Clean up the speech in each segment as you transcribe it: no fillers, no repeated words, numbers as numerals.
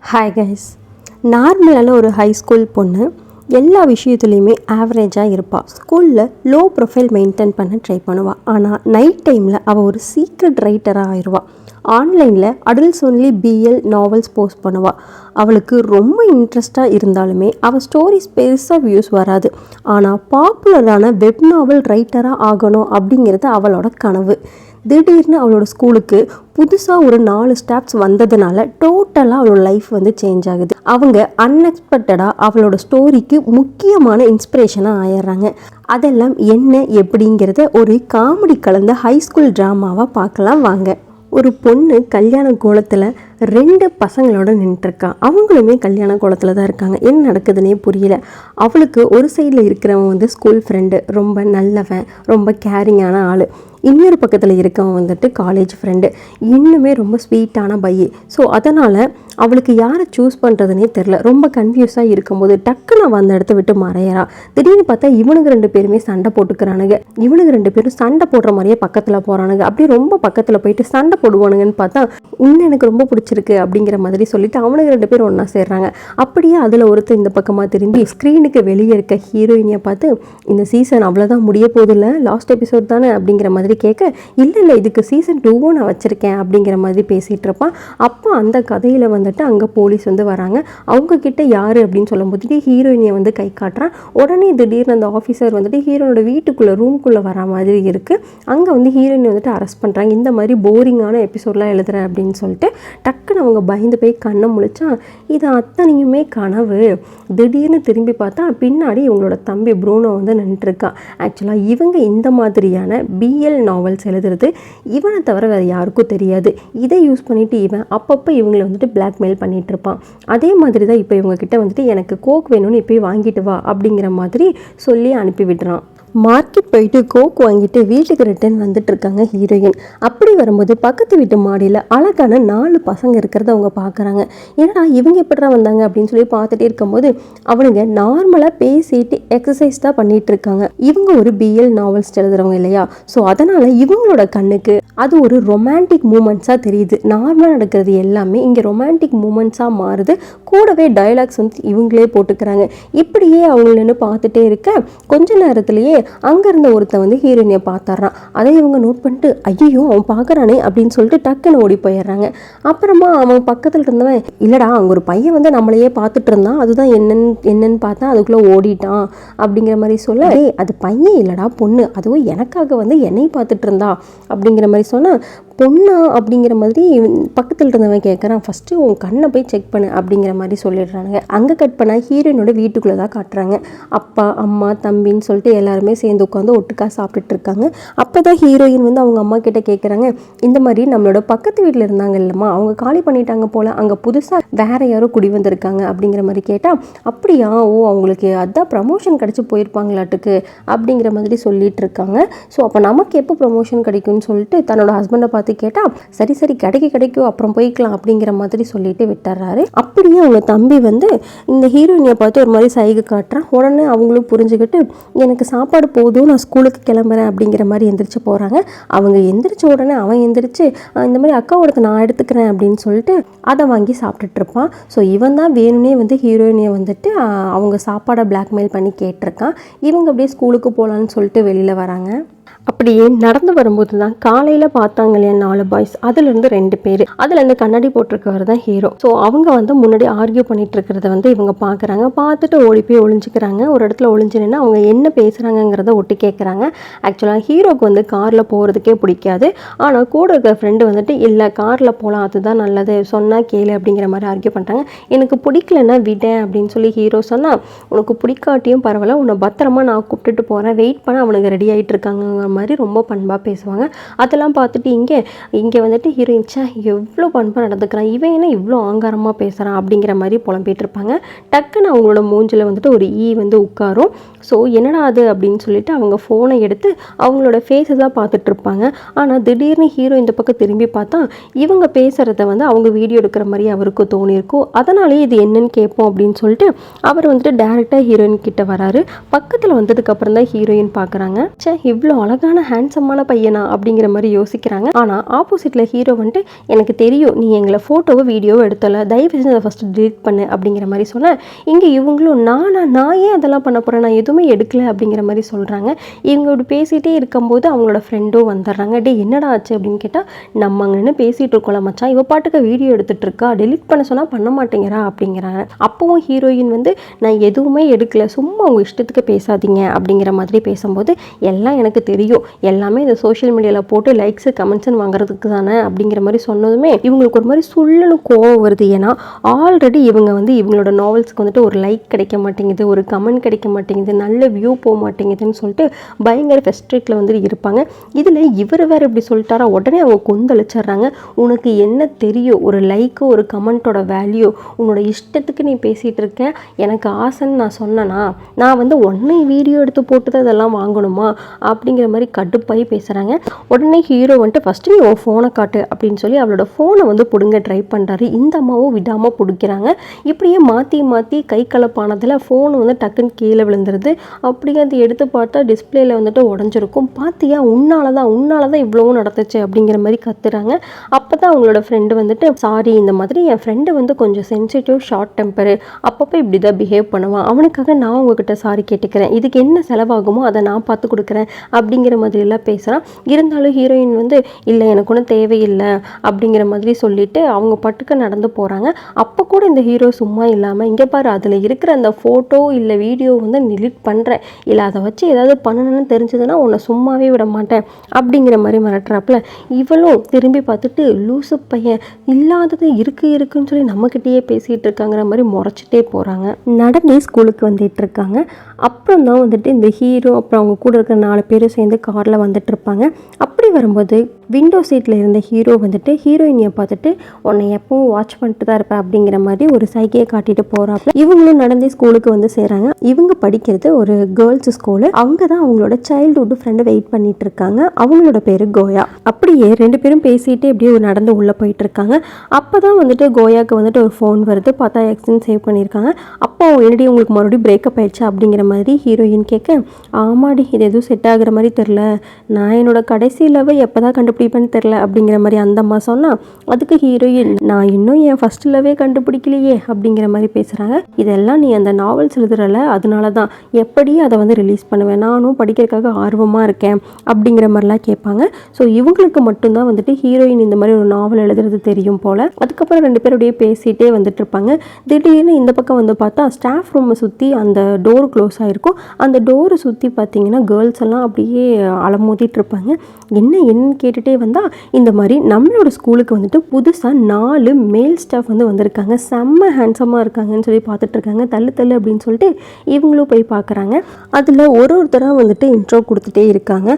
Hi guys. நார்மலான ஒரு high school பொண்ணு எல்லா விஷயத்துலையுமே ஆவரேஜாக இருப்பாள். ஸ்கூலில் லோ ப்ரொஃபைல் மெயின்டைன் பண்ண ட்ரை பண்ணுவாள். ஆனால் நைட் டைமில் அவள் ஒரு சீக்ரெட் ரைட்டராக ஆயிடுவாள். ஆன்லைனில் adults only BL novels post பண்ணுவாள். அவளுக்கு ரொம்ப இன்ட்ரெஸ்டாக இருந்தாலுமே அவள் ஸ்டோரிஸ் பெருசாக வியூஸ் வராது. ஆனால் பாப்புலரான வெப் நாவல் ரைட்டராக ஆகணும் அப்படிங்கிறது அவளோட கனவு. திடீர்னு அவளோட ஸ்கூலுக்கு புதுசாக ஒரு 4 ஸ்டாஃப்ஸ் வந்ததுனால டோட்டலாக அவளோட லைஃப் சேஞ்ச் ஆகுது. அவங்க அன்எக்ஸ்பெக்டடாக அவளோட ஸ்டோரிக்கு முக்கியமான இன்ஸ்பிரேஷனாக ஆயிடுறாங்க. அதெல்லாம் என்ன எப்படிங்கிறத ஒரு காமெடி கலந்த ஹை ஸ்கூல் ட்ராமாவாக பார்க்கலாம் வாங்க. ஒரு பொண்ணு கல்யாண கோலத்தில் 2 பசங்களோட நின்றுருக்கா. அவங்களுமே கல்யாண கோலத்தில் தான் இருக்காங்க. என்ன நடக்குதுன்னே புரியல. அவளுக்கு ஒரு சைடில் இருக்கிறவன் ஸ்கூல் ஃப்ரெண்டு, ரொம்ப நல்லவன், ரொம்ப கேரிங்கான ஆள். இன்னொரு பக்கத்தில் இருக்கவன் காலேஜ் ஃப்ரெண்டு, இன்னுமே ரொம்ப ஸ்வீட்டான பையன். ஸோ அதனால் அவளுக்கு யாரை சூஸ் பண்ணுறதுனே தெரில. ரொம்ப கன்ஃபியூஸாக இருக்கும்போது டக்குன்னு அவள் அந்த இடத்த விட்டு மறையறா. திடீர்னு பார்த்தா இவனுக்கு 2 பேருமே சண்டை போட்டுக்கிறானுங்க. இவனுக்கு 2 பேரும் சண்டை போடுற மாதிரியே பக்கத்தில் போகிறானுங்க. அப்படியே ரொம்ப பக்கத்தில் போயிட்டு சண்டை போடுவானுங்கன்னு பார்த்தா இன்னும் எனக்கு ரொம்ப பிடிச்சிருக்கு அப்படிங்கிற மாதிரி சொல்லிட்டு அவனுக்கு 2 பேரும் ஒன்றா சேர்றாங்க. அப்படியே அதில் ஒருத்தர் இந்த பக்கமாக திரும்பி ஸ்க்ரீனுக்கு வெளியே இருக்க ஹீரோயினியை பார்த்து, இந்த சீசன் அவ்வளோதான் முடிய போதில்லை, லாஸ்ட் எபிசோட் தானே அப்படிங்கிற மாதிரி கேட்க, இல்லை இதுக்கு சீசன் 2 நான் வச்சுருக்கேன் அப்படிங்கிற மாதிரி பேசிகிட்டு இருப்பான். அப்போ அந்த கதையில் அங்கே போலீஸ் வராங்க. அவங்க கிட்ட யார் அப்படின்னு சொல்லும்போது ஹீரோயினியை கை காட்டுறான். உடனே திடீர்னு அந்த ஆஃபீஸர் ஹீரோனோட வீட்டுக்குள்ளே ரூம்குள்ளே வர மாதிரி இருக்குது. அங்கே ஹீரோயினை அரெஸ்ட் பண்ணுறாங்க. இந்த மாதிரி போரிங்கான எபிசோட்லாம் எழுதுறேன் அப்படின்னு சொல்லிட்டு டக்குன்னு அவங்க பயந்து போய் கண்ணை முழிச்சா இது அத்தனையுமே கனவு. திடீர்னு திரும்பி பார்த்தா பின்னாடி இவங்களோட தம்பி ப்ரூனோ நின்றுருக்கான். ஆக்சுவலாக இவங்க இந்த மாதிரியான பிஎல் நாவல்ஸ் எழுதுறது இவனை தவிர வேறு யாருக்கும் தெரியாது. இதை யூஸ் பண்ணிவிட்டு இவன் அப்பப்போ இவங்களை பிளாக்மெயில் பண்ணிகிட்டு இருப்பான். அதே மாதிரி தான் இப்போ இவங்க கிட்ட எனக்கு கோக் வேணும்னு இப்போ வாங்கிட்டு வா அப்படிங்கிற மாதிரி சொல்லி அனுப்பி விடுறான். மார்க்கெட் போயிட்டு கோக் வாங்கிட்டு வீட்டுக்கு ரிட்டர்ன் வந்துட்டுருக்காங்க ஹீரோயின். அப்படி வரும்போது பக்கத்து வீட்டு மாடியில் அழகான 4 பசங்க இருக்கிறத அவங்க பார்க்குறாங்க. ஏன்னா இவங்க எப்படிடா வந்தாங்க அப்படின்னு சொல்லி பார்த்துட்டே இருக்கும்போது அவனுங்க நார்மலாக பேசிட்டு எக்ஸசைஸ் தான் பண்ணிகிட்டு இருக்காங்க. இவங்க ஒரு பிஎல் நாவல்ஸ் எழுதுறவங்க இல்லையா? ஸோ அதனால் இவங்களோட கண்ணுக்கு அது ஒரு ரொமான்டிக் மூமெண்ட்ஸாக தெரியுது. நார்மலாக நடக்கிறது எல்லாமே இங்கே ரொமான்டிக் மூமெண்ட்ஸாக மாறுது. கூடவே டயலாக்ஸ் இவங்களே போட்டுக்கிறாங்க. இப்படியே அவங்க நின்று பார்த்துட்டே இருக்க கொஞ்ச நேரத்துலேயே அங்கே இருந்த ஒருத்தன் ஹீரோயினியை பார்த்துட்றான். அதை இவங்க நோட் பண்ணிட்டு ஐயோ அவன் பார்க்குறானே அப்படின்னு சொல்லிட்டு டக்குன்னு ஓடி போயிடுறாங்க. அப்புறமா அவன் பக்கத்தில் இருந்தவன், இல்லைடா அங்கே ஒரு பையன் நம்மளையே பார்த்துட்டு இருந்தான், அதுதான் என்னன்னு பார்த்தா அதுக்குள்ளே ஓடிட்டான் அப்படிங்கிற மாதிரி சொல்ல, அது பையன் இல்லைடா பொண்ணு, அதுவும் எனக்காக என்னை பார்த்துட்டு இருந்தா அப்படிங்கிற மாதிரி சொன்னால், பொண்ணா அப்படிங்கிற மாதிரி பக்கத்தில் இருந்தவன் கேட்குறான். ஃபஸ்ட்டு உன் கண்ணை போய் செக் பண்ணு அப்படிங்கிற மாதிரி சொல்லிடுறாங்க. அங்கே கட் பண்ணால் ஹீரோயினோட வீட்டுக்குள்ளே தான் காட்டுறாங்க. அப்பா அம்மா தம்பின்னு சொல்லிட்டு எல்லாருமே சேர்ந்து உட்காந்து ஒட்டுக்காக சாப்பிட்டுட்டு இருக்காங்க. அப்போ தான் ஹீரோயின் அவங்க அம்மா கிட்ட கேட்குறாங்க, இந்த மாதிரி நம்மளோட பக்கத்து வீட்டில் இருந்தாங்க இல்லைம்மா, அவங்க காலி பண்ணிட்டாங்க போல், அங்கே புதுசாக வேற யாரோ குடி வந்திருக்காங்க அப்படிங்கிற மாதிரி கேட்டால், அப்படியா, ஓ அவங்களுக்கு அதான் ப்ரமோஷன் கிடச்சி போயிருப்பாங்களாட்டுக்கு அப்படிங்கிற மாதிரி சொல்லிட்டு இருக்காங்க. ஸோ அப்போ நமக்கு எப்போ ப்ரமோஷன் கிடைக்கும்னு சொல்லிட்டு தன்னோட ஹஸ்பண்டை பார்த்து கேட்டால், சரி கிடைக்கும் அப்புறம் போய்க்கலாம் அப்படிங்கிற மாதிரி சொல்லிட்டு விட்டுறாரு. அப்படியே அவங்க தம்பி இந்த ஹீரோயினியை பார்த்து ஒரு மாதிரி சைகை காட்டுறான். உடனே அவங்களும் புரிஞ்சுக்கிட்டு எனக்கு சாப்பாடு போதும், நான் ஸ்கூலுக்கு கிளம்புறேன் அப்படிங்கிற மாதிரி எந்திரிச்சு போகிறாங்க. அவங்க எந்திரிச்ச உடனே அவன் எந்திரிச்சு இந்த மாதிரி அக்காவோடத்தை நான் எடுத்துக்கிறேன் அப்படின்னு சொல்லிட்டு அதை வாங்கி சாப்பிட்டுட்டு இருப்பான். ஸோ இவன் தான் வேணும்னே ஹீரோயினியை அவங்க சாப்பாடை பிளாக்மெயில் பண்ணி கேட்டிருக்கான். இவங்க அப்படியே ஸ்கூலுக்கு போகலான்னு சொல்லிட்டு வெளியில் வராங்க. அப்படியே நடந்து வரும்போது தான் காலையில் பார்த்தாங்க இல்லையா 4 பாய்ஸ், அதுலேருந்து 2 பேர், அதுலேருந்து கண்ணாடி போட்டிருக்கவர் தான் ஹீரோ. ஸோ அவங்க முன்னாடி ஆர்கியூ பண்ணிட்டு இருக்கிறத இவங்க பார்க்குறாங்க. பார்த்துட்டு ஓடி போய் ஒளிஞ்சிக்கிறாங்க. ஒரு இடத்துல ஒளிஞ்சுன்னா அவங்க என்ன பேசுகிறாங்கங்கிறத ஒட்டு கேட்குறாங்க. ஆக்சுவலாக ஹீரோக்கு காரில் போகிறதுக்கே பிடிக்காது. ஆனால் கூட இருக்கிற ஃப்ரெண்டு இல்லை காரில் போகலாம், அதுதான் நல்லது, சொன்னால் கேளு அப்படிங்கிற மாதிரி ஆர்கியூ பண்ணுறாங்க. எனக்கு பிடிக்கலன்னா விடேன் அப்படின்னு சொல்லி ஹீரோ சொன்னால், உனக்கு பிடிக்காட்டியும் பரவாயில்ல, உன்னை பத்திரமா நான் கூப்பிட்டுட்டு போகிறேன், வெயிட் பண்ண அவனுக்கு ரெடி ஆகிட்டு இருக்காங்க மாதிரி ரொம்ப பண்பாக பேசுவாங்க. அதெல்லாம் பார்த்துட்டு இங்கே ஹீரோயின் எவ்வளோ பண்பாக நடந்துக்கிறான், இவன் என்ன இவ்வளோ ஆங்காரமாக பேசுகிறான் அப்படிங்கிற மாதிரி புலம்பிட்டு இருப்பாங்க. டக்குன்னு அவங்களோட மூஞ்சில் ஒரு ஈ உட்காரும். ஸோ என்னடா அது அப்படின்னு சொல்லிட்டு அவங்க ஃபோனை எடுத்து அவங்களோட ஃபேஸை தான் பார்த்துட்டு இருப்பாங்க. ஆனால் திடீர்னு ஹீரோ இந்த பக்கம் திரும்பி பார்த்தா இவங்க பேசுகிறத அவங்க வீடியோ எடுக்கிற மாதிரி அவருக்கு தோணியிருக்கும். அதனாலேயே இது என்னன்னு கேட்போம் அப்படின்னு சொல்லிட்டு அவர் டேரெக்டாக ஹீரோயின் கிட்ட வராரு. பக்கத்தில் வந்ததுக்கப்புறம் தான் ஹீரோயின் பார்க்குறாங்க, இவ்வளோ அழகான ஹேண்ட்ஸமான பையனா அப்படிங்கிற மாதிரி யோசிக்கிறாங்க. ஆனால் ஆப்போசிட்டில் ஹீரோ வந்துட்டு எனக்கு தெரியும் நீ எங்களை ஃபோட்டோவோ வீடியோவோ எடுத்தல, தயவு செஞ்சு அதை ஃபஸ்ட்டு டிலீட் பண்ணு அப்படிங்கிற மாதிரி சொன்னேன். இங்கே இவங்களும் நான் ஏன் அதெல்லாம் பண்ண போகிறேன், நான் எதுவுமே எடுக்கல அப்படிங்கிற மாதிரி சொல்கிறாங்க. இவங்க இப்படி பேசிகிட்டே இருக்கும்போது அவங்களோட ஃப்ரெண்டும் வந்துடுறாங்க. டே என்னடா ஆச்சு அப்படின்னு கேட்டால், நம்ம அங்கன்னு பேசிகிட்டு இருக்கோம்ல மச்சான், இவ பாட்டுக்கு வீடியோ எடுத்துகிட்டு இருக்கா, டெலிட் பண்ண சொன்னால் பண்ண மாட்டேங்கிறா அப்படிங்கிறாங்க. அப்போவும் ஹீரோயின் வந்து நான் எதுவுமே எடுக்கல, சும்மா அவங்க இஷ்டத்துக்கு பேசாதீங்க அப்படிங்கிற மாதிரி பேசும்போது, எல்லாம் எனக்கு தெரியும், எல்லாமே இந்த சோஷியல் மீடியாவில் போட்டு லைக்ஸு கமெண்ட்ஸ்ன்னு வாங்குறதுக்கு தானே அப்படிங்கிற மாதிரி சொன்னதுமே இவங்களுக்கு ஒரு மாதிரி சுள்ளுன்னு கோவம் வருது. ஏன்னா ஆல்ரெடி இவங்க வந்து இவங்களோட நாவல்ஸ்க்கு வந்துட்டு ஒரு லைக் கிடைக்க மாட்டேங்குது, ஒரு கமெண்ட் கிடைக்க மாட்டேங்குது, நல்ல வியூ போக மாட்டேங்குதுன்னு சொல்லிட்டு பயங்கர ஃபெஸ்ட்ரேட்டில் வந்து இருப்பாங்க. இதில் இவர் வேறு இப்படி சொல்லிட்டாரா, உடனே அவங்க கொந்தளிச்சிட்றாங்க. உனக்கு என்ன தெரியும் ஒரு லைக்கு ஒரு கமெண்ட்டோட வேல்யூ, உன்னோட இஷ்டத்துக்கு நீ பேசிகிட்டு இருக்கேன், எனக்கு ஆசைன்னு நான் சொன்னேன்னா, நான் வந்து உடனே வீடியோ எடுத்து போட்டு தான் இதெல்லாம் வாங்கணுமா அப்படிங்கிற மாதிரி கடுப்பாகி பேசுகிறாங்க. உடனே ஹீரோ வந்துட்டு ஃபஸ்ட்டு நீ உன் ஃபோனை காட்டு அப்படின்னு சொல்லி அவளோட ஃபோனை வந்து பிடுங்க ட்ரை பண்ணுறாரு. இந்த அம்மாவும் விடாமல் பிடிக்கிறாங்க. இப்படியே மாற்றி மாற்றி கை கலப்பானதில் ஃபோன் வந்து டக்குன்னு கீழே விழுந்துருது. அப்படியே அதை எடுத்து பார்த்தா டிஸ்பிளேயில் வந்துட்டு உடஞ்சிருக்கும். பார்த்தியா உன்னால தான் இவ்வளவும் நடந்துச்சு அப்படிங்கிற மாதிரி கத்துறாங்க. அப்போ தான் அவங்களோட ஃப்ரெண்டு வந்துட்டு சாரி, இந்த மாதிரி என் ஃப்ரெண்டு வந்து கொஞ்சம் சென்சிட்டிவ், ஷார்ட் டெம்பரு, அப்பப்போ இப்படி தான் பிஹேவ் பண்ணுவான், அவனுக்காக நான் உங்ககிட்ட சாரி கேட்டுக்கிறேன், இதுக்கு என்ன செலவாகுமோ அதை நான் பார்த்து கொடுக்குறேன் அப்படிங்கிற மாதிரிலாம் பேசுகிறான். இருந்தாலும் ஹீரோயின் வந்து இல்லை எனக்கு ஒன்றும் தேவையில்லை அப்படிங்கிற மாதிரி சொல்லிட்டு அவங்க பட்டுக்க நடந்து போகிறாங்க. அப்போ கூட இந்த ஹீரோ சும்மா இல்லாமல் இங்கே பாரு அதில் இருக்கிற அந்த ஃபோட்டோ இல்லை வீடியோ வந்து டிலீட் பண்ணுறேன், இல்லை அதை வச்சு ஏதாவது பண்ணணும்னு தெரிஞ்சதுன்னா உன்னை சும்மாவே விட மாட்டேன் அப்படிங்கிற மாதிரி மிரட்டுறாப்புல. இவளும் திரும்பி பார்த்துட்டு லூசு பையன் இல்லாதது இருக்குன்னு சொல்லி நம்மக்கிட்டேயே பேசிகிட்டு இருக்காங்கிற மாதிரி முறைச்சிட்டே போகிறாங்க. நடந்தே ஸ்கூலுக்கு வந்துட்டு இருக்காங்க. அப்புறம் தான் வந்துட்டு இந்த ஹீரோ அப்புறம் அவங்க கூட இருக்கிற 4 பேரும் சேர்ந்து காரில் வந்துட்டு இருப்பாங்க. அப்படி வரும்போது விண்டோ சீட்டில் இருந்த ஹீரோ வந்துட்டு ஹீரோயினியை பார்த்துட்டு உன்னை எப்பவும் வாட்ச் பண்ணிட்டு தான் இருப்பேன் அப்படிங்கிற மாதிரி ஒரு சைகையை காட்டிட்டு போகிறாப்புல. இவங்களும் நடந்தே ஸ்கூலுக்கு வந்து சேராங்க. இவங்க படிக்கிறது ஒரு கேர்ள்ஸ் ஸ்கூலு. அவங்க தான் அவங்களோட சைல்டுஹுட் ஃப்ரெண்டு வெயிட் பண்ணிட்டு இருக்காங்க. அவங்களோட பேர் கோயா. அப்படியே 2 பேரும் பேசிட்டு அப்படியே நடந்து உள்ளே போயிட்டு இருக்காங்க. அப்போ தான் வந்துட்டு கோயாவுக்கு வந்துட்டு ஒரு ஃபோன் வருது. பார்த்தா எக்ஸ்ன்னு சேவ் பண்ணியிருக்காங்க. அப்போ என்னடி உங்களுக்கு மறுபடியும் பிரேக்கப் ஆயிடுச்சு அப்படிங்கிற மாதிரி ஹீரோயின் கேட்க, ஆமாடி இது எதுவும் செட் ஆகுற மாதிரி தெரில, நான் என்னோட கடைசி லவ் எப்போ தான் கண்டுபிடிப்பேன்னு தெரில அப்படிங்கிற மாதிரி அந்த அம்மா சொன்னால், அதுக்கு ஹீரோயின் நான் இன்னும் என் ஃபஸ்ட் லவ்வே கண்டுபிடிக்கலையே அப்படிங்கிற மாதிரி பேசுகிறாங்க. இதெல்லாம் நீ அந்த நாவல்ஸ் எழுதுறல, அதனால தான் எப்படி அதை வந்து ரிலீஸ் பண்ணுவேன், நானும் படிக்கிறதுக்காக ஆர்வமாக இருக்கேன் அப்படிங்கிற மாதிரிலாம் கேட்பாங்க. ஸோ இவங்களுக்கு மட்டும்தான் வந்துட்டு ஹீரோயின் இந்த மாதிரி ஒரு நாவல் எழுதுறது தெரியும் போல். அதுக்கப்புறம் 2 பேரும் அப்படியே பேசிகிட்டே வந்துட்டு இருப்பாங்க. திடீர்னு இந்த பக்கம் வந்து பார்த்தா ஸ்டாஃப் ரூமை சுற்றி அந்த டோர் க்ளோஸ் ஆகிருக்கும். அந்த டோரை சுற்றி பார்த்தீங்கன்னா கேர்ள்ஸ் எல்லாம் அப்படியே அலமோதிட்டு இருப்பாங்க. என்னன்னு கேட்டுகிட்டே வந்தால் இந்த மாதிரி நம்மளோட ஸ்கூலுக்கு வந்துட்டு புதுசாக 4 மேல் ஸ்டாஃப் வந்து வந்திருக்காங்க, செம்ம ஹேண்ட்ஸமாக இருக்காங்கன்னு சொல்லி பார்த்துட்டு இருக்காங்க. தள்ளு அப்படின்னு சொல்லிட்டு இவங்களும் போய் பார்க்குறாங்க. அதில் ஒருத்தராக வந்துட்டு இன்ட்ரோ கொடுத்துட்டே இருக்காங்க.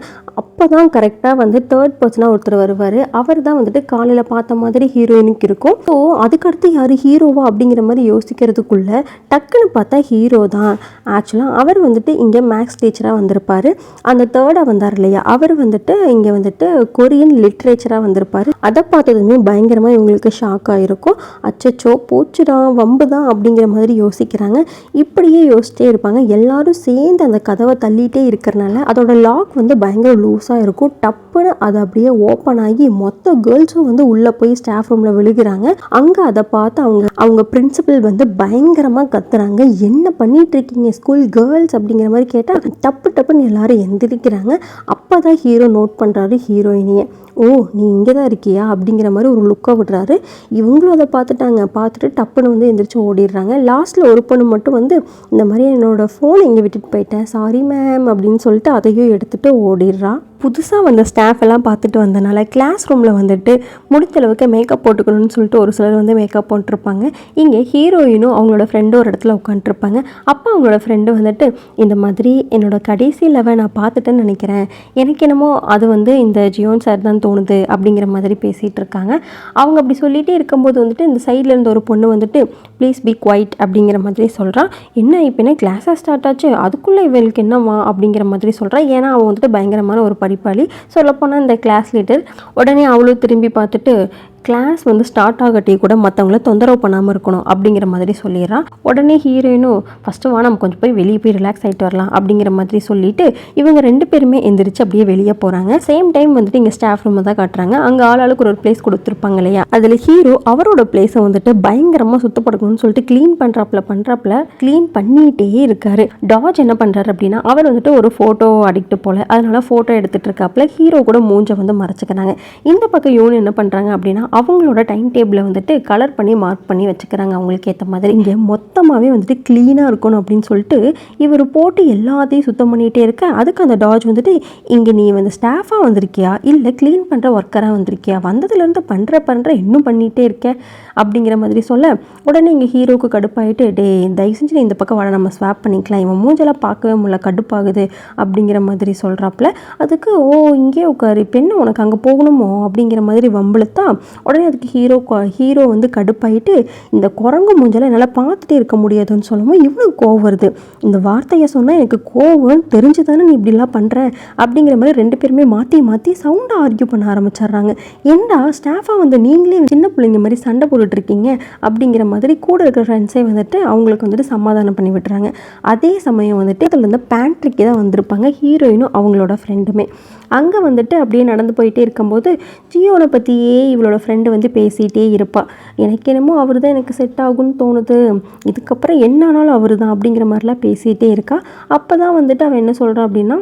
அப்போ தான் கரெக்டாக வந்து 3rd பர்சனாக ஒருத்தர் வருவார். அவர் தான் வந்துட்டு காலையில் பார்த்த மாதிரி ஹீரோயினுக்கு இருக்கும். ஸோ அதுக்கடுத்து யார் ஹீரோவா அப்படிங்கிற மாதிரி யோசிக்கிறதுக்குள்ள டக்குன்னு பார்த்தா ஹீரோ தான். ஆக்சுவலாக அவர் வந்துட்டு இங்கே மேக்ஸ் டீச்சராக வந்திருப்பார். அந்த 3rd வந்தார் இல்லையா, அவர் வந்துட்டு இங்கே வந்துட்டு கொரியன் லிட்ரேச்சராக வந்திருப்பார். அதை பார்த்ததுமே பயங்கரமாக இவங்களுக்கு ஷாக் ஆகிருக்கும். அச்சச்சோ போச்சுடா வம்பு தான் அப்படிங்கிற மாதிரி யோசிக்கிறாங்க. இப்படியே யோசிச்சிட்டே இருப்பாங்க. எல்லாரும் சேர்ந்து அந்த கதவை தள்ளிகிட்டே இருக்கிறனால அதோட லாக் வந்து பயங்கர லூஸாக இருக்கும். டப்புன்னு அது அப்படியே ஓப்பன் ஆகி மொத்த கேர்ள்ஸும் வந்து உள்ளே போய் ஸ்டாஃப் ரூமில் விழுகிறாங்க. அங்கே அதை பார்த்து அவங்க பிரின்சிபல் வந்து பயங்கரமாக கத்துறாங்க. என்ன பண்ணிட்டு இருக்கீங்க ஸ்கூல் கேர்ள்ஸ் அப்படிங்கிற மாதிரி கேட்டால் டப்புன்னு எல்லாரும் எந்திரிக்கிறாங்க. அப்போ தான் ஹீரோ நோட் பண்ணுறாரு ஹீரோயினியை. ஓ நீ இங்கே தான் இருக்கியா அப்படிங்கிற மாதிரி ஒரு லுக்கை விடுறாரு. இவங்களும் அதை பார்த்துட்டு டப்புன்னு வந்து எந்திரிச்சு ஓடிடுறாங்க. லாஸ்ட்டில் ஒரு பொண்ணு மட்டும் வந்து இந்த மாதிரி என்னோடய ஃபோனை இங்கே விட்டுட்டு போயிட்டேன், சாரி மேம் அப்படின்னு சொல்லிட்டு அதையும் எடுத்துகிட்டு ஓடிடுறா. புதுசாக வந்த ஸ்டாஃப் எல்லாம் பார்த்துட்டு வந்தனால கிளாஸ் ரூமில் வந்துட்டு முடித்தளவுக்கு மேக்கப் போட்டுக்கணும்னு சொல்லிட்டு ஒரு சிலர் வந்து மேக்கப் போட்டிருப்பாங்க. இங்கே ஹீரோயினும் அவங்களோட ஃப்ரெண்டும் ஒரு இடத்துல உட்காந்துருப்பாங்க. அப்போ அவங்களோட ஃப்ரெண்டு வந்துட்டு இந்த மாதிரி என்னோட கடைசி லவ் நான் பார்த்துட்டேன்னு நினைக்கிறேன், எனக்கு என்னமோ அது வந்து இந்த ஜியோன் சார் தான் தோணுது அப்படிங்கிற மாதிரி பேசிகிட்டு இருக்காங்க. அவங்க அப்படி சொல்லிகிட்டே இருக்கும்போது வந்துட்டு இந்த சைடில் இருந்த ஒரு பொண்ணு வந்துட்டு ப்ளீஸ் பி குவைட் அப்படிங்கிற மாதிரி சொல்கிறான். என்ன இப்போ என்ன கிளாஸாக ஸ்டார்ட் ஆச்சு, அதுக்குள்ளே இவளுக்கு என்னவா அப்படிங்கிற மாதிரி சொல்கிறான். ஏன்னா அவன் வந்துட்டு பயங்கரமான ஒரு படிப்பாளி, சொல்லப்போனால் இந்த கிளாஸ் லீடர். உடனே அவளும் திரும்பி பார்த்துட்டு கிளாஸ் வந்து ஸ்டார்ட் ஆகட்டி கூட மற்றவங்கள தொந்தரவு பண்ணாமல் இருக்கணும் அப்படிங்கிற மாதிரி சொல்லிடுறான். உடனே ஹீரோயினும் ஃபஸ்ட்டு வா நம்ம கொஞ்சம் போய் வெளியே போய் ரிலாக்ஸ் ஆகிட்டு வரலாம் அப்படிங்கிற மாதிரி சொல்லிட்டு இவங்க 2 பேருமே எந்திரிச்சு அப்படியே வெளியே போகிறாங்க. சேம் டைம் வந்துட்டு இங்கே ஸ்டாஃப் ரூமை தான் காட்டுறாங்க. அங்கே ஆளுக்கு ஒரு பிளேஸ் கொடுத்துருப்பாங்க இல்லையா, அதில் ஹீரோ அவரோட பிளேஸை வந்துட்டு பயங்கரமாக சுத்தப்படுத்தணும்னு சொல்லிட்டு க்ளீன் பண்ணுறாப்புல க்ளீன் பண்ணிகிட்டே இருக்காரு. டாஜ் என்ன பண்ணுறாரு அப்படின்னா, அவர் வந்துட்டு ஒரு ஃபோட்டோ அடிக்ட் போல், அதனால ஃபோட்டோ எடுத்துகிட்டு இருக்காப்புல. ஹீரோ கூட மூஞ்சை வந்து மறைச்சிக்கிறாங்க. இந்த பக்கம் யூன் என்ன பண்ணுறாங்க அப்படின்னா, அவங்களோட டைம் டேபிளை வந்துட்டு கலர் பண்ணி மார்க் பண்ணி வச்சுக்கிறாங்க அவங்களுக்கு ஏற்ற மாதிரி. இங்கே மொத்தமாகவே வந்துட்டு க்ளீனாக இருக்கணும் அப்படின்னு சொல்லிட்டு இவர் போட்டு எல்லாத்தையும் சுத்தம் பண்ணிகிட்டே இருக்க, அதுக்கு அந்த டாஜ் வந்துட்டு, இங்கே நீ வந்து ஸ்டாஃபாக வந்திருக்கியா இல்லை க்ளீன் பண்ணுற ஒர்க்கராக வந்திருக்கியா, வந்ததுலேருந்து பண்ணுற இன்னும் பண்ணிகிட்டே இருக்க அப்படிங்கிற மாதிரி சொல்ல, உடனே இங்கே ஹீரோவுக்கு கடுப்பாயிட்டு, டே தயவு செஞ்சு நீ இந்த பக்கம் வர, நம்ம ஸ்வாப் பண்ணிக்கலாம், இவன் மூஞ்செல்லாம் பார்க்கவே முடியல, கடுப்பாகுது அப்படிங்கிற மாதிரி சொல்கிறாப்புல. அதுக்கு இங்கே உட்காரு, இப்போ என்ன உனக்கு அங்கே போகணுமோ அப்படிங்கிற மாதிரி வம்பிழுத்தா, உடனே அதுக்கு ஹீரோ வந்து கடுப்பாயிட்டு, இந்த குரங்கு மூஞ்செல்லாம் என்னால் பார்த்துட்டே இருக்க முடியாதுன்னு சொல்லவும் இவனுக்கு கோவம் வருது. இந்த வார்த்தையை சொன்னால் எனக்கு கோவம் தெரிஞ்சு தானே நீ இப்படிலாம் பண்ணுற அப்படிங்கிற மாதிரி 2 பேருமே மாற்றி சவுண்டாக ஆர்கியூ பண்ண ஆரம்பிச்சிடுறாங்க. ஏண்டா ஸ்டாஃபாக வந்து நீங்களே சின்ன பிள்ளைங்க மாதிரி சண்டை போட்டுட்ருக்கீங்க அப்படிங்கிற மாதிரி கூட இருக்கிற ஃப்ரெண்ட்ஸே வந்துட்டு அவங்களுக்கு வந்துட்டு சமாதானம் பண்ணி விட்டுறாங்க. அதே சமயம் வந்துட்டு அதில் வந்து பேண்ட்ரிக்கு தான் வந்திருப்பாங்க ஹீரோயினும் அவங்களோட ஃப்ரெண்டுமே. அங்கே வந்துட்டு அப்படியே நடந்து போயிட்டே இருக்கும்போது ஜியோனை பற்றியே இவளோட ஃப்ரெண்டு வந்து பேசிகிட்டே இருப்பாள். எனக்கு என்னமோ அவர் தான் எனக்கு செட் ஆகும்னு தோணுது, இதுக்கப்புறம் என்ன ஆனாலும் அவர் தான் அப்படிங்கிற மாதிரிலாம் பேசிகிட்டே இருக்கா. அப்போ தான் வந்துட்டு அவன் என்ன சொல்கிறான் அப்படின்னா,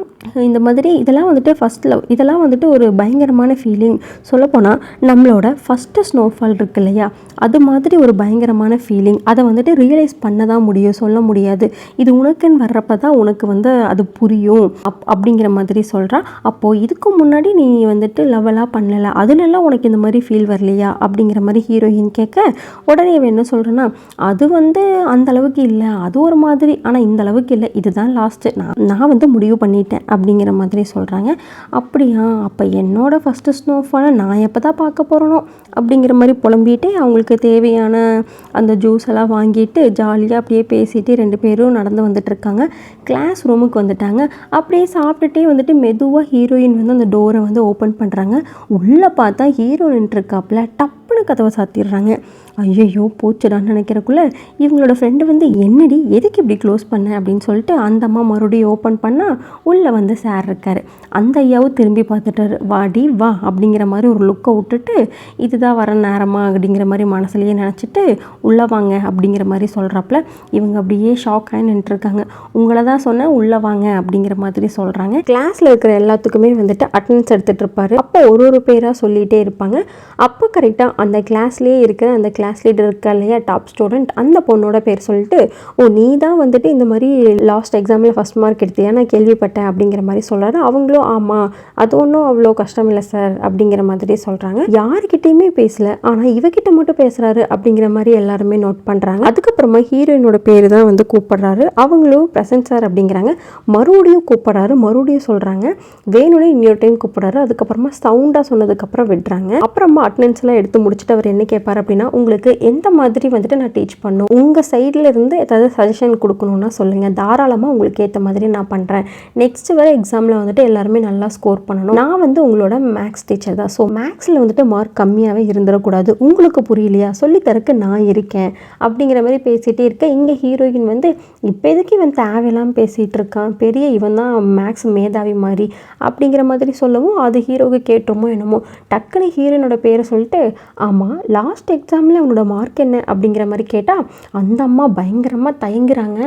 இந்த மாதிரி இதெல்லாம் வந்துட்டு ஃபஸ்ட் லவ், இதெல்லாம் வந்துட்டு ஒரு பயங்கரமான ஃபீலிங். சொல்லப்போனால் நம்மளோட ஃபஸ்ட்டு ஸ்னோஃபால் இருக்கு இல்லையா, அது மாதிரி ஒரு பயங்கரமான ஃபீலிங். அதை வந்துட்டு ரியலைஸ் பண்ண தான் முடியும், சொல்ல முடியாது. இது உனக்குன்னு வர்றப்ப தான் உனக்கு வந்து அது புரியும் அப்படிங்கிற மாதிரி சொல்கிறான். அப்போது இதுக்கு முன்னாடி நீ வந்துட்டு லவ்வெல்லாம் பண்ணலை, அதுலெல்லாம் உனக்கு இந்த மாதிரி ஃபீல் வரலையா அப்படிங்கிற மாதிரி ஹீரோயின் கேட்க, உடனே இவன் என்ன சொல்கிறேன்னா, அது வந்து அந்த அளவுக்கு இல்லை, அது ஒரு மாதிரி, ஆனால் இந்த அளவுக்கு இல்லை, இதுதான் லாஸ்ட்டு, நான் வந்து முடிவு பண்ணிட்டேன் அப்படிங்கிற மாதிரி சொல்கிறாங்க. அப்படியா, அப்போ என்னோடய ஃபஸ்ட்டு ஸ்னோஃபாலை நான் எப்போ தான் பார்க்க போகிறனோ அப்படிங்கிற மாதிரி புலம்பிகிட்டே அவங்களுக்கு தேவையான அந்த ஜூஸ் எல்லாம் வாங்கிட்டு ஜாலியாக அப்படியே பேசிகிட்டு 2 பேரும் நடந்து வந்துட்டுருக்காங்க. கிளாஸ் ரூமுக்கு வந்துட்டாங்க. அப்படியே சாப்பிட்டுட்டே வந்துட்டு மெதுவாக ஹீரோயின் வந்து அந்த டோரை வந்து ஓப்பன் பண்ணுறாங்க. உள்ளே பார்த்தா ஹீரோயின் இருக்காப்புல, டப்புன்னு கதவை சாத்திடுறாங்க. ஐயோ போச்சுடான்னு நினைக்கிறக்குள்ளே இவங்களோட ஃப்ரெண்டு வந்து, என்னடி எதுக்கு இப்படி க்ளோஸ் பண்ண அப்படின்னு சொல்லிட்டு அந்த அம்மா மறுபடியும் ஓப்பன் பண்ணால் உள்ளே வந்து சார் இருக்கார். அந்த ஐயாவும் திரும்பி பார்த்துட்டாரு. வாடி வா அப்படிங்கிற மாதிரி ஒரு லுக்கை விட்டுட்டு, இதுதான் வர நேரமா அப்படிங்கிற மாதிரி மனசுலையே நினச்சிட்டு உள்ளே வாங்க அப்படிங்கிற மாதிரி சொல்கிறாப்புல. இவங்க அப்படியே ஷாக் ஆகி நின்றுருக்காங்க. உங்களை தான் சொன்னேன் உள்ளே வாங்க அப்படிங்கிற மாதிரி சொல்கிறாங்க. கிளாஸில் இருக்கிற எல்லாத்துக்குமே வந்துட்டு அட்டெண்டன்ஸ் எடுத்துகிட்டு இருப்பார். அப்போ ஒரு பேராக சொல்லிகிட்டே இருப்பாங்க. அப்போ கரெக்டாக அந்த கிளாஸ்லேயே இருக்கிற அந்த கிளாஸ் லீடர் இருக்கா இல்லையா, டாப் ஸ்டூடெண்ட், அந்த பொண்ணோட பேர் சொல்லிட்டு, நீ தான் வந்துட்டு இந்த மாதிரி லாஸ்ட் எக்ஸாமில் ஃபஸ்ட் மார்க் எடுத்தியா, நான் கேள்விப்பட்டேன் அப்படிங்கிற மாதிரி சொல்கிறாரு. அவங்களும் ஆமாம், அது ஒன்றும் அவ்வளோ கஷ்டம் இல்லை சார் அப்படிங்கிற மாதிரி சொல்கிறாங்க. யாருக்கிட்டையுமே பேசல, ஆனால் இவகிட்ட மட்டும் பேசுகிறாரு அப்படிங்கிற மாதிரி எல்லாருமே நோட் பண்ணுறாங்க. அதுக்கப்புறமா ஹீரோயினோட பேர் தான் வந்து கூப்பிடுறாரு. அவங்களும் பிரசன்ட் சார் அப்படிங்கிறாங்க. மறுபடியும் கூப்பிட்றாரு, மறுபடியும் சொல்கிறாங்க. வேணும்னே இன்னொரு டைம் கூப்பிட்றாரு. அதுக்கப்புறமா சவுண்டாக சொன்னதுக்கப்புறம் விடுறாங்க. அப்புறமா அட்டெண்டன்ஸ் எல்லாம் எடுத்து முடிச்சுட்டு அவர் என்ன கேட்பார் அப்படின்னா, உங்களுக்கு எந்த மாதிரி வந்துட்டு நான் டீச் பண்ணும், உங்கள் சைடில் இருந்து ஏதாவது சஜஷன் கொடுக்கணுன்னா சொல்லுங்கள், தாராளமாக உங்களுக்கு ஏற்ற மாதிரி நான் பண்ணுறேன். நெக்ஸ்ட் வர எக்ஸாமில் வந்துட்டு எல்லாருமே நல்லா ஸ்கோர் பண்ணணும். நான் வந்து உங்களோட மேக்ஸ் டீச்சர் தான், ஸோ மேக்ஸில் வந்துட்டு மார்க் கம்மியாகவே இருந்துடக்கூடாது, உங்களுக்கு புரியலையா, சொல்லித்தரக்கு நான் இருக்கேன் அப்படிங்கிற மாதிரி பேசிகிட்டே இருக்க, இங்கே ஹீரோயின் வந்து இப்போ எதுக்கு இவன் தேவையெல்லாம் பேசிகிட்டு இருக்கான், பெரிய இவன் தான் மேக்ஸ் மேதாவி மாதிரி அப்படிங்கிற மாதிரி சொல்லவும், அது ஹீரோவுக்கு கேட்டோமோ என்னமோ டக்குன்னு ஹீரோயினோட பேரை சொல்லிட்டு, ஆமாம் லாஸ்ட் எக்ஸாமில் அவனோட மார்க் என்ன அப்படிங்கிற மாதிரி கேட்டால் அந்த அம்மா பயங்கரமாக தயங்குறாங்க.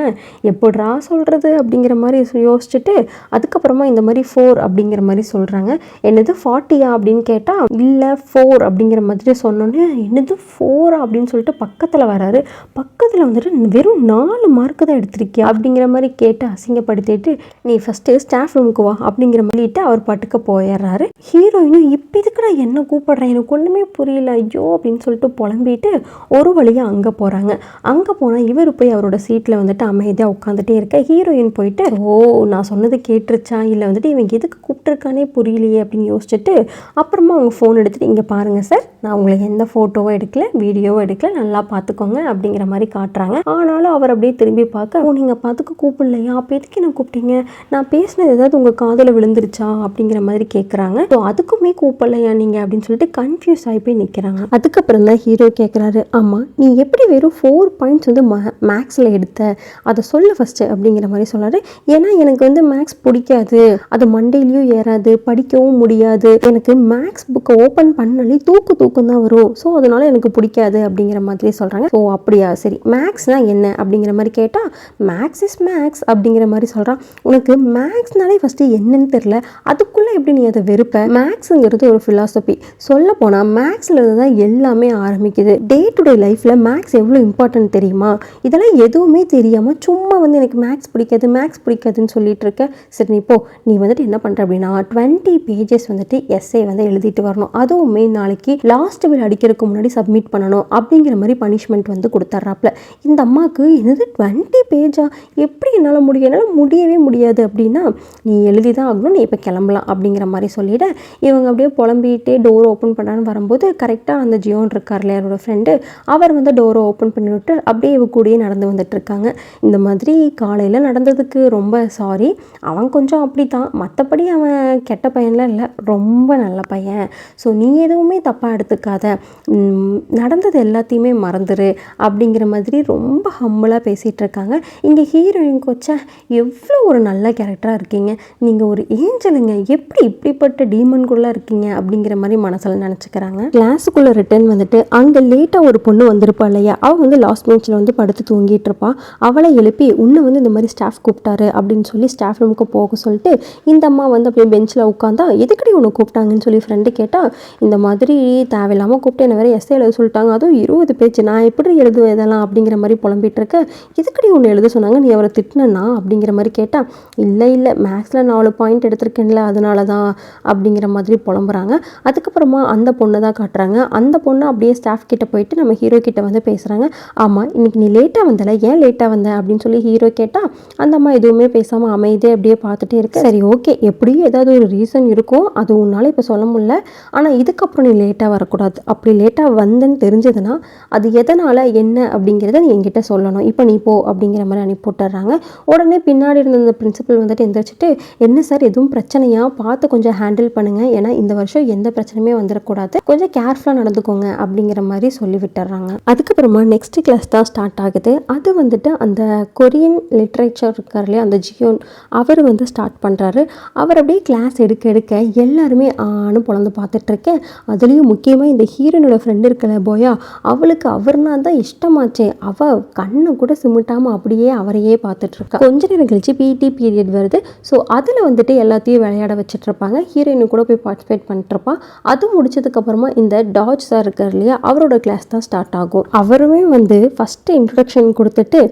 எப்படிரா சொல்கிறது அப்படிங்கிற மாதிரி யோசிச்சுட்டு அதுக்கப்புறமா இந்த மாதிரி 4 அப்படிங்கிற மாதிரி சொல்கிறாங்க. என்னது 40யா அப்படின்னு கேட்டால் இல்லை 4 அப்படிங்கிற மாதிரி சொன்னோன்னே, என்னது 4 அப்படின்னு சொல்லிட்டு பக்கத்தில் வராரு. பக்கத்தில் வந்துட்டு வெறும் 4 மார்க்கு தான் எடுத்திருக்கியா அப்படிங்கிற மாதிரி கேட்டு அசிங்கப்படுத்திட்டு, நீ ஃபஸ்ட்டு ஸ்டாஃப் ரூமுக்கு வா அப்படிங்கிற மாதிரிட்டு அவர் பாட்டுக்கு போயிடுறாரு. ஹீரோயினும் இப்போ இதுக்குடா என்ன கூப்பிடுறேன், எனக்கு ஒன்றுமே புரியல ஐயோ அப்படின்னு சொல்லிட்டு புலம்பிட்டு ஒரு வழியாக அங்கே போகிறாங்க. அங்கே போனால் இவர் போய் அவரோட சீட்டில் வந்துட்டு அமைதியாக உட்காந்துட்டே இருக்க, ஹீரோயின் போயிட்டு நான் சொன்னது கேட்டுருச்சா இல்லை வந்துட்டு இவன் எதுக்கு கூப்பிட்டுருக்கானே புரியலையே அப்படின்னு யோசிச்சுட்டு அப்புறமா அவங்க ஃபோன் எடுத்துகிட்டு, இங்கே பாருங்கள் சார், நான் உங்களுக்கு எந்த ஃபோட்டோவும் எடுக்கல, வீடியோவும் எடுக்கல, நல்லா பார்த்துக்கோங்க அப்படிங்கிற மாதிரி காட்டுறாங்க. ஆனாலும் அவர் அப்படியே திரும்பி பார்க்க, நீங்கள் பார்த்துக்க கூப்பிடலையா, அப்போ எதுக்கு என்ன கூப்பிட்டீங்க, நான் பேசினது ஏதாவது உங்கள் காதில் விழுந்துருச்சா அப்படிங்கிற மாதிரி கேட்குறாங்க. ஸோ அதுக்குமே கூப்பிடலையா நீங்கள் அப்படின்னு சொல்லிட்டு கன்ஃபியூஸ் ஆகி போய் நிற்கிறாங்க. சொல்கிறாங்க. அதுக்கப்புறம் தான் ஹீரோ கேட்குறாரு, ஆமாம் நீ எப்படி வெறும் 4 பாயிண்ட்ஸ் வந்து மேக்ஸில் எடுத்த, அதை சொல்ல ஃபஸ்ட்டு அப்படிங்கிற மாதிரி சொல்கிறாரு. ஏன்னா எனக்கு வந்து மேக்ஸ் பிடிக்காது, அது மண்டையிலையும் ஏறாது, படிக்கவும் முடியாது, எனக்கு மேக்ஸ் புக்கை ஓப்பன் பண்ணாலே தூக்கம் தான் வரும், ஸோ அதனால எனக்கு பிடிக்காது அப்படிங்கிற மாதிரி சொல்கிறாங்க. ஸோ அப்படியா, சரி மேக்ஸ்னால் என்ன அப்படிங்கிற மாதிரி கேட்டால் மேக்ஸ் இஸ் மேக்ஸ் அப்படிங்கிற மாதிரி சொல்கிறான். உனக்கு மேக்ஸ்னாலே ஃபஸ்ட்டு என்னன்னு தெரில, அதுக்குள்ளே எப்படி நீ அதை வெறுப்ப? மேக்ஸுங்கிறது ஒரு ஃபிலாசபி. சொல்ல போனால் மேக்ஸில் இருந்து தான் எல்லாமே ஆரம்பிக்குது. டே டு டே லைஃப்பில் மேக்ஸ் எவ்வளோ இம்பார்ட்டன்ட் தெரியுமா? இதெல்லாம் எதுவுமே தெரியாமல் சும்மா வந்து எனக்கு மேக்ஸ் பிடிக்காதுன்னு சொல்லிட்டு இருக்க. சரி நீ வந்துட்டு என்ன பண்ணுற அப்படின்னா 20 பேஜஸ் வந்துட்டு எஸ்ஏ வந்து எழுதிட்டு வரணும், அதுவுமே நாளைக்கு லாஸ்ட் பில் அடிக்கிறதுக்கு முன்னாடி சப்மிட் பண்ணணும் அப்படிங்கிற மாதிரி பனிஷ்மெண்ட் வந்து கொடுத்துட்றாப்புல. இந்த அம்மாவுக்கு என்னது 20 பேஜா, எப்படி என்னால் முடியும், என்னால் முடியவே முடியாது அப்படின்னா நீ எழுதி தான் ஆகணும், நீ இப்போ கிளம்பலாம் அப்படிங்கிற மாதிரி சொல்லிவிட இவங்க அப்படியே புலம்பிகிட்டே டோர் ஓப்பன் பண்ணான்னு வரும்போது கரெக்டாக அந்த ஜியோன் இருக்கார்ல என்னோட ஃப்ரெண்டு, அவர் வந்து டோரை ஓப்பன் பண்ணிவிட்டு அப்படியே இவ கூடயே நடந்து வந்துட்டுருக்காங்க. இந்த மாதிரி காலையில் நடந்ததுக்கு ரொம்ப சாரி, அவன் கொஞ்சம் அப்படி தான், மற்றபடி அவன் கெட்ட பையன்லாம் இல்லை, ரொம்ப நல்ல பையன், ஸோ நீ எதுவுமே தப்பாக எடுத்துக்காத, நடந்தது எல்லாத்தையுமே மறந்துரு அப்படிங்கிற மாதிரி ரொம்ப ஹம்பிளாக பேசிகிட்டு இருக்காங்க. இங்கே ஹீரோயின் கொச்சா எவ்வளோ ஒரு நல்ல கேரக்டராக இருக்கீங்க, நீங்கள் ஒரு ஏஞ்சலுங்க, எப்படி இப்படிப்பட்ட டீமன்குள்ளே இருக்கீங்க அப்படிங்கிற மாதிரி மனசில் நினச்சிக்கிறாங்க. கிளாஸுக்குள்ளே ரிட்டர்ன் வந்துட்டு அங்கே லேட்டாக ஒரு பொண்ணு வந்திருப்பா இல்லையா, அவள் வந்து லாஸ்ட் பெஞ்சில் வந்து படுத்து தூங்கிட்டு இருப்பா. அவளை எழுப்பி உன்னை வந்து இந்த மாதிரி ஸ்டாஃப் கூப்பிட்டாரு அப்படின்னு சொல்லி ஸ்டாஃப் ரூமுக்கு போக சொல்லிட்டு இந்த அம்மா வந்து அப்படியே பெஞ்சில் உட்காந்தா, எதுக்கடி உன்னை கூப்பிட்டாங்கன்னு சொல்லி ஃப்ரெண்டு கேட்டால், இந்த மாதிரி தேவையில்லாமல் கூப்பிட்டு என்னை வேறு எஸ்ஏ எழுத சொல்லிட்டாங்க, அதுவும் 20 பேஜ், நான் எப்படி எழுதுவேன் இதெல்லாம் அப்படிங்கிற மாதிரி புலம்பிட்டு இருக்க. எதுக்கடி ஒன்று எழுத சொன்னாங்க, நீ அவரை திட்டினா அப்படிங்கிற மாதிரி கேட்டால், இல்லை மேக்ஸில் 4 பாயிண்ட் எடுத்திருக்கேன்ல அதனால தான் அப்படிங்கிற மாதிரி புலம்புறாங்க. அதுக்கப்புறமா அந்த பொண்ணை தான் காட்டுறாங்க. அந்த பொண்ணு அப்படியே ஸ்டாஃப் கிட்ட போயிட்டு நம்ம ஹீரோ கிட்ட வந்து பேசுகிறாங்க. ஆமாம் இன்னைக்கு நீ லேட்டாக வந்தல, ஏன் லேட்டாக வந்த அப்படின்னு சொல்லி ஹீரோ கேட்டால் அந்த அம்மா எதுவுமே பேசாமல் அமைதியாக அப்படியே பார்த்துட்டே இருக்கு. சரி ஓகே, எப்படியும் ஏதாவது ஒரு ரீசன் இருக்கும், அது உன்னால் இப்போ சொல்ல முடியல, ஆனால் இதுக்கப்புறம் நீ லேட்டாக வரக்கூடாது, அப்படி லேட்டாக வந்தேன்னு தெரிஞ்சதுன்னா அது எதனால் என்ன அப்படிங்கிறத நீ என்கிட்ட சொல்லணும், இப்போ நீ போ அப்படிங்கிற மாதிரி அனுப்பி போட்டுடுறாங்க. உடனே பின்னாடி இருந்த அந்த பிரின்சிபல் வந்துட்டு எந்திரிச்சிட்டு, என்ன சார் எதுவும் பிரச்சனையா, பார்த்து கொஞ்சம் ஹேண்டில் பண்ணுங்கள், ஏன்னா இந்த வருஷம் எந்த பிரச்சனையுமே வந்துடக்கூடாது, கொஞ்சம் கேர்ஃபுல்லாக நடந்துக்கோங்க அப்படிங்கிற மாதிரி சொல்லி விட்டுறாங்க. அதுக்கப்புறமா நெக்ஸ்ட் கிளாஸ் தான் ஸ்டார்ட் ஆகுது. அது வந்துட்டு அந்த கொரியன் லிட்ரேச்சர் இருக்கார் இல்லையா, அந்த ஜியோன், அவர் வந்து ஸ்டார்ட் பண்ணுறாரு. அவர் அப்படியே கிளாஸ் எடுக்க எல்லாருமே ஆணும் பொழந்து பார்த்துட்ருக்கேன். அதுலேயும் முக்கியமாக இந்த ஹீரோனோட ஃப்ரெண்டு இருக்கல போயா, அவளுக்கு அவர்னா தான் இஷ்டமாச்சே, அவள் கண்ணை கூட சிமிட்டாமல் அப்படியே அவரையே பார்த்துட்ருக்கா. கொஞ்ச நேரம் கழிச்சு பிடி பீரியட் வருது. ஸோ அதில் வந்துட்டு எல்லாத்தையும் விளையாட வச்சுட்ருப்பாங்க. ஹீரோயினு கூட போய் பார்ட்டிசிபேட் பண்ணிட்டுருப்பான். அது முடிச்சதுக்கப்புறமா இந்த டாஜ் சார் இருக்கார் இல்லையா, அவரோட கிளாஸ் தான் ஸ்டார்ட் ஆகும். அவருமே வந்து ஃபஸ்ட்டு இன்ட்ரடக்ஷன் கொடுத்துட்டு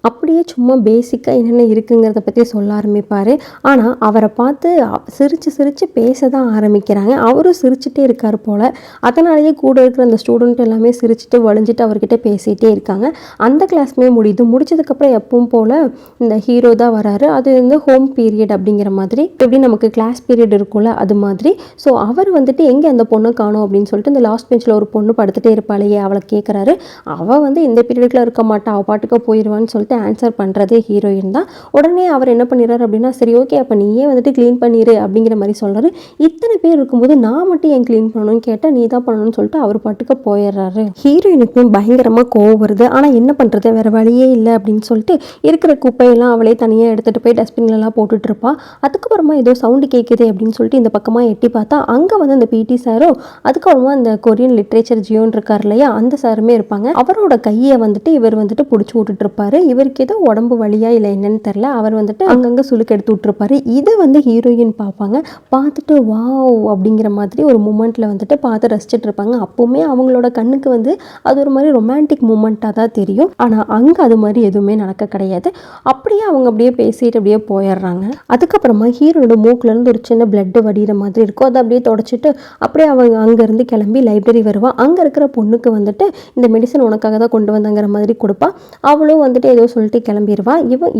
அப்படியே சும்மா பேசிக்காக என்னென்ன இருக்குங்கிறத பற்றி சொல்ல ஆரம்பிப்பார். ஆனால் அவரை பார்த்து சிரித்து பேச தான் ஆரம்பிக்கிறாங்க. அவரும் சிரிச்சுட்டே இருக்கார் போல். அதனாலேயே கூட இருக்கிற அந்த ஸ்டூடெண்ட் எல்லாமே சிரிச்சுட்டு வலிஞ்சிட்டு அவர்கிட்ட பேசிகிட்டே இருக்காங்க. அந்த கிளாஸுமே முடிச்சதுக்கப்புறம் எப்பவும் போல் இந்த ஹீரோ தான் வராரு. அது வந்து ஹோம் பீரியட் அப்படிங்கிற மாதிரி, எப்படி நமக்கு கிளாஸ் பீரியட் இருக்கும்ல அது மாதிரி. ஸோ அவர் வந்துட்டு எங்கே அந்த பொண்ணை காணும் அப்படின்னு சொல்லிட்டு இந்த லாஸ்ட் பெஞ்சில் ஒரு பொண்ணு படுத்துகிட்டே இருப்பாளையே அவளை கேட்குறாரு. அவள் வந்து இந்த பீரியடில் இருக்க மாட்டா, அவள் பாட்டுக்கு போயிடுவான்னு சொல்லிட்டு ஆன்சர் பண்ணுறதே ஹீரோயின் தான். உடனே அவர் என்ன பண்ணிடுறாரு அப்படின்னா, சரி ஓகே அப்போ நீயே வந்துட்டு க்ளீன் பண்ணிடு அப்படிங்கிற மாதிரி சொல்கிறாரு. இத்தனை பேர் இருக்கும்போது நான் மட்டும் ஏன் க்ளீன் பண்ணணும்னு கேட்டால் நீ தான் பண்ணணும்னு சொல்லிட்டு அவர் பாட்டுக்கு போயிடுறாரு. ஹீரோயினுக்கும் பயங்கரமாக கோவம் வருது. ஆனால் என்ன பண்ணுறது, வேறு வழியே இல்லை அப்படின்னு சொல்லிட்டு இருக்கிற குப்பையெல்லாம் அவளே தனியாக எடுத்துகிட்டு போய் டஸ்ட்பின்லலாம் போட்டுட்டு இருப்பா. அதுக்கப்புறமா ஏதோ சவுண்டு கேட்குது அப்படின்னு சொல்லிட்டு இந்த பக்கமாக எட்டி பார்த்தா அங்கே வந்து அந்த பிடி சாரோ, அதுக்கப்புறமா அந்த கொரியன் லிட்ரேச்சர் ஜியோன் இருக்கார் இல்லையா, அந்த சாருமே இருப்பாங்க. அவரோட கையை வந்துட்டு இவர் வந்துட்டு பிடிச்சி விட்டுட்டு இருப்பாரு. இவருக்கு ஏதோ உடம்பு வழியா இல்லை என்னன்னு தெரில, அவர் வந்துட்டு அங்கங்கே சுளுக்கு எடுத்து விட்டுருப்பாரு. இதை வந்து ஹீரோயின் பார்ப்பாங்க. பார்த்துட்டு வாவ் அப்படிங்கிற மாதிரி ஒரு மூமெண்ட்டில் வந்துட்டு பார்த்து ரசிச்சுட்டு இருப்பாங்க. அப்போவுமே அவங்களோட கண்ணுக்கு வந்து அது ஒரு மாதிரி ரொமான்டிக் மூமெண்ட்டாக தான் தெரியும். ஆனால் அங்கே அது மாதிரி எதுவுமே நடக்க கிடையாது. அப்படியே அவங்க அப்படியே பேசிட்டு அப்படியே போயிடுறாங்க. அதுக்கப்புறமா ஹீரோனோட மூக்கிலேருந்து ஒரு சின்ன பிளட்டு வடிகிற மாதிரி இருக்கும். அதை அப்படியே தொடச்சிட்டு அப்படியே அவங்க அங்கேருந்து கிளம்பி லைப்ரரி வருவாள். அங்கே இருக்கிற பொண்ணுக்கு வந்துட்டு இந்த மெடிசன் உனக்காக தான் கொண்டு வந்தாங்கிற மாதிரி கொடுப்பா. அவளும் வந்துட்டு ஏதோ அப்படின்னு சொல்லிட்டு கிளம்பிடுவா.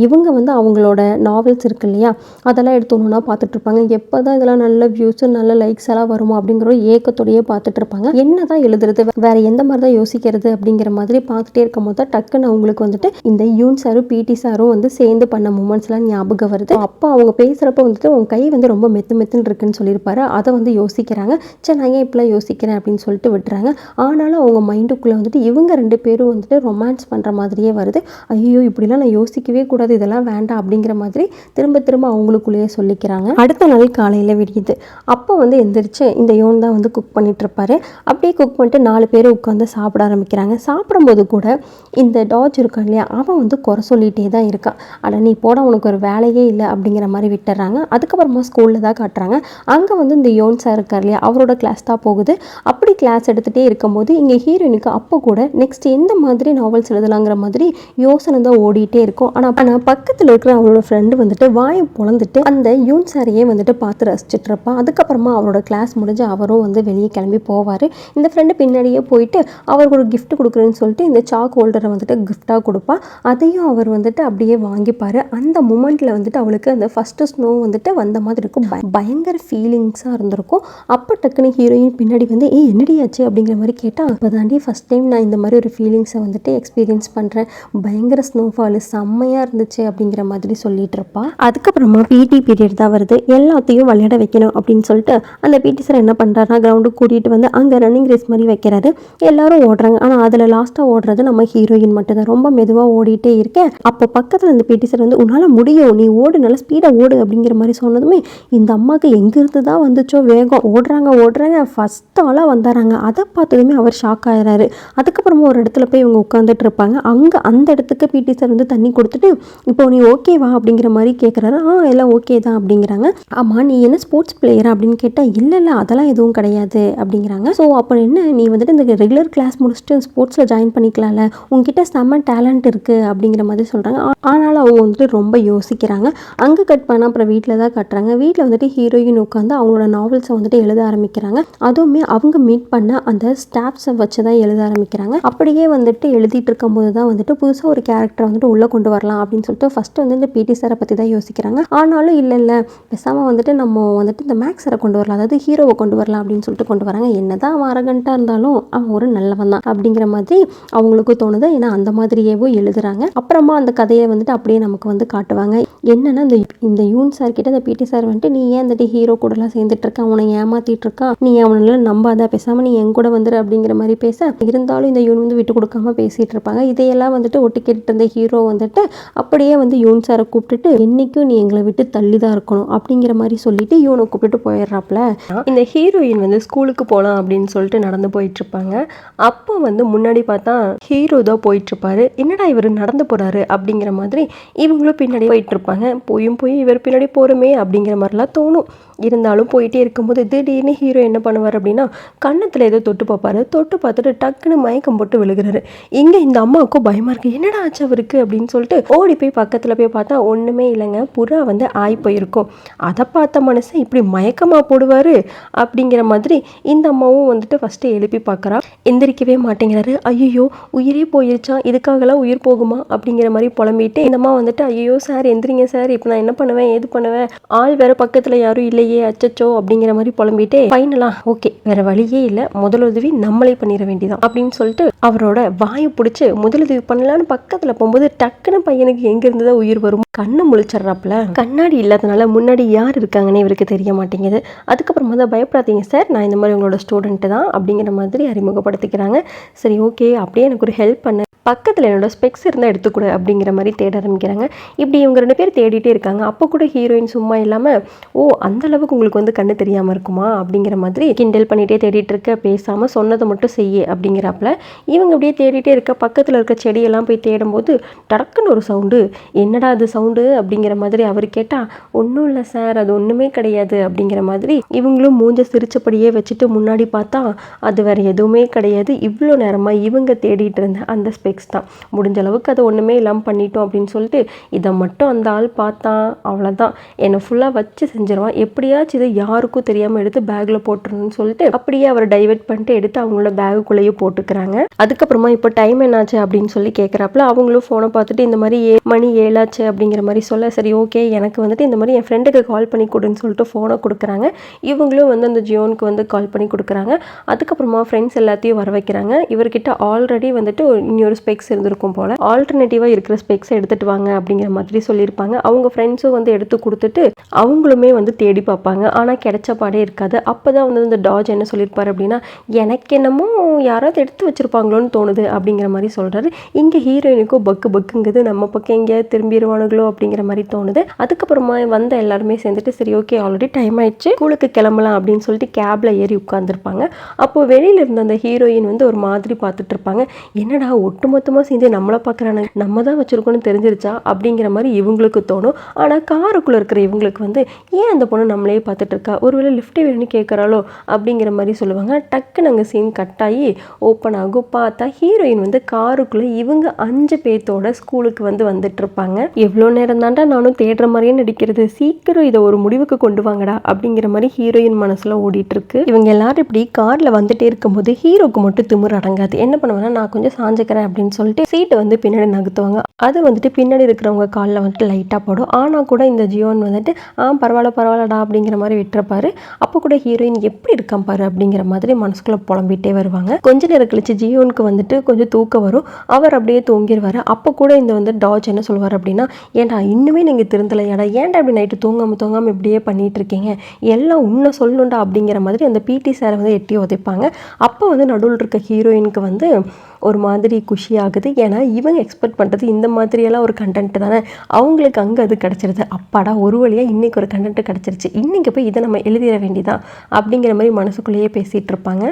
இவங்க வந்து அவங்களோட நாவல்ஸ் இருக்கு இல்லையா, அதெல்லாம் எடுத்து ஒன்றுனா பார்த்துட்ருப்பாங்க. எப்போ தான் இதெல்லாம் நல்ல வியூஸு நல்ல லைக்ஸ் எல்லாம் வருமா அப்படிங்கிற ஒரு ஏக்கத்தோடையே பார்த்துட்ருப்பாங்க. என்ன தான் எழுதுறது, வேறு எந்த மாதிரி தான் யோசிக்கிறது அப்படிங்கிற மாதிரி பார்த்துட்டே இருக்கும் போது தான் டக்குன்னு அவங்களுக்கு வந்துட்டு இந்த யூன் சாரும் பிடி சாரும் வந்து சேர்ந்து பண்ண மூமெண்ட்ஸ்லாம் ஞாபகம் வருது. அப்போ அவங்க பேசுகிறப்ப வந்துட்டு உங்க கை வந்து ரொம்ப மெத்துன்னு இருக்குன்னு சொல்லியிருப்பாரு. அதை வந்து யோசிக்கிறாங்க. சரி நான் ஏன் இப்பெல்லாம் யோசிக்கிறேன் அப்படின்னு சொல்லிட்டு விட்டுறாங்க. ஆனாலும் அவங்க மைண்டுக்குள்ளே வந்துட்டு இவங்க 2 பேரும் வந்துட்டு ரொமான்ஸ் பண்ணுற மாதிரியே வருது. ஐயோ இப்படிலாம் நான் யோசிக்கவே கூடாது, இதெல்லாம் வேண்டாம் அப்படிங்கிற மாதிரி திரும்ப திரும்ப அவங்களுக்குள்ளேயே சொல்லிக்கிறாங்க. அடுத்த நாள் காலையில் விடியுது. அப்போ வந்து எந்திரிச்சு இந்த யோன் தான் வந்து குக் பண்ணிட்டு இருப்பாரு. அப்படியே குக் பண்ணிட்டு 4 பேர் உட்காந்து சாப்பிட ஆரம்பிக்கிறாங்க. சாப்பிடும்போது கூட இந்த டாஜ் இருக்கான் இல்லையா, அவன் வந்து குறை சொல்லிகிட்டே தான் இருக்கான். ஆனால் நீ போட உனக்கு ஒரு வேலையே இல்லை அப்படிங்கிற மாதிரி விட்டுறாங்க. அதுக்கப்புறமா ஸ்கூலில் தான் காட்டுறாங்க. அங்கே வந்து இந்த யோன் சார் இருக்கார் இல்லையா, அவரோட கிளாஸ் தான் போகுது. அப்படி கிளாஸ் எடுத்துகிட்டே இருக்கும்போது இங்கே ஹீரோயினுக்கு அப்போ கூட நெக்ஸ்ட் எந்த மாதிரி நாவல்ஸ் எழுதலாங்கிற மாதிரி யோசனை தான் ஓடிட்டே இருக்கும். ஆனால் பக்கத்தில் இருக்கிற அவரோட ஃப்ரெண்டு வந்துட்டு வாயை பொழந்துட்டு அந்த யூன் சாரையே வந்துட்டு பார்த்து ரசிச்சுட்டு இருப்பான். அதுக்கப்புறமா அவரோட கிளாஸ் முடிஞ்சு அவரும் வந்து வெளியே கிளம்பி போவார். இந்த ஃப்ரெண்டு பின்னாடியே போயிட்டு அவருக்கு ஒரு கிஃப்ட் கொடுக்குறேன்னு சொல்லிட்டு இந்த சாக் ஹோல்டரை வந்துட்டு கிஃப்டாக கொடுப்பா. அதையும் அவர் வந்துட்டு அப்படியே வாங்கிப்பார். அந்த மூமெண்ட்டில் வந்துட்டு அவளுக்கு அந்த ஃபஸ்ட்டு ஸ்னோ வந்துட்டு வந்த மாதிரி இருக்கும். பயங்கர ஃபீலிங்ஸாக இருந்திருக்கும். அப்போ டக்குன்னு ஹீரோயின் பின்னாடி வந்து என்னடியாச்சு அப்படிங்கிற மாதிரி கேட்டால், இப்போ தாண்டி ஃபஸ்ட் டைம் நான் இந்த மாதிரி ஒரு ஃபீலிங்ஸை வந்துட்டு எக்ஸ்பீரியன்ஸ் பண்ணுறேன், பயங்கர ஸ்னோஃபால் செம்மையாக இருந்துச்சு அப்படிங்கிற மாதிரி சொல்லிட்டு இருப்பா. அதுக்கப்புறமா பிடி பீரியட் தான் வருது. எல்லாத்தையும் விளையாட வைக்கணும் அப்படின்னு சொல்லிட்டு அந்த பிடி சார் என்ன பண்ணுறாருனா கிரவுண்டுக்கு கூட்டிகிட்டு வந்து அங்கே ரன்னிங் ரேஸ் மாதிரி வைக்கிறாரு. எல்லாரும் ஓடுறாங்க. ஆனால் அதில் லாஸ்ட்டாக ஓடுறது நம்ம ஹீரோயின் மட்டும்தான். ரொம்ப மெதுவாக ஓடிட்டே இருக்கேன். அப்போ பக்கத்தில் இந்த பிடி சார் வந்து உன்னால் முடியும், நீ ஓடு, நல்லா ஸ்பீடாக ஓடு அப்படிங்கிற மாதிரி சொன்னதுமே இந்த அம்மாவுக்கு எங்கிருந்து தான் வந்துச்சோ வேகம். ஓடுறாங்க ஃபஸ்ட் ஆளாக வந்துடுறாங்க. அதை பார்த்ததுமே அவர் ஷாக் ஆகிறாரு. அதுக்கப்புறமா ஒரு இடத்துல போய் இவங்க உட்காந்துட்டு இருப்பாங்க. அங்கே அந்த இடத்துக்கு பிடி சார் வந்து தண்ணி கொடுத்துட்டு இப்போ நீ ஓகேவா அப்படிங்கிற மாதிரி கேட்குறாரு. எல்லாம் ஓகே தான் அப்படிங்கிறாங்க. ஆமாம் நீ என்ன ஸ்போர்ட்ஸ் பிளேயரா அப்படின்னு கேட்டால் இல்லை அதெல்லாம் எதுவும் கிடையாது அப்படிங்கிறாங்க. ஸோ அப்போ என்ன நீ வந்துட்டு இந்த ரெகுலர் கிளாஸ் முடிச்சுட்டு ஸ்போர்ட்ஸில் ஜாயின் பண்ணிக்கலாம்ல, உங்ககிட்ட செம்ம டேலண்ட் இருக்குது அப்படிங்கிற மாதிரி சொல்கிறாங்க. ஆனாலும் அவங்க வந்துட்டு ரொம்ப யோசிக்கிறாங்க. அங்கே கட் பண்ணால் அப்புறம் வீட்டில் தான் கட்டுறாங்க. வீட்டில் வந்துட்டு ஹீரோயின் உட்காந்து அவங்களோட நாவல்ஸை வந்துட்டு எழுத ஆரம்பிக்கிறாங்க. அதுவுமே அவங்க மீட் பண்ண அந்த ஸ்டாப்ஸை வச்சு தான் எழுத ஆரம்பிக்கிறாங்க. அப்படியே வந்துட்டு எழுதிட்டு இருக்கும்போது தான் வந்துட்டு புதுசாக ஒரு கேரக்டரை வந்துட்டு உள்ளே கொண்டு வரலாம் அப்படின்னு சொல்லிட்டு ஃபஸ்ட்டு வந்து இந்த பிடி சாரை பற்றி தான் யோசிக்கிறாங்க. ஆனாலும் இல்லை பேசாமல் வந்துட்டு நம்ம வந்துட்டு இந்த மேக்ஸ் சாரை கொண்டு வரலாம், அதாவது ஹீரோவை கொண்டு வரலாம் அப்படின்னு சொல்லிட்டு கொண்டு வராங்க. என்னதான் அவன் அரகண்ட்டாக இருந்தாலும் அவன் ஒரு நல்லவன் தான் அப்படிங்கிற மாதிரி அவங்களுக்கும் தோணுது. ஏன்னா அந்த மாதிரியேவோ எழுதுறாங்க. அப்புறமா அந்த கதையை வந்துட்டு அப்படியே நமக்கு வந்து காட்டுவாங்க. என்னன்னா இந்த யூன் சார் கிட்ட இந்த பிடி சார் வந்துட்டு நீ ஏன் வந்துட்டு ஹீரோ கூடலாம் சேர்ந்துட்டு இருக்க, அவனை ஏமாத்திட்டு இருக்கான், நீ அவனால நம்பாத, பேசாமல் நீ என் கூட வந்துரு அப்படிங்கிற மாதிரி பேச, இருந்தாலும் இந்த யூன் வந்து விட்டு கொடுக்காம பேசிட்டு இருப்பாங்க. இதையெல்லாம் வந்துட்டு ஒட்டு கேட்டுட்டு இருந்த ஹீரோ வந்துட்டு அப்படியே வந்து யூன் சாரை கூப்பிட்டுட்டு என்னைக்கும் நீ எங்களை விட்டு தள்ளி தான் இருக்கணும் அப்படிங்கிற மாதிரி சொல்லிட்டு யூனை கூப்பிட்டு போயிடுறாப்புல. இந்த ஹீரோயின் வந்து ஸ்கூலுக்கு போகலாம் அப்படின்னு சொல்லிட்டு நடந்து போயிட்டு இருப்பாங்க. அப்போ வந்து முன்னாடி பார்த்தா ஹீரோ தான் போயிட்டு இருப்பாரு. என்னடா இவர் நடந்து போறாரு அப்படிங்கிற மாதிரி இவங்களும் பின்னாடி போயிட்டு இருப்பாங்க. போய் இவர் பின்னாடி போறோமே அப்படிங்கிற மாதிரிலாம் தோணும். இருந்தாலும் போயிட்டே இருக்கும்போது திடீர்னு ஹீரோ என்ன பண்ணுவார் அப்படின்னா கன்னத்தில் ஏதோ தொட்டு பார்ப்பாரு. தொட்டு பார்த்துட்டு டக்குன்னு மயக்கம் போட்டு விழுகிறாரு. இங்கே இந்த அம்மாவுக்கும் பயமாக இருக்குது. என்னடா ஆச்சு அவருக்கு அப்படின்னு சொல்லிட்டு ஓடி போய் பக்கத்தில் போய் பார்த்தா ஒன்றுமே இல்லைங்க, புறா வந்து ஆய் போயிருக்கும். அதை பார்த்த மனுஷன் இப்படி மயக்கமாக போடுவார் அப்படிங்கிற மாதிரி இந்த அம்மாவும் வந்துட்டு ஃபஸ்ட்டு எழுப்பி பார்க்குறா. எந்திரிக்கவே மாட்டேங்கிறாரு. ஐயோ உயிரே போயிருச்சா, இதுக்காகலாம் உயிர் போகுமா அப்படிங்கிற மாதிரி புலம்பிட்டு இந்த அம்மா வந்துட்டு ஐயோ சார் எந்திரிங்க சார், இப்போ நான் என்ன பண்ணுவேன் ஏது பண்ணுவேன், ஆள் வேற பக்கத்தில் யாரும் இல்லையே அச்சச்சோ அப்படிங்கிற மாதிரி புலம்பிட்டு ஃபைனலா ஓகே வேற வழியே இல்லை, முதலுதவி நம்மளே பண்ணிட வேண்டியதான் அப்படின்னு சொல்லிட்டு அவரோட வாயை பிடிச்சி முதலுதவி பண்ணலான்னு பக்கத்தில் போகும்போது டக்குன்னு பையனுக்கு எங்க இருந்துதான் உயிர் வரும். கண்ணை முழிச்சிட்றாப்புல. கண்ணாடி இல்லாதனால முன்னாடி யார் இருக்காங்கன்னு இவருக்கு தெரிய மாட்டேங்குது. அதுக்கப்புறமா தான் பயப்படாதீங்க சார், நான் இந்த மாதிரி உங்களோட ஸ்டூடெண்ட்டு தான் அப்படிங்கிற மாதிரி அறிமுகப்படுத்திக்கிறாங்க. சரி ஓகே அப்படியே எனக்கு ஒரு ஹெல்ப் பண்ண, பக்கத்தில் என்னோட ஸ்பெக்ஸ் இருந்தால் எடுத்துக்கூட அப்படிங்கிற மாதிரி தேட ஆரம்பிக்கிறாங்க. இப்படி இவங்க 2 பேர் தேடிட்டே இருக்காங்க. அப்போ கூட ஹீரோயின் சும்மா இல்லாமல் அந்த அளவுக்கு உங்களுக்கு வந்து கண்ணு தெரியாமல் இருக்குமா அப்படிங்கிற மாதிரி கிண்டல் பண்ணிகிட்டே தேடிட்டு இருக்க, பேசாமல் சொன்னதை மட்டும் செய்ய அப்படிங்கிறாப்புல. இவங்க அப்படியே தேடிட்டே இருக்க பக்கத்தில் இருக்க செடியெல்லாம் போய் தேடும்போது டக்குன்னு ஒரு சவுண்டு. என்னடா அது சவுண்டு அப்படிங்கிற மாதிரி அவர் கேட்டால் ஒன்றும் இல்லை சார் அது ஒன்றுமே கிடையாது அப்படிங்கிற மாதிரி இவங்களும் மூஞ்ச சிரிச்சபடியே வச்சுட்டு முன்னாடி பார்த்தா அது வேறு எதுவுமே கிடையாது. இவ்வளோ நேரமாக இவங்க தேடிட்டு இருந்த அந்த ஸ்பெக்ஸ் தான். முடிஞ்ச அளவுக்கு அதை ஒன்றுமே இல்லாமல் பண்ணிட்டோம் அப்படின்னு சொல்லிட்டு இதை மட்டும் அந்த ஆள் பார்த்தான் அவ்வளோதான், என்னை ஃபுல்லாக வச்சு செஞ்சிருவான், எப்படி எப்படியாச்சும் இதை யாருக்கும் தெரியாமல் எடுத்து பேக்கில் போட்டுருன்னு சொல்லிட்டு அப்படியே அவர் டைவெர்ட் பண்ணிட்டு எடுத்து அவங்களோட பேகுக்குள்ளேயே போட்டுக்கிறாங்க. அதுக்கப்புறமா இப்போ டைம் என்னாச்சு அப்படின்னு சொல்லி கேட்குறாப்புல அவங்களும் ஃபோனை பார்த்துட்டு இந்த மாதிரி மணி 7 ஆச்சு அப்படிங்கிற மாதிரி சொல்ல, சரி ஓகே எனக்கு வந்துட்டு இந்த மாதிரி என் ஃப்ரெண்டுக்கு கால் பண்ணி கொடுன்னு சொல்லிட்டு ஃபோனை கொடுக்குறாங்க. இவங்களும் வந்து அந்த ஜியோனுக்கு வந்து கால் பண்ணி கொடுக்குறாங்க. அதுக்கப்புறமா ஃப்ரெண்ட்ஸ் எல்லாத்தையும் வர வைக்கிறாங்க. இவர்கிட்ட ஆல்ரெடி வந்துட்டு இன்னொரு ஸ்பெக்ஸ் இருந்திருக்கும் போல், ஆல்டர்னேட்டிவாக இருக்கிற ஸ்பெக்ஸை எடுத்துகிட்டு வாங்க அப்படிங்கிற மாதிரி சொல்லியிருப்பாங்க. அவங்க ஃப்ரெண்ட்ஸும் வந்து எடுத்து கொடுத்துட்டு அவங்களுமே வந்து தேடி பார்ப்பாங்க. ஆனால் கிடைச்ச பாடே இருக்காது. அப்போ தான் வந்து இந்த டாஜ் என்ன சொல்லியிருப்பார் அப்படின்னா, எனக்கு என்னமோ யாராவது எடுத்து வச்சுருப்பாங்களோன்னு தோணுது அப்படிங்கிற மாதிரி சொல்கிறாரு. இங்கே ஹீரோயினுக்கும் பக்கு பக்குங்குது, நம்ம பக்கம் எங்கேயாவது திரும்பிடுவானுங்களோ அப்படிங்கிற மாதிரி தோணுது. அதுக்கப்புறமா வந்த எல்லாருமே சேர்ந்துட்டு சரி ஓகே ஆல்ரெடி டைம் ஆயிடுச்சு ஸ்கூலுக்கு கிளம்பலாம் அப்படின்னு சொல்லிட்டு கேப்ல ஏறி உட்காந்துருப்பாங்க. அப்போ வெளியில இருந்த அந்த ஹீரோயின் வந்து ஒரு மாதிரி பார்த்துட்டு இருப்பாங்க. என்னடா ஒட்டுமொத்தமாக சேர்ந்து நம்மளை பார்க்குறாங்க, நம்ம தான் வச்சிருக்கோன்னு தெரிஞ்சிருச்சா அப்படிங்கிற மாதிரி இவங்களுக்கு தோணும். ஆனால் காருக்குள்ளே இருக்கிற இவங்களுக்கு வந்து ஏன் அந்த பொண்ணு நம்மளே பார்த்துட்டு இருக்கா, ஒருவேளை லிஃப்ட் வேணும்னு கேட்குறாளோ அப்படிங்கிற மாதிரி சொல்லுவாங்க. டக்குன்னு அங்கே சீன் கட் ஆகி ஓப்பன் ஆகும். பார்த்தா ஹீரோயின் வந்து காருக்குள்ளே இவங்க 5 பேர்த்தோட ஸ்கூலுக்கு வந்து வந்துட்டு இருப்பாங்க. எவ்வளோ நேரம் தாண்டா நானும் தேடுற மாதிரியே நடிக்கிறது, சீக்கிரம் இதை ஒரு முடிவுக்கு கொண்டு வாங்கடா அப்படிங்கிற மாதிரி ஹீரோயின் மனசுல ஓடிட்டு இருக்கு. இவங்க எல்லாரும் இப்படி கார்ல வந்துட்டே இருக்கும்போது ஹீரோக்கு மட்டும் திமிர் அடங்காது. என்ன பண்ணுவாங்கன்னா, நான் கொஞ்சம் சாஞ்சுக்கிறேன் அப்படின்னு சொல்லிட்டு சீட்டை வந்து பின்னாடி நகர்த்துவாங்க. அது வந்துட்டு பின்னாடி இருக்கிறவங்க காலில் வந்துட்டு லைட்டாக போடும். ஆனால் கூட இந்த ஜியோன் வந்துட்டு பரவாயில்லடா அப்படிங்கிற மாதிரி விட்டுறப்பாரு. அப்போ கூட ஹீரோயின் எப்படி இருக்கான் பாரு அப்படிங்கிற மாதிரி மனசுக்குள்ள புலம்பிட்டே வருவாங்க. கொஞ்ச நேரம் கழிச்சு ஜியோனுக்கு வந்துட்டு கொஞ்சம் தூக்கம் வரும். அவர் அப்படியே தூங்கிடுவார். அப்போ கூட இந்த வந்து டாஜ் என்ன சொல்லுவார் அப்படின்னா, ஏன்டா இன்னுமே நீங்கள் திருந்தலையாடா, ஏன்டா இப்படி நைட்டு தூங்காமல் இப்படியே பண்ணிட்டு இருக்கீங்க, எல்லாம் உன்னை சொல்லணும்டா அப்படிங்கிற மாதிரி அந்த பிடி சாரை வந்து எட்டி உதைப்பாங்க. அப்போ வந்து நடுவில் இருக்க ஹீரோயினுக்கு வந்து ஒரு மாதிரி குஷி ஆகுது. ஏன்னா இவங்க எக்ஸ்பெக்ட் பண்ணுறது இந்த மாதிரியெல்லாம் ஒரு கண்டென்ட் தானே, அவங்களுக்கு அங்கே அது கிடச்சிருது. அப்பாடா ஒரு வழியாக இன்றைக்கி ஒரு கண்டென்ட் கிடச்சிருச்சு, இன்றைக்கி போய் இதை நம்ம எழுதிட வேண்டியதான் அப்படிங்கிற மாதிரி மனசுக்குள்ளேயே பேசிகிட்டு இருப்பாங்க.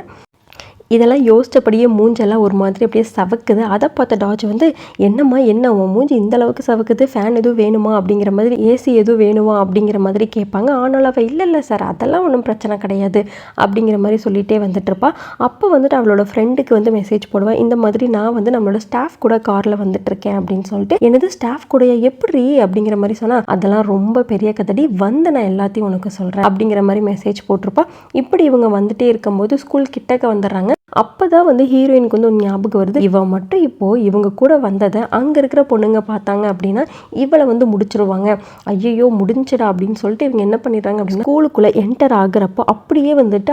இதெல்லாம் யோசிச்சபடியே மூஞ்செல்லாம் ஒரு மாதிரி அப்படியே சவக்குது. அதை பார்த்த டாஜ் வந்து என்னம்மா என்ன உன் மூஞ்சி இந்த அளவுக்கு சவக்குது, ஃபேன் எதுவும் வேணுமா அப்படிங்கிற மாதிரி, ஏசி எதுவும் வேணுமா அப்படிங்கிற மாதிரி கேட்பாங்க. ஆனாலும் அவள் இல்லை சார் அதெல்லாம் ஒன்றும் பிரச்சனை கிடையாது அப்படிங்கிற மாதிரி சொல்லிகிட்டே வந்துட்டுருப்பா. அப்போ வந்துட்டு அவளோட ஃப்ரெண்டுக்கு வந்து மெசேஜ் போடுவேன், இந்த மாதிரி நான் வந்து நம்மளோட ஸ்டாஃப் கூட காரில் வந்துட்டுருக்கேன் அப்படின்னு சொல்லிட்டு. எனது ஸ்டாஃப் கூட எப்படி அப்படிங்கிற மாதிரி சொன்னால், அதெல்லாம் ரொம்ப பெரிய கதடி, வந்து நான் எல்லாத்தையும் உனக்கு சொல்கிறேன் அப்படிங்கிற மாதிரி மெசேஜ் போட்டிருப்பா. இப்படி இவங்க வந்துட்டே இருக்கும்போது ஸ்கூல் கிட்டக்க வந்துடுறாங்க. அப்போதான் வந்து ஹீரோயினுக்கு வந்து ஒரு ஞாபகம் வருது, இவன் மட்டும் இப்போது இவங்க கூட வந்ததை அங்கே இருக்கிற பொண்ணுங்க பார்த்தாங்க அப்படின்னா இவளை வந்து முடிச்சிருவாங்க, ஐயோ முடிஞ்சிடா அப்படின்னு சொல்லிட்டு இவங்க என்ன பண்ணிடுறாங்க அப்படின்னா, ஸ்கூலுக்குள்ளே என்டர் ஆகுறப்போ அப்படியே வந்துட்டு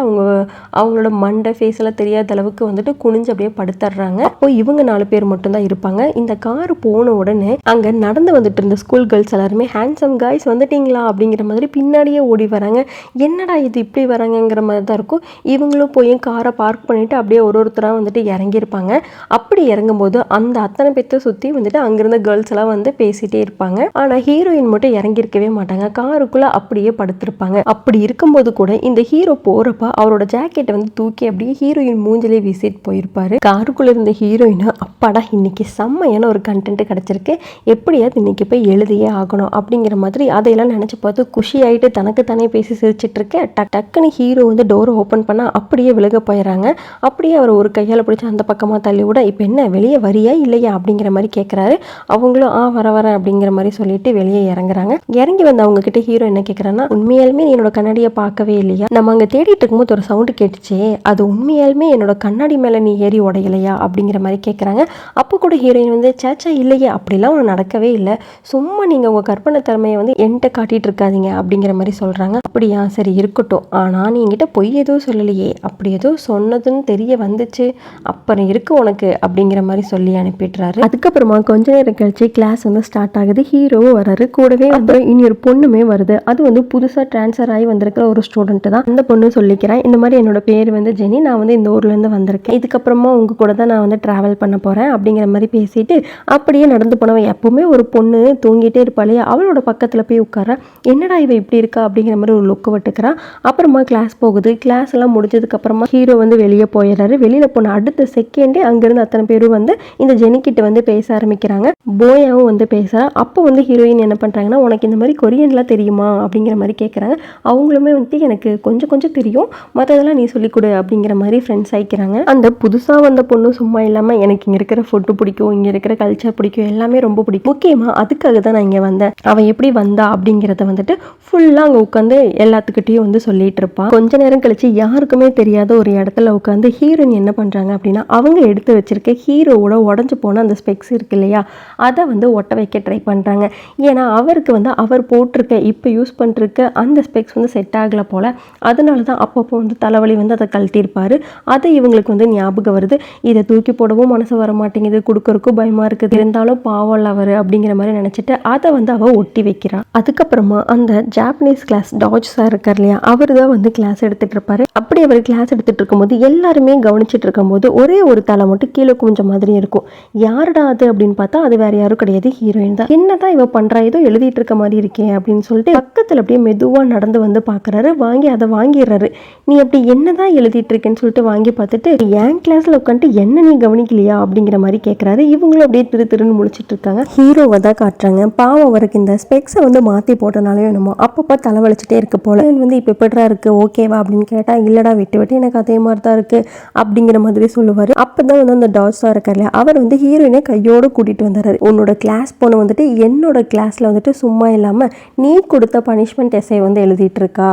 அவங்களோட மண்டை ஃபேஸ் எல்லாம் தெரியாத அளவுக்கு வந்துட்டு குனிஞ்சு அப்படியே படுத்துடுறாங்க. அப்போ இவங்க 4 பேர் மட்டும்தான் இருப்பாங்க. இந்த கார் போன உடனே அங்கே நடந்து வந்துட்டு இருந்த ஸ்கூல் கேர்ள்ஸ் எல்லாருமே ஹேண்ட்ஸம் காய்ஸ் வந்துட்டீங்களா அப்படிங்கிற மாதிரி பின்னாடியே ஓடி வராங்க. என்னடா இது இப்படி வராங்கங்கிற மாதிரி தான் இருக்கும். இவங்களும் போய் காரை பார்க் பண்ணிட்டு அப்படியே ஒருத்தராக வந்துட்டு இறங்கியிருப்பாங்க. அப்படி இறங்கும்போது அந்த அத்தனை பேர்த்த சுற்றி வந்துட்டு அங்கிருந்த கேர்ள்ஸ் எல்லாம் வந்து பேசிகிட்டே இருப்பாங்க. ஆனால் ஹீரோயின் மட்டும் இறங்கியிருக்கவே மாட்டாங்க, காருக்குள்ளே அப்படியே படுத்திருப்பாங்க. அப்படி இருக்கும்போது கூட இந்த ஹீரோ போகிறப்ப அவரோட ஜாக்கெட்டை வந்து தூக்கி அப்படியே ஹீரோயின் மூஞ்சிலே வீசிட்டு போயிருப்பாரு. காருக்குள்ளே இருந்த ஹீரோயினை அப்பாடா இன்னைக்கு செம்மையான ஒரு கண்டென்ட் கிடச்சிருக்கு, எப்படியாவது இன்னைக்கு போய் எழுதியே ஆகணும் அப்படிங்கிற மாதிரி அதையெல்லாம் நினச்சி பார்த்து குஷி ஆகிட்டு தனக்கு தானே பேசி சிரிச்சிட்டு இருக்கேன். டக்குன்னு ஹீரோ வந்து டோரை ஓப்பன் பண்ணால் அப்படியே விலக போயிடறாங்க. அப்படியே அவர் ஒரு கையால் பிடிச்சி அந்த பக்கமாக தள்ளி விட, இப்போ என்ன வெளியே வரியா இல்லையா அப்படிங்கிற மாதிரி கேட்குறாரு. அவங்களும் வரேன் அப்படிங்கிற மாதிரி சொல்லிட்டு வெளியே இறங்குறாங்க. இறங்கி வந்து அவங்க கிட்ட ஹீரோ என்ன கேட்குறாங்கன்னா, உண்மையாலுமே என்னோட கண்ணாடியை பார்க்கவே இல்லையா, நம்ம அங்கே தேடிட்டு இருக்கும்போது ஒரு சவுண்டு கேட்டுச்சே, அது உண்மையாலுமே என்னோட கண்ணாடி மேலே நீ ஏறி உடையலையா அப்படிங்கிற மாதிரி கேட்குறாங்க. அப்போ கூட ஹீரோயின் வந்து சேச்சா இல்லையே அப்படிலாம் ஒன்று நடக்கவே இல்லை, சும்மா நீங்கள் உங்கள் கற்பனை திறமையை வந்து என்கிட்ட காட்டிகிட்டு இருக்காதீங்க அப்படிங்கிற மாதிரி சொல்கிறாங்க. அப்படியா சரி இருக்கட்டும், ஆனால் நீ என்கிட்ட பொய் எதுவும் சொல்லலையே, அப்படி எதுவும் சொன்னதுன்னு தெரிய வந்துச்சு, அப்புறம் இருக்கு உனக்கு அப்படிங்கிற மாதிரி சொல்லி அனுப்பிடுறாரு. அதுக்கப்புறமா கொஞ்ச நேரம் கழிச்சு கிளாஸ் வந்து ஸ்டார்ட் ஆகுது. ஹீரோவும் வராரு, கூடவே அப்புறம் இனி ஒரு பொண்ணுமே வருது. அது வந்து புதுசாக ட்ரான்ஸ்ஃபர் ஆகி வந்திருக்கிற ஒரு ஸ்டூடெண்ட் தான். அந்த பொண்ணு சொல்லிக்கிறேன், இந்த மாதிரி என்னோட பேர் வந்து ஜெனி, நான் வந்து இந்த ஊர்லேருந்து வந்திருக்கேன், இதுக்கப்புறமா உங்க கூட தான் நான் வந்து ட்ராவல் பண்ண போகிறேன் அப்படிங்கிற மாதிரி பேசிட்டு அப்படியே நடந்து போனவன். எப்பவுமே ஒரு பொண்ணு தூங்கிட்டே இருப்பாளே, அவளோட பக்கத்தில் போய் உட்கார, என்னடா இவ இப்படி இருக்கா அப்படிங்கிற மாதிரி ஒரு லுக்கு விட்டுக்கிறான். அப்புறமா கிளாஸ் போகுது. கிளாஸ் எல்லாம் முடிஞ்சதுக்கு அப்புறமா ஹீரோ வந்து வெளியே போய் போயிடுறாரு. வெளியில் போன அடுத்த செகண்டே அங்கேருந்து அத்தனை பேரும் வந்து இந்த ஜெனிக்கிட்ட வந்து பேச ஆரம்பிக்கிறாங்க. போயாவும் வந்து பேசுகிறா. அப்போ வந்து ஹீரோயின் என்ன பண்ணுறாங்கன்னா, உனக்கு இந்த மாதிரி கொரியன்லாம் தெரியுமா அப்படிங்கிற மாதிரி கேட்குறாங்க. அவங்களுமே வந்து எனக்கு கொஞ்சம் கொஞ்சம் தெரியும், மற்றதெல்லாம் நீ சொல்லிக் கொடு அப்படிங்கிற மாதிரி ஃப்ரெண்ட்ஸ் ஆகிக்கிறாங்க. அந்த புதுசாக வந்த பொண்ணு சும்மா இல்லாமல் எனக்கு இங்கே இருக்கிற ஃபுட்டு பிடிக்கும், இங்கே இருக்கிற கல்ச்சர் பிடிக்கும், எல்லாமே ரொம்ப பிடிக்கும், முக்கியமாக அதுக்காக தான் நான் இங்கே வந்தேன், அவன் எப்படி வந்தா அப்படிங்கிறத வந்துட்டு ஃபுல்லாக அங்கே உட்காந்து எல்லாத்துக்கிட்டையும் வந்து சொல்லிட்டு இருப்பான். கொஞ்ச நேரம் கழிச்சு யாருக்குமே தெரியாத ஒரு இடத்துல உட்காந்து ஹீரோயின் என்ன பண்ணுறாங்க அப்படின்னா, அவங்க எடுத்து வச்சிருக்க ஹீரோவோட உடஞ்சி போன அந்த ஸ்பெக்ஸ் இருக்கு இல்லையா, அதை வந்து ஒட்ட வைக்க ட்ரை பண்ணுறாங்க. ஏன்னா அவருக்கு வந்து அவர் போட்டிருக்க இப்போ யூஸ் பண்ணிருக்க அந்த ஸ்பெக்ஸ் வந்து செட் ஆகலை போல். அதனால தான் அப்பப்போ வந்து தலைவலி வந்து அதை கழட்டியிருப்பார். அது இவங்களுக்கு வந்து ஞாபகம் வருது. இதை தூக்கி போடவும் மனசு வர மாட்டேங்குது, கொடுக்கறக்கும் பயமாக இருக்குது, இருந்தாலும் பாவம் அவர் அப்படிங்கிற மாதிரி நினச்சிட்டு அதை வந்து அவள் ஒட்டி வைக்கிறான். அதுக்கப்புறமா அந்த ஜாப்பனீஸ் கிளாஸ் டாஜ் சார் இருக்கார் இல்லையா, அவர் தான் வந்து கிளாஸ் எடுத்துகிட்டு இருப்பார். அப்படி அவர் கிளாஸ் எடுத்துகிட்டு இருக்கும்போது எல்லாருமே கவனிச்சிட்டு இருக்கும்போது ஒரே ஒரு தலை மட்டும் கீழே குமிஞ்ச மாதிரி இருக்கும். யாருடா அது அப்படின்னு பார்த்தா அது வேற யாரும் கிடையாது, ஹீரோயின் தான். என்னதான் இவ பண்றா, ஏதோ எழுதிட்டு இருக்க மாதிரி இருக்கே அப்படின்னு சொல்லிட்டு பக்கத்துல அப்படியே மெதுவா நடந்து வந்து பாக்குறாரு. வாங்கி அதை வாங்கிடுறாரு. நீ அப்படி என்னதான் எழுதிட்டு இருக்கேன்னு சொல்லிட்டு வாங்கி பார்த்துட்டு, என் கிளாஸ்ல உட்காந்துட்டு என்ன நீ கவனிக்கலையா அப்படிங்கிற மாதிரி கேட்கறாரு. இவங்களும் அப்படியே திருன்னு முழிச்சிட்டு இருக்காங்க. ஹீரோவை தான் காட்டுறாங்க. பாவம் அவருக்கு இந்த ஸ்பெக்ஸை வந்து மாத்தி போட்டனாலே என்னமோ அப்பப்போ தலைவலிச்சுட்டே இருக்கு போல. வந்து இப்ப எப்படா இருக்கு, ஓகேவா அப்படின்னு கேட்டா, இல்லடா விட்டு எனக்கு அதே மாதிரி தான் இருக்கு அப்படிங்கிற மாதிரி சொல்லுவாரு. அப்பதான் வந்து அந்த டாஜ் சார் இருக்காரு, அவர் வந்து ஹீரோயினை கையோடு கூட்டிட்டு வந்துடுறாரு. உன்னோட கிளாஸ் போன வந்துட்டு என்னோட கிளாஸ்ல வந்துட்டு சும்மா இல்லாம நீ கொடுத்த பனிஷ்மெண்ட் எஸ்ஸை வந்து எழுதிட்டு இருக்கா,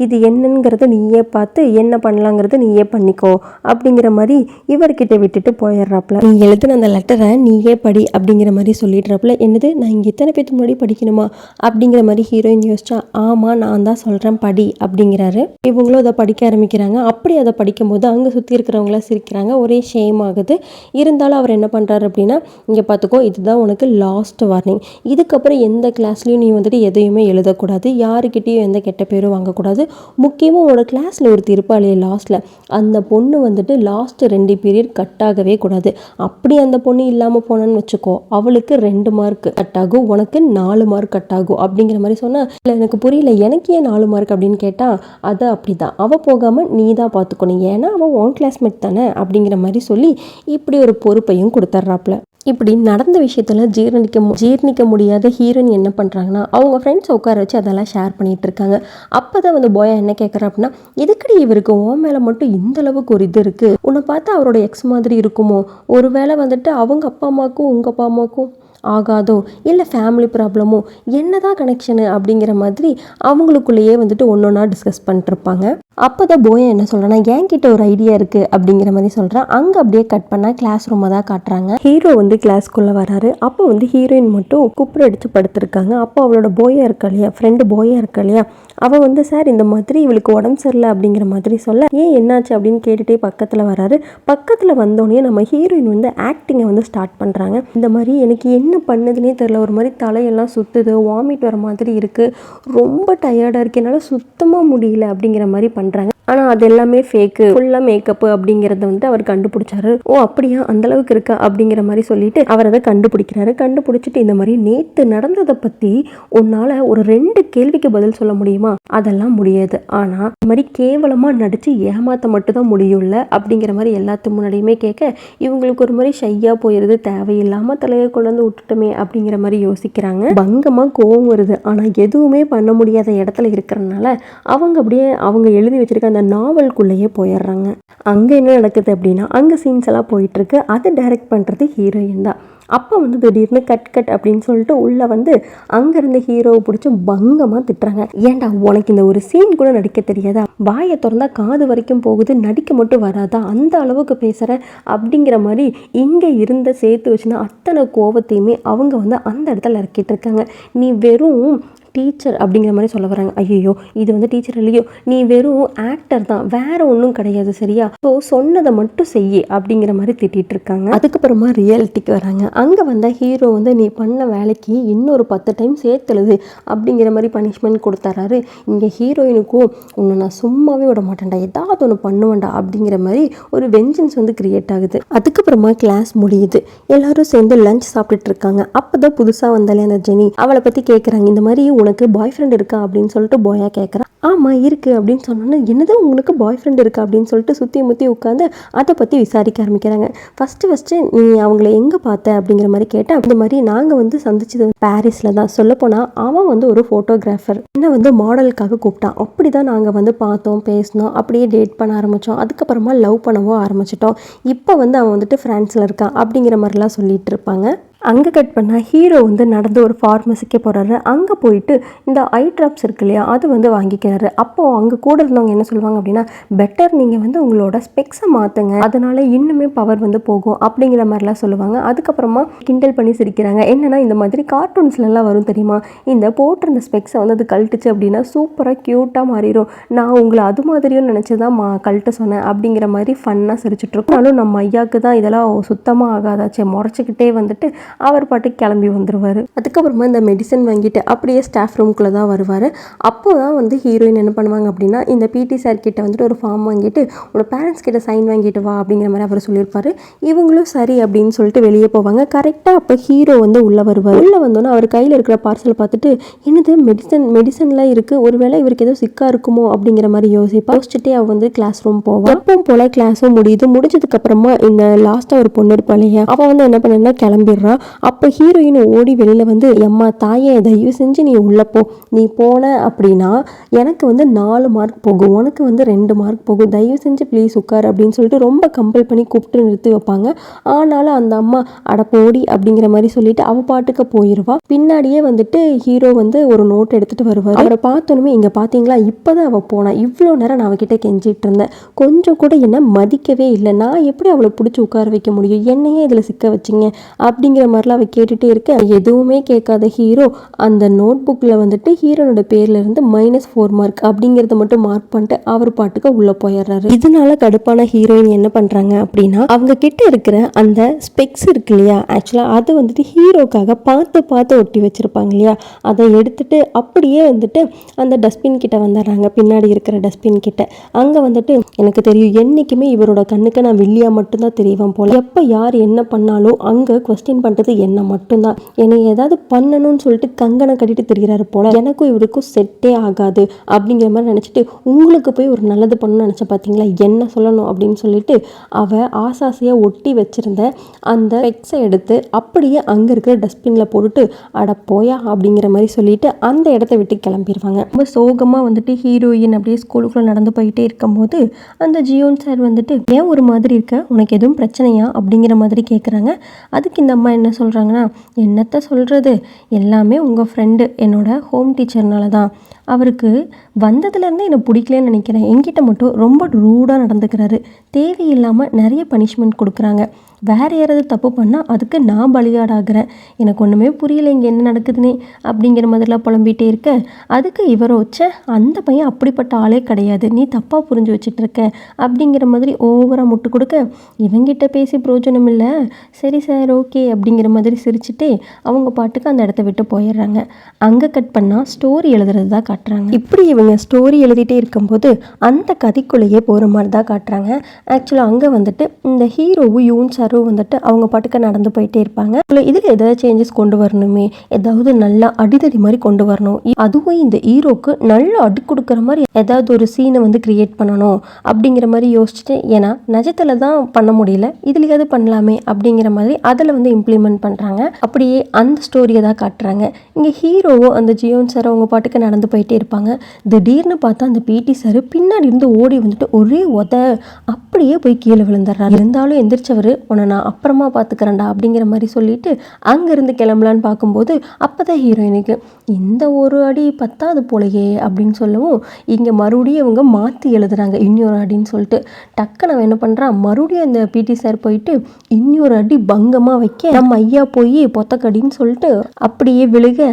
இது என்னங்கிறத நீயே பார்த்து என்ன பண்ணலாங்கிறத நீயே பண்ணிக்கோ அப்படிங்கிற மாதிரி இவர்கிட்ட விட்டுட்டு போயிடுறாப்புல. நீ எழுதின அந்த லெட்டரை நீயே படி அப்படிங்கிற மாதிரி சொல்லிடுறாப்புல. என்னது, நான் இங்கே இத்தனை பேருக்கு முன்னாடி படிக்கணுமா அப்படிங்கிற மாதிரி ஹீரோயின் யோசிச்சா, ஆமா நான் தான் சொல்றேன் படி அப்படிங்கிறாரு. இவங்களும் அதை படிக்க ஆரம்பிக்கிறாங்க. அப்படி அதை படிக்கும்போது அங்கே சுற்றி இருக்கிறவங்களாம் சிரிக்கிறாங்க. ஒரே ஷேம் ஆகுது. இருந்தாலும் அவர் என்ன பண்ணுறாரு அப்படின்னா, இங்கே பார்த்துக்கோ, இதுதான் உனக்கு லாஸ்ட் வார்னிங், இதுக்கப்புறம் எந்த கிளாஸ்லையும் நீ வந்துட்டு எதையுமே எழுதக்கூடாது, யாருக்கிட்டேயும் எந்த கெட்ட பேரும் வாங்கக்கூடாது, முக்கியமாக உன்னோட கிளாஸில் ஒரு திருப்பாளியே லாஸ்ட்டில் அந்த பொண்ணு வந்துட்டு லாஸ்ட் 2 பீரியட் கட் ஆகவே கூடாது. அப்படி அந்த பொண்ணு இல்லாமல் போனான்னு வச்சுக்கோ, அவளுக்கு 2 மார்க் கட் ஆகும், உனக்கு 4 மார்க் கட் ஆகும் அப்படிங்கிற மாதிரி சொன்னால், இல்லை எனக்கு புரியல, எனக்கு ஏன் 4 மார்க் அப்படின்னு கேட்டால், அது அப்படி தான், அவள் போகாமல் நீ தான் பார்த்துக்கணும், ஏன்னா அவள் உன் கிளாஸ்மேட் தானே அப்படிங்கிற மாதிரி சொல்லி இப்படி ஒரு பொறுப்பையும் கொடுத்துட்றாப்புல. இப்படி நடந்த விஷயத்தில் ஜீர்ணிக்க முடியாத ஹீரோயின் என்ன பண்ணுறாங்கன்னா, அவங்க ஃப்ரெண்ட்ஸ் உட்கார வச்சு அதெல்லாம் ஷேர் பண்ணிகிட்டு இருக்காங்க. அப்போ தான் வந்து போயா என்ன கேட்குறா அப்படின்னா, எதுக்கடி இவருக்கு உன் மேலே மட்டும் இந்த அளவுக்கு ஒரு இது இருக்குது, உன்னை பார்த்தா அவரோட எக்ஸ் மாதிரி இருக்குமோ, ஒரு வேளை வந்துட்டு அவங்க அப்பா அம்மாவுக்கும் உங்கள் அப்பா அம்மாவுக்கும் ஆகாதோ, இல்லை ஃபேமிலி ப்ராப்ளமோ, என்னதான் கனெக்ஷனு அப்படிங்கிற மாதிரி அவங்களுக்குள்ளேயே வந்துட்டு ஒன்றொன்னா டிஸ்கஸ் பண்ணிட்டுருப்பாங்க. அப்போ தான் போயா என்ன சொல்கிறேன்னா, என்கிட்ட ஒரு ஐடியா இருக்குது அப்படிங்கிற மாதிரி சொல்கிறேன். அங்கே அப்படியே கட் பண்ணால் கிளாஸ் ரூமை தான் காட்டுறாங்க. ஹீரோ வந்து கிளாஸ்க்குள்ளே வராரு. அப்போ வந்து ஹீரோயின் மட்டும் குப்புற அடித்து படுத்துருக்காங்க. அப்போ அவளோட போயா இருக்கா இல்லையா, ஃப்ரெண்டு போயா இருக்கா இல்லையா, அவள் வந்து சார் இந்த மாதிரி இவளுக்கு உடம்பு சரியில்லை அப்படிங்கிற மாதிரி சொல்ல, ஏன் என்னாச்சு அப்படின்னு கேட்டுகிட்டே பக்கத்தில் வராரு. பக்கத்தில் வந்தோடனே நம்ம ஹீரோயின் வந்து ஆக்டிங்கை வந்து ஸ்டார்ட் பண்ணுறாங்க. இந்த மாதிரி எனக்கு என்ன பண்ணுதுன்னே தெரில, ஒரு மாதிரி தலையெல்லாம் சுற்றுது, வாமிட் வர மாதிரி இருக்குது, ரொம்ப டயர்டாக இருக்குது, என்னால் சுத்தமாக முடியல அப்படிங்கிற மாதிரி பண்ணுறாங்க. ஆனால் அது எல்லாமே ஃபேக்கு, ஃபுல்லாக மேக்கப்பு அப்படிங்கிறத வந்து அவர் கண்டுபிடிச்சாரு. ஓ அப்படியா, அந்தளவுக்கு இருக்கா அப்படிங்கிற மாதிரி சொல்லிட்டு அவர் அதை கண்டுபிடிக்கிறாரு. கண்டுபிடிச்சிட்டு இந்த மாதிரி நேற்று நடந்ததை பற்றி உன்னால் ஒரு 2 கேள்விக்கு பதில் சொல்ல முடியுமா, அதெல்லாம் முடியாது, ஆனால் இந்த மாதிரி கேவலமாக நடித்து ஏமாற்ற மட்டும் தான் முடியும்ல அப்படிங்கிற மாதிரி எல்லாத்து முன்னாடியுமே கேட்க, இவங்களுக்கு ஒரு மாதிரி ஷையாக போயிடுது, தேவையில்லாமல் தலையை கொண்டு வந்து விட்டுட்டோமே அப்படிங்கிற மாதிரி யோசிக்கிறாங்க. பங்கமாக கோவம் வருது. ஆனால் எதுவுமே பண்ண முடியாத இடத்துல இருக்கிறதுனால அவங்க அப்படியே அவங்க எழுதி வச்சிருக்க அந்த நாவல்குள்ளேயே போயிடுறாங்க. அங்கே என்ன நடக்குது அப்படின்னா, அங்கே சீன்ஸ் எல்லாம் போயிட்டுருக்கு. அதை டைரக்ட் பண்ணுறது ஹீரோயின் தான். அப்போ வந்து திடீர்னு கட் அப்படின்னு சொல்லிட்டு உள்ளே வந்து அங்கேருந்து ஹீரோவை பிடிச்சி பங்கமாக திட்டுறாங்க. ஏன்டா உனக்கு இந்த ஒரு சீன் கூட நடிக்க தெரியாதா, வாயை திறந்தா காது வரைக்கும் போகுது, நடிக்க மட்டும் வராதா, அந்த அளவுக்கு பேசுகிற அப்படிங்கிற மாதிரி இங்கே இருந்த சேர்த்து வச்சுன்னா அத்தனை கோவத்தையுமே அவங்க வந்து அந்த இடத்துல இறக்கிட்டு இருக்காங்க. நீ வெறும் டீச்சர் அப்படிங்கிற மாதிரி சொல்ல வராங்க. ஐயோ இது வந்து டீச்சர் இல்லையோ, நீ வெறும் ஆக்டர் தான், வேற ஒன்றும் கிடையாது சரியா, ஸோ சொன்னதை மட்டும் செய்ய அப்படிங்கிற மாதிரி திட்டிகிட்டு இருக்காங்க. அதுக்கப்புறமா ரியாலிட்டிக்கு வராங்க. அங்கே வந்த ஹீரோ வந்து நீ பண்ண வேலைக்கு இன்னொரு 10 டைம் சேர்த்துழுது அப்படிங்கிற மாதிரி பனிஷ்மெண்ட் கொடுத்துறாரு. இங்கே ஹீரோயினுக்கும் உன்னை நான் சும்மாவே விட மாட்டேன்டா, ஏதாவது ஒன்று பண்ணுவேன்டா அப்படிங்கிற மாதிரி ஒரு வெஞ்சன்ஸ் வந்து கிரியேட் ஆகுது. அதுக்கப்புறமா கிளாஸ் முடியுது. எல்லாரும் சேர்ந்து லஞ்ச் சாப்பிட்டுட்டு இருக்காங்க. அப்போ தான் புதுசாக வந்தாலே அந்த ஜெனி அவளை பற்றி கேட்குறாங்க. இந்த மாதிரி உனக்கு பாய் ஃப்ரெண்ட் இருக்கா அப்படின்னு சொல்லிட்டு போயா கேட்குறான். ஆமாம் இருக்குது அப்படின்னு சொன்னோன்னே, என்னது உங்களுக்கு பாய் ஃப்ரெண்ட் இருக்கா அப்படின்னு சொல்லிட்டு சுற்றி முற்றி உட்காந்து அதை பற்றி விசாரிக்க ஆரம்பிக்கிறாங்க. ஃபஸ்ட்டு நீ அவங்கள எங்கே பார்த்த அப்படிங்கிற மாதிரி கேட்டேன். இந்த மாதிரி நாங்கள் வந்து சந்திச்சது பாரிஸில் தான். சொல்லப்போனால் அவன் வந்து ஒரு ஃபோட்டோகிராஃபர், என்ன வந்து மாடலுக்காக கூப்பிட்டான். அப்படி தான் நாங்கள் வந்து பார்த்தோம், பேசினோம், அப்படியே டேட் பண்ண ஆரம்பித்தோம். அதுக்கப்புறமா லவ் பண்ணவும் ஆரம்பிச்சிட்டோம். இப்போ வந்து அவன் வந்துட்டு ஃப்ரான்ஸில் இருக்கான் அப்படிங்கிற மாதிரிலாம் சொல்லிட்டு இருப்பாங்க. அங்கே கட் பண்ணால் ஹீரோ வந்து நடந்து ஒரு ஃபார்மசிக்கே போகிறாரு. அங்கே போயிட்டு இந்த ஐ ட்ராப்ஸ் இருக்கு இல்லையா, அது வந்து வாங்கிக்கிறாரு. அப்போது அங்கே கூட இருந்தவங்க என்ன சொல்லுவாங்க அப்படின்னா, பெட்டர் நீங்கள் வந்து உங்களோட ஸ்பெக்ஸை மாற்றுங்க, அதனால இன்னுமே பவர் வந்து போகும் அப்படிங்கிற மாதிரிலாம் சொல்லுவாங்க. அதுக்கப்புறமா கிண்டல் பண்ணி சிரிக்கிறாங்க. என்னென்னா, இந்த மாதிரி கார்ட்டூன்ஸ்லாம் வரும் தெரியுமா, இந்த போட்டிருந்த ஸ்பெக்ஸை வந்து அது கழட்டுச்சு அப்படின்னா சூப்பராக க்யூட்டாக மாறிடும், நான் உங்களை அது மாதிரியும் நினச்சி தான் கழட்ட சொன்னேன் அப்படிங்கிற மாதிரி ஃபன்னாக சிரிச்சுட்ருக்கோம். ஆனாலும் நம்ம ஐயாவுக்கு தான் இதெல்லாம் சுத்தமாக ஆகாதாச்சே, முறைச்சிக்கிட்டே வந்துட்டு அவர் பாட்டுக்கு கிளம்பி வந்துடுவார். அதுக்கப்புறமா இந்த மெடிசன் வாங்கிட்டு அப்படியே ஸ்டாஃப் ரூம்குள்ளே தான் வருவார். அப்போ தான் வந்து ஹீரோயின் என்ன பண்ணுவாங்க அப்படின்னா, இந்த பிடி சார் கிட்ட வந்துட்டு ஒரு ஃபார்ம் வாங்கிட்டு உன்னோட பேரண்ட்ஸ் கிட்ட சைன் வாங்கிட்டு வா அப்படிங்கிற மாதிரி அவர் சொல்லியிருப்பார். இவங்களும் சரி அப்படின்னு சொல்லிட்டு வெளியே போவாங்க. கரெக்டாக அப்போ ஹீரோ வந்து உள்ளே வருவார். உள்ளே வந்தோன்னே அவர் கையில் இருக்கிற பார்சலை பார்த்துட்டு, என்னது மெடிசன்லாம் இருக்குது, ஒருவேளை இவருக்கு ஏதோ சிக்காக இருக்குமோ அப்படிங்கிற மாதிரி யோசிச்சுட்டே அவள் வந்து கிளாஸ் ரூம் போவாள். எப்பவும் போல் கிளாஸும் முடிஞ்சதுக்கப்புறமா இந்த லாஸ்ட்டாக ஒரு பொண்ணு இருப்பா இல்லையா, அவள் வந்து என்ன பண்ணா கிளம்பிடுறா. அப்போ ஹீரோயின் ஓடி வெளியில் வந்து, எம்மா தாயே தயவு செஞ்சு நீ உள்ளே போ, நீ போன அப்படின்னா எனக்கு வந்து 4 மார்க் போகும், உனக்கு வந்து 2 மார்க் போகும், தயவு செஞ்சு ப்ளீஸ் உட்கார் அப்படின்னு சொல்லிட்டு ரொம்ப கம்பல் பண்ணி கூப்பிட்டு நிறுத்தி வைப்பாங்க. ஆனாலும் அந்த அம்மா அடப்போடி அப்படிங்கிற மாதிரி சொல்லிட்டு அவ பாட்டுக்கு போயிடுவா. பின்னாடியே வந்துட்டு ஹீரோ வந்து ஒரு நோட் எடுத்துகிட்டு வருவார். அவரை பார்த்தோன்னே, இங்கே பார்த்தீங்களா இப்போதான் அவள் போனா, இவ்வளோ நேரம் நான் அவகிட்ட கெஞ்சிட்டு இருந்தேன், கொஞ்சம் கூட என்ன மதிக்கவே இல்லை, நான் எப்படி அவளை பிடிச்சி உட்கார வைக்க முடியும், என்னையே இதில் சிக்க வச்சிங்க அப்படிங்கிற மாதிரிலாம் அவள் கேட்டுகிட்டே இருக்க, எதுவுமே கேட்காத ஹீரோ அந்த நோட் புக்கில் வந்துட்டு ஹீரோனோட பேர்ல இருந்து -4 மார்க் அப்படிங்கிறத மட்டும் மார்க் பண்ணிட்டு அவர் பாட்டுக்கு உள்ளே போயிடுறாரு. இதனால கடுப்பான ஹீரோயின் என்ன பண்ணுறாங்க அப்படின்னா, அவங்க கிட்ட இருக்கிற அந்த ஸ்பெக்ஸ் இருக்கு இல்லையா, ஆக்சுவலாக அது வந்துட்டு ஹீரோக்காக பார்த்து ஒட்டி வச்சுருப்பாங்க இல்லையா, அதை எடுத்துட்டு அப்படியே வந்துட்டு அந்த டஸ்ட்பின் கிட்ட வந்துடுறாங்க. பின்னாடி இருக்கிற டஸ்ட்பின் கிட்ட அங்கே வந்துட்டு, எனக்கு தெரியும் என்றைக்குமே இவரோட கண்ணுக்கு நான் வெள்ளியாக மட்டும்தான் தெரிவேன் போல, எப்போ யார் என்ன பண்ணாலும் அங்கே கொஸ்டின் பண்ணுறது என்ன மட்டும்தான், என்னை ஏதாவது பண்ணணும்னு சொல்லிட்டு கங்கனை கட்டிட்டு தெரிகிறாரு போல, எனக்கும் இவருக்கும் செட்டே ஆகாது அப்படிங்கிற மாதிரி நினச்சிட்டு, உங்களுக்கு போய் ஒரு நல்லது பண்ணணும்னு நினச்ச பார்த்தீங்களா, என்ன சொல்லணும் அப்படின்னு சொல்லிட்டு அவள் ஆசாசையாக ஒட்டி வச்சிருந்த அந்த ஸ்பெக்ஸை எடுத்து அப்படியே அங்கே இருக்கிற டஸ்ட்பினில் போட்டுட்டு அட போயா அப்படிங்கிற மாதிரி சொல்லிட்டு அந்த இடத்த விட்டு கிளம்பிடுவாங்க. ரொம்ப சோகமாக வந்துட்டு ஹீரோயின் அப்படியே ஸ்கூலுக்குள்ளே நடந்து போயிட்டே இருக்கும்போது அந்த ஜியோன் சார் வந்துட்டு, ஏன் ஒரு மாதிரி இருக்க, உனக்கு எதுவும் பிரச்சனையா அப்படிங்கிற மாதிரி கேட்குறாங்க. அதுக்கு இந்த அம்மா என்ன சொல்கிறாங்கன்னா, என்னத்த சொல்கிறது, எல்லாமே உங்கள் ஃப்ரெண்டு என்னோட ஹோம் டீச்சர்னால தான், அவருக்கு வந்ததுலேருந்தே என்னை பிடிக்கலன்னு நினைக்கிறேன், என்கிட்ட மட்டும் ரொம்ப ரூடாக நடந்துக்கிறாரு, தேவையில்லாமல் நிறைய பனிஷ்மெண்ட் கொடுக்குறாங்க, வேறு யாராவது தப்பு பண்ணால் அதுக்கு நான் பலியாடாகிறேன், எனக்கு ஒன்றுமே புரியலை இங்கே என்ன நடக்குதுன்னே அப்படிங்கிற மாதிரிலாம் புலம்பிகிட்டே இருக்க, அதுக்கு இவரை வச்ச அந்த பையன் அப்படிப்பட்ட ஆளே கிடையாது, நீ தப்பாக புரிஞ்சு வச்சிட்ருக்க அப்படிங்கிற மாதிரி ஓவராக முட்டு கொடுக்க, இவங்கிட்ட பேசி பிரயோஜனம் இல்லை, சரி சார் ஓகே அப்படிங்கிற மாதிரி சிரிச்சுட்டே அவங்க பாட்டுக்கு அந்த இடத்த விட்டு போயிடுறாங்க. அங்கே கட் பண்ணால் ஸ்டோரி எழுதுறது தான் காட்டுறாங்க. இப்படி இவங்க ஸ்டோரி எழுதிட்டே இருக்கும்போது அந்த கதைக்குள்ளேயே போகிற மாதிரி தான் காட்டுறாங்க. ஆக்சுவலாக அங்கே வந்துட்டு இந்த ஹீரோவும் யூன் சாரும் வந்துட்டு அவங்க பாட்டுக்கு நடந்து போயிட்டே இருப்பாங்க. இதில் ஏதாவது சேஞ்சஸ் கொண்டு வரணுமே, ஏதாவது நல்லா அடிதடி மாதிரி கொண்டு வரணும், அதுவும் இந்த ஹீரோக்கு நல்லா அடி கொடுக்குற மாதிரி ஏதாவது ஒரு சீனை வந்து கிரியேட் பண்ணணும் அப்படிங்கிற மாதிரி யோசிச்சுட்டு, ஏன்னா நிஜத்தில் தான் பண்ண முடியல, இதுலையாவது பண்ணலாமே அப்படிங்கிற மாதிரி அதில் வந்து இம்ப்ளிமெண்ட் பண்ணுறாங்க. அப்படியே அந்த ஸ்டோரியை தான் காட்டுறாங்க. இங்கே ஹீரோவும் அந்த ஜியோன் சார் அவங்க பாட்டுக்கு நடந்து போயிட்டே இருப்பாங்க. திடீர்னு பார்த்தா அந்த பிடி சார் பின்னாடி இருந்து ஓடி வந்துட்டு ஒரே அப்படியே போய் கீழே விழுந்துடுறாரு. இருந்தாலும் எந்திரிச்சவர், உன்னை நான் அப்புறமா பார்த்துக்கிறேன்டா அப்படிங்கிற மாதிரி சொல்லிட்டு அங்கேருந்து கிளம்பலான்னு பார்க்கும்போது அப்போ தான் ஹீரோயினுக்கு இந்த ஒரு அடி பத்தாது போலையே அப்படின்னு சொல்லவும், இங்கே மறுபடியும் இவங்க மாற்றி எழுதுறாங்க இன்னொரு அடின்னு சொல்லிட்டு. டக்குன்னு அவன் என்ன பண்ணுறான், மறுபடியும் அந்த பிடி சார் போயிட்டு இன்னொரு அடி பங்கமாக வைக்க, நம்ம ஐயா போய் பொத்தக்கடின்னு சொல்லிட்டு அப்படியே விழுக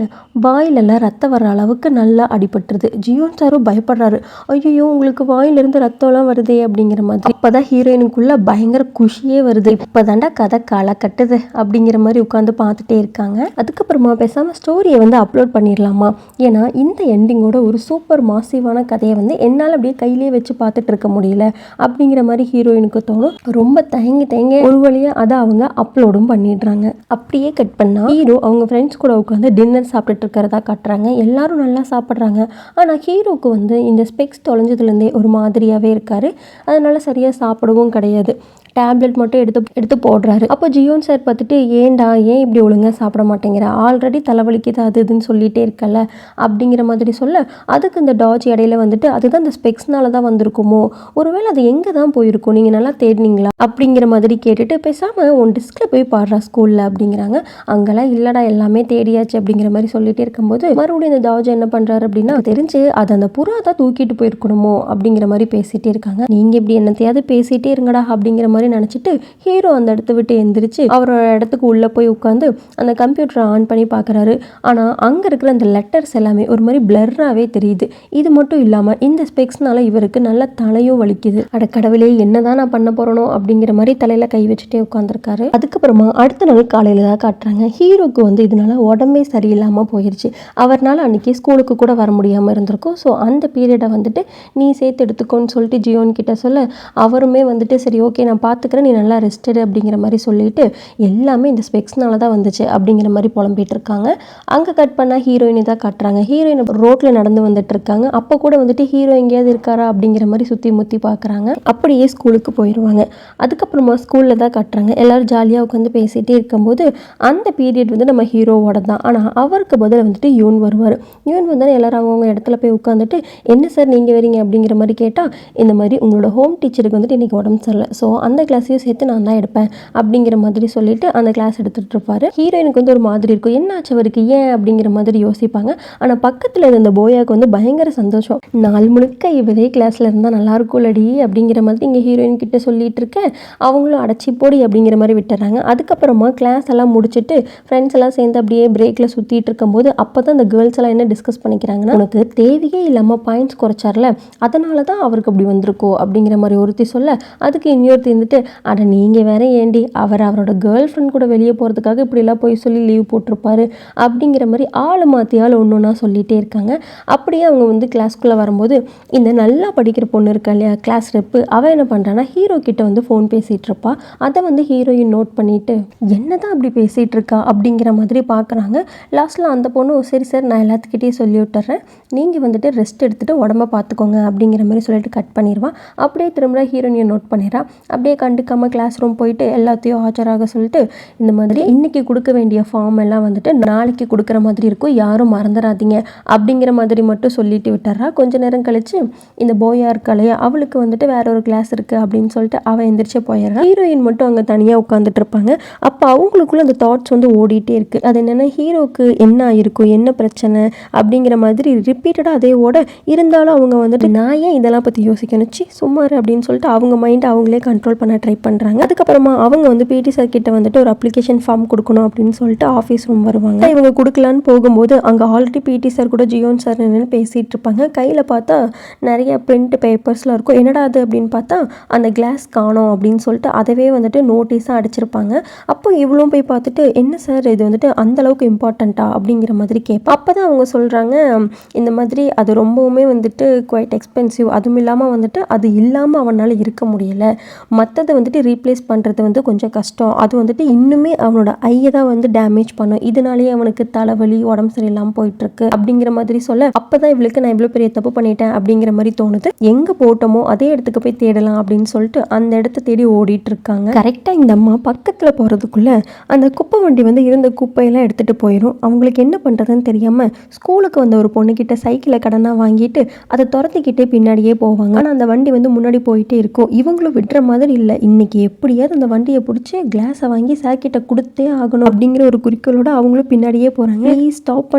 வாயிலெல்லாம் ரத்தம் வர்ற அளவுக்கு நல்லா அடி அடிபட்டுருது. ஜியோன் சாரும் பயப்படுறாரு. ஐயோ உங்களுக்கு வாயிலிருந்து ரத்தம்லாம் வருதே அப்படிங்கிற மாதிரி. அப்போதான் ஹீரோயினுக்குள்ள பயங்கர குஷியே வருது. இப்போதாண்டா கதை களை கட்டுது அப்படிங்கிற மாதிரி உட்காந்து பார்த்துட்டே இருக்காங்க. அதுக்கப்புறமா பேசாமல் ஸ்டோரியை வந்து அப்லோட் பண்ணிடலாமா, ஏன்னா இந்த எண்டிங்கோட ஒரு சூப்பர் மாசிவான கதையை வந்து என்னால் அப்படியே கையிலே வச்சு பார்த்துட்டு இருக்க முடியல அப்படிங்கிற மாதிரி ஹீரோயினுக்கு தோணும். ரொம்ப தயங்கி ஒரு வழியாக அதை அவங்க அப்லோடும் பண்ணிடுறாங்க. அப்படியே கட் பண்ணால் ஹீரோ அவங்க ஃப்ரெண்ட்ஸ் கூட உட்காந்து டின்னர் சாப்பிட்டுட்டு இருக்கிறதா காட்டுறாங்க. எல்லாரும் நல்லா சாப்பிட்றாங்க. ஆனால் ஹீரோக்கு வந்து இந்த ஸ்பெக்ஸ் தொலைஞ்சதுலேருந்தே ஒரு மாதிரியாகவே இருக்காரு. அதனால சரியாக சாப்பிடவும் கிடையாது. டேப்லெட் மட்டும் எடுத்து போடுறாரு. அப்போ ஜியோன் சார் பார்த்துட்டு, ஏன்டா ஏன் இப்படி ஒழுங்காக சாப்பிட மாட்டேங்கிற, ஆல்ரெடி தலைவலிக்குது அது இதுன்னு சொல்லிகிட்டே இருக்கல அப்படிங்கிற மாதிரி சொல்ல, அதுக்கு இந்த டாஜ் இடையில வந்துட்டு அதுதான் இந்த ஸ்பெக்ஸ்னால தான் வந்திருக்குமோ, ஒருவேளை அது எங்கே தான் போயிருக்கும், நீங்கள் நல்லா தேடினீங்களா அப்படிங்கிற மாதிரி கேட்டுட்டு, பேசாமல் உன் டிஸ்கில் போய் பாடுறா ஸ்கூலில் அப்படிங்கிறாங்க. அங்கெல்லாம் இல்லைடா எல்லாமே தேடியாச்சு அப்படிங்கிற மாதிரி சொல்லிகிட்டே இருக்கும்போது மறுபடியும் இந்த டாஜ் என்ன பண்ணுறாரு அப்படின்னா, தெரிஞ்சு அது அந்த புறா தான் தூக்கிட்டு போயிருக்கணுமோ அப்படிங்கிற மாதிரி பேசிகிட்டே இருக்காங்க. நீங்கள் இப்படி என்னத்தையாவது பேசிகிட்டே இருங்கடா அப்படிங்கிற மாதிரி நினச்சிட்டு ஹீரோ அந்த இடத்த விட்டு எந்திரிச்சு அவரோட இடத்துக்கு உள்ளே போய் உட்காந்து அந்த கம்ப்யூட்டரை ஆன் பண்ணி பார்க்குறாரு. ஆனால் அங்கே இருக்கிற அந்த லெட்டர்ஸ் எல்லாமே ஒரு மாதிரி பிளர்ராகவே தெரியுது. இது மட்டும் இல்லாமல் இந்த ஸ்பெக்ஸ்னால இவருக்கு நல்ல தலையும் வலிக்குது. அட கடவுளே, என்னதான் நான் பண்ண போகிறனோ அப்படிங்கிற மாதிரி தலையில் கை வச்சுட்டே உட்காந்துருக்காரு. அதுக்கப்புறமா அடுத்த நாள் காலையில் தான் காட்டுறாங்க. ஹீரோக்கு வந்து இதனால உடம்பே சரியில்லாமல் போயிடுச்சு. அவர்னால அன்றைக்கி ஸ்கூலுக்கு கூட வர முடியாமல் இருந்திருக்கும். ஸோ அந்த பீரியடை வந்துட்டு நீ சேர்த்து எடுத்துக்கோன்னு சொல்லிட்டு ஜியோன் கிட்ட சொல்ல, அவருமே வந்துட்டு சரி ஓகே நான் பார்த்துக்கிறேன், நீ நல்லா ரெஸ்டடு அப்படிங்கிற மாதிரி சொல்லிட்டு எல்லாமே இந்த ஸ்பெக்ஸ்னால தான் வந்துச்சு அப்படிங்கிற மாதிரி புலம்பிட்டு இருக்காங்க. அங்கே கட் பண்ணால் ஹீரோயினை தான் காட்டுறாங்க. ஹீரோயின் ரோட்டில் நடந்து வந்துட்டு இருக்காங்க. அப்போ கூட வந்துட்டு ஹீரோ எங்கேயாவது இருக்காரா அப்படிங்கிற மாதிரி சுற்றி முற்றி பார்க்குறாங்க. அப்படியே ஸ்கூலுக்கு போயிடுவாங்க. அதுக்கப்புறமா ஸ்கூலில் தான் காட்டுறாங்க. எல்லோரும் ஜாலியாக உட்காந்து பேசிகிட்டே இருக்கும்போது அந்த பீரியட் வந்து நம்ம ஹீரோவோட தான். ஆனால் அவருக்கு பதில் வந்துட்டு யூன் வருவார். யூன் வந்தால் எல்லோரும் அவங்கவுங்க இடத்துல போய் உட்காந்துட்டு, என்ன சார் நீங்கள் வரீங்க அப்படிங்கிற மாதிரி கேட்டால், இந்த மாதிரி உங்களோட ஹோம் டீச்சருக்கு வந்துட்டு இன்றைக்கி உடம்பு சரியில்லை, ஸோ அந்த கிளாஸையும் சேர்த்து நான் தான் எடுப்பேன் அப்படிங்கிற மாதிரி சொல்லிட்டு அந்த கிளாஸ் எடுத்துகிட்டு இருப்பாரு. ஹீரோயினுக்கு வந்து ஒரு மாதிரி இருக்கும், என்ன ஆச்சு அவருக்கு ஏன் அப்படிங்கிற மாதிரி யோசிப்பாங்க. ஆனால் பக்கத்தில் இருந்த போயாவுக்கு வந்து பயங்கர சந்தோஷம். நாள் முழுக்க இவரே கிளாஸில் இருந்தால் நல்லா இருக்கும்லடி அப்படிங்கிற மாதிரி இங்கே ஹீரோயின் கிட்ட சொல்லிட்டு இருக்கேன். அவங்களும் அடைச்சி போடி அப்படிங்கிற மாதிரி விட்டுறாங்க. அதுக்கப்புறமா கிளாஸ் எல்லாம் முடிச்சுட்டு ஃப்ரெண்ட்ஸ் எல்லாம் சேர்ந்து அப்படியே பிரேக்கில் சுற்றிட்டு இருக்கும்போது அப்போ தான் இந்த கேர்ள்ஸ் எல்லாம் என்ன டிஸ்கஸ் பண்ணிக்கிறாங்கன்னா, உனக்கு தேவையே இல்லாமல் பாயிண்ட்ஸ் குறைச்சார்ல, அதனால தான் அவருக்கு அப்படி வந்திருக்கோ அப்படிங்கிற மாதிரி ஒருத்தி சொல்ல, அதுக்கு இன்னொருத்தி இருந்துட்டு, அட நீங்கள் வேற ஏண்டி, அவரோட கேர்ள் ஃப்ரெண்ட் கூட வெளியே போகிறதுக்காக இப்படிலாம் போய் சொல்லி லீவ் போட்டிருப்பாரு அப்படிங்கிற மாதிரி ஆள் மாற்றி ஆள் ஒன்று ஒன்றா சொல்லிகிட்டே இருக்காங்க. அப்படியே அவங்க வந்து கிளாஸ்க்குள்ளே வரும்போது இந்த நல்லா படிக்கிற பொண்ணு இருக்கா இல்லையா, கிளாஸ் ரெப்பு, அவள் என்ன பண்ணுறான்னா ஹீரோ கிட்ட வந்து ஃபோன் பேசிகிட்டு இருப்பா. அதை வந்து ஹீரோயின் நோட் பண்ணிவிட்டு என்ன தான் அப்படி பேசிகிட்டு இருக்கா அப்படிங்கிற மாதிரி பார்க்குறாங்க. லாஸ்ட்டில் அந்த பொண்ணு, சரி சார் நான் எல்லாத்துக்கிட்டேயும் சொல்லி விட்டுறேன், நீங்கள் வந்துட்டு ரெஸ்ட் எடுத்துகிட்டு உடம்ப பார்த்துக்கோங்க அப்படிங்கிற மாதிரி சொல்லிட்டு கட் பண்ணிடுவான். அப்படியே திரும்ப ஹீரோயினை நோட் பண்ணிடுறா. அப்படியே கண்டுக்காமல் கிளாஸ் ரூம் போயிட்டு எல்லாத்தையும் ஆஜராக சொல்லிட்டு, இந்த மாதிரி இன்றைக்கி கொடுக்க வேண்டிய ஃபார்ம் எல்லாம் வந்துட்டு நாளைக்கு கொடுக்குற மாதிரி இருக்கும், யாரும் மறந்துடாதீங்க அப்படிங்கிற மாதிரி மட்டும் சொல்லிட்டு விட்டுறா. கொஞ்ச நேரம் கழித்து இந்த போயா இருக்காளையா, அவளுக்கு வந்துட்டு வேற ஒரு கிளாஸ் இருக்குது அப்படின்னு சொல்லிட்டு அவள் எந்திரிச்சே போயிடுறா. ஹீரோயின் மட்டும் அங்கே தனியாக உட்காந்துட்டு இருப்பாங்க. அப்போ அவங்களுக்குள்ள அந்த தாட்ஸ் வந்து ஓடிட்டே இருக்குது. அது என்னென்னா ஹீரோக்கு என்ன ஆயிருக்கும், என்ன பிரச்சனை அப்படிங்கிற மாதிரி ரிப்பீட்டடாக அதே ஓட இருந்தாலும் அவங்க வந்துட்டு நான் ஏன் இதெல்லாம் பற்றி யோசிக்கணும், சும்மாரு அப்படின்னு சொல்லிட்டு அவங்க மைண்டை அவங்களே கண்ட்ரோல் பண்ண ட்ரை பண்ணுறாங்க. அதுக்கப்புறமா அவங்க வந்து பிடி சார் கிட்ட வந்துட்டு ஒரு அப்ளிகேஷன் ஃபார்ம் கொடுக்கணும் அப்படின்னு சொல்லிட்டு ஆஃபீஸ் ரூம் வருவாங்க. இவங்க கொடுக்கலான்னு போகும்போது அங்கே ஆல்ரெடி பிடி சார் கூட ஜியோன் சார் என்னன்னு பேசிகிட்டு இருப்பாங்க. கையில் பார்த்தா நிறைய பிரிண்ட் பேப்பர்ஸ்லாம் இருக்கும். என்னடா அது அப்படின்னு பார்த்தா அந்த கிளாஸ் காணோம் அப்படின்னு சொல்லிட்டு அதவே வந்துட்டு நோட்டீஸாக அடிச்சிருப்பாங்க. அப்போ இவ்வளோ போய் பார்த்துட்டு, என்ன சார் இது வந்துட்டு அந்தளவுக்கு இம்பார்ட்டண்ட்டா அப்படிங்கிற மாதிரி கேட்பேன். அப்போ தான் அவங்க சொல்கிறாங்க, இந்த மாதிரி அது ரொம்பவுமே வந்துட்டு குவைட் எக்ஸ்பென்சிவ், அதுவும் இல்லாமல் வந்துட்டு அது இல்லாமல் அவனால் இருக்க முடியலை, மற்றதை வந்துட்டு ரீப்ளேஸ் பண்ணுறது வந்து கொஞ்சம் கஷ்டம், அது வந்துட்டு இன்னுமே அவனோட ஐயை தான் வந்து டேமேஜ் பண்ணும், இதனாலேயே அவனுக்கு தலைவலி உடம்பு சரியில்லாமல் போயிட்டுருக்கு அப்படிங்கிற மாதிரி சொல்ல, அப்போ தான் இவளுக்கு நான் இவ்வளோ பெரிய தப்பு பண்ணிட்டேன் அப்படிங்கிற மாதிரி தோணுது. எங்கே போட்டோமோ அதே இடத்துக்கு போய் தேடலாம் அப்படின்னு சொல்லிட்டு அந்த இடத்த தேடி ஓடிட்டு இருக்காங்க. கரெக்டாக இந்த அம்மா பக்கத்தில் போகிறதுக்குள்ள அந்த குப்பை வண்டி வந்து இருந்த குப்பையெல்லாம் எடுத்துகிட்டு போயிடும். அவங்களுக்கு என்ன பண்ணுறதுன்னு தெரியாமல் ஸ்கூலுக்கு வந்த ஒரு பொண்ணுக்கிட்ட சைக்கிளை கடனாக வாங்கிட்டு அதை துரத்திக்கிட்டே பின்னாடியே போவாங்க. ஆனால் அந்த வண்டி வந்து முன்னாடி போயிட்டே இருக்கும். இவங்களும் விடுற மாதிரி இல்லை, இன்னைக்கு எப்படியாவது அந்த வண்டியை பிடிச்சி கிளாஸை வாங்கி சாக்கிட்ட கொடுத்தே ஆகணும் அப்படிங்கிற ஒரு குறிக்கோளோட அவங்களும் பின்னாடியே போகிறாங்க. ஸ்டாப்